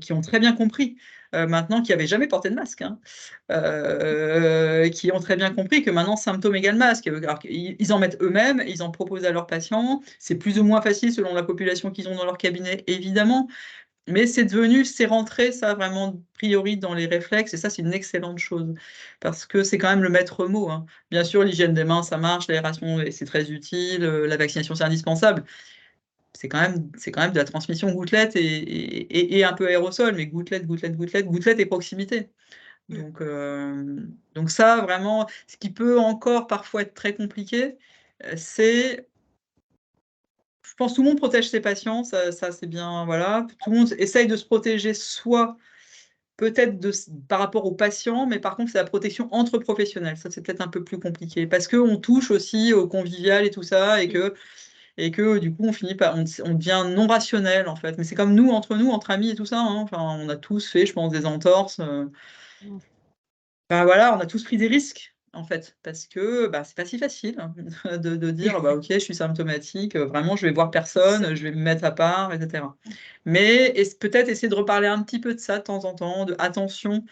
ont très bien compris maintenant qu'ils n'avaient jamais porté de masque, hein, qui ont très bien compris que maintenant, symptôme égale masque. Alors, ils en mettent eux-mêmes, ils en proposent à leurs patients. C'est plus ou moins facile selon la population qu'ils ont dans leur cabinet, évidemment. Mais c'est rentré, ça, vraiment, priori, dans les réflexes, et ça, c'est une excellente chose, parce que c'est quand même le maître mot, hein. Bien sûr, l'hygiène des mains, ça marche, l'aération, c'est très utile, la vaccination, c'est indispensable. C'est quand même de la transmission gouttelette et un peu aérosol, mais gouttelette et proximité. Donc ça, vraiment, ce qui peut encore parfois être très compliqué, c'est... Je pense que tout le monde protège ses patients, ça c'est bien, voilà. Tout le monde essaye de se protéger, soit peut-être par rapport aux patients, mais par contre, c'est la protection entre professionnels. Ça, c'est peut-être un peu plus compliqué, parce qu'on touche aussi au convivial et tout ça, et que du coup, on devient non rationnel, en fait. Mais c'est comme nous, entre amis et tout ça, hein. Enfin, on a tous fait, je pense, des entorses. Enfin, voilà, on a tous pris des risques, en fait, parce que c'est pas si facile hein, de dire ok, je suis symptomatique, vraiment, je vais voir personne, je vais me mettre à part, etc. Mais peut-être essayer de reparler un petit peu de ça de temps en temps, de attention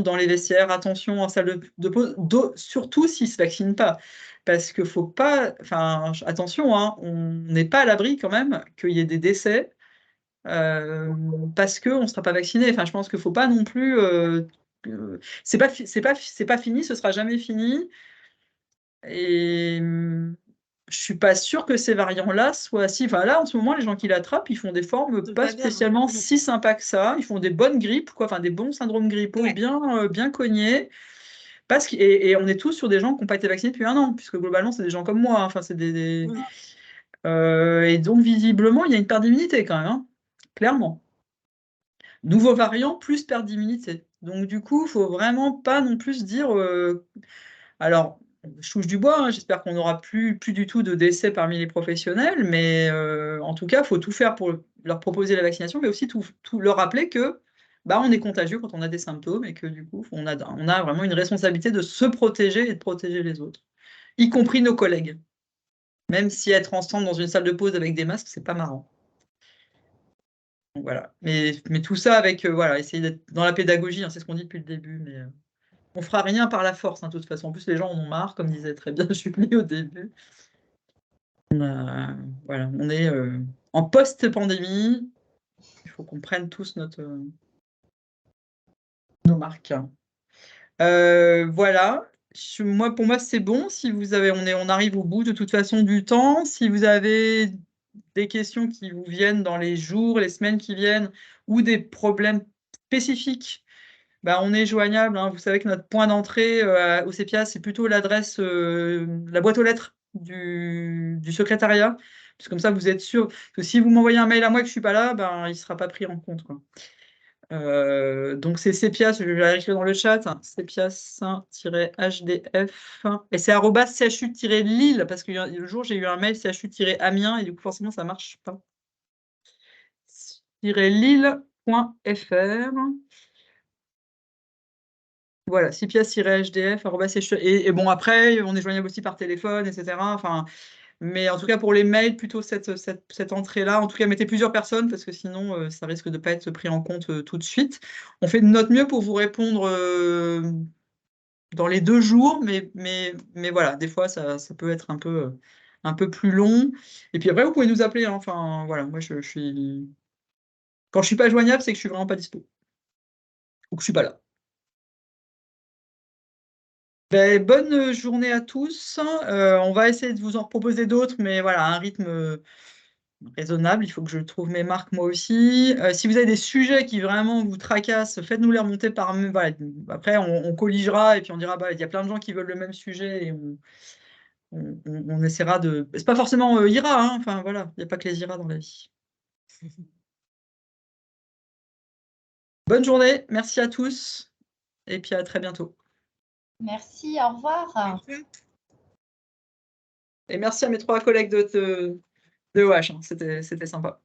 dans les vestiaires, attention en salle de pause, surtout s'ils ne se vaccinent pas. Parce que faut pas, enfin, attention, hein, on n'est pas à l'abri quand même qu'il y ait des décès parce qu'on ne sera pas vacciné. Enfin, je pense qu'il ne faut pas non plus. C'est pas fini, ce sera jamais fini. Et je suis pas sûre que ces variants-là soient si. Enfin, là, en ce moment, les gens qui l'attrapent, ils font des formes pas spécialement si sympas que ça. Ils font des bonnes grippes, quoi, enfin des bons syndromes grippaux bien cognés. Et on est tous sur des gens qui n'ont pas été vaccinés depuis 1 an, puisque globalement, c'est des gens comme moi. Enfin, c'est et donc, visiblement, il y a une perte d'immunité quand même, hein, clairement. Nouveau variant plus perte d'immunité. Donc, du coup, il ne faut vraiment pas non plus dire. Alors, je touche du bois, hein, j'espère qu'on n'aura plus du tout de décès parmi les professionnels, mais en tout cas, il faut tout faire pour leur proposer la vaccination, mais aussi tout leur rappeler que on est contagieux quand on a des symptômes et que du coup, on a vraiment une responsabilité de se protéger et de protéger les autres, y compris nos collègues. Même si être ensemble dans une salle de pause avec des masques, c'est pas marrant. Donc, voilà. Mais tout ça avec essayer d'être dans la pédagogie, hein, c'est ce qu'on dit depuis le début, mais on fera rien par la force, hein, de toute façon. En plus, les gens en ont marre, comme disait très bien Julie au début. On est en post-pandémie. faut qu'on prenne tous nos marques. Voilà. Pour moi, c'est bon. Si vous avez, on arrive au bout de toute façon du temps. Si vous avez des questions qui vous viennent dans les jours, les semaines qui viennent, ou des problèmes spécifiques, on est joignable. Hein. Vous savez que notre point d'entrée au CEPIAS, c'est plutôt l'adresse, la boîte aux lettres du secrétariat. Parce que comme ça, vous êtes sûr que si vous m'envoyez un mail à moi que je ne suis pas là, il ne sera pas pris en compte, quoi. Donc c'est CEPIAS, je vais écrire dans le chat, hein, CEPIAS-HDF, et c'est @CHU-Lille, parce que le jour j'ai eu un mail CHU-Amiens, et du coup forcément ça marche pas. Lille.fr. Voilà, CEPIAS-HDF, et bon après, on est joignable aussi par téléphone, etc. Enfin, mais en tout cas, pour les mails, plutôt cette entrée-là. En tout cas, mettez plusieurs personnes parce que sinon, ça risque de ne pas être pris en compte tout de suite. On fait de notre mieux pour vous répondre dans les 2 jours, mais voilà, des fois, ça peut être un peu plus long. Et puis après, vous pouvez nous appeler. Hein. Enfin, voilà, moi, je suis... Quand je ne suis pas joignable, c'est que je ne suis vraiment pas dispo. Ou que je ne suis pas là. Bonne journée à tous. On va essayer de vous en proposer d'autres, mais voilà, un rythme raisonnable. Il faut que je trouve mes marques moi aussi. Si vous avez des sujets qui vraiment vous tracassent, faites-nous les remonter par... Voilà. Après, on colligera et puis on dira, il y a plein de gens qui veulent le même sujet et on essaiera de... C'est pas forcément IRA, hein. Enfin voilà, il n'y a pas que les IRA dans la vie. Bonne journée, merci à tous et puis à très bientôt. Merci, au revoir. Et merci à mes 3 collègues de OH, hein. C'était sympa.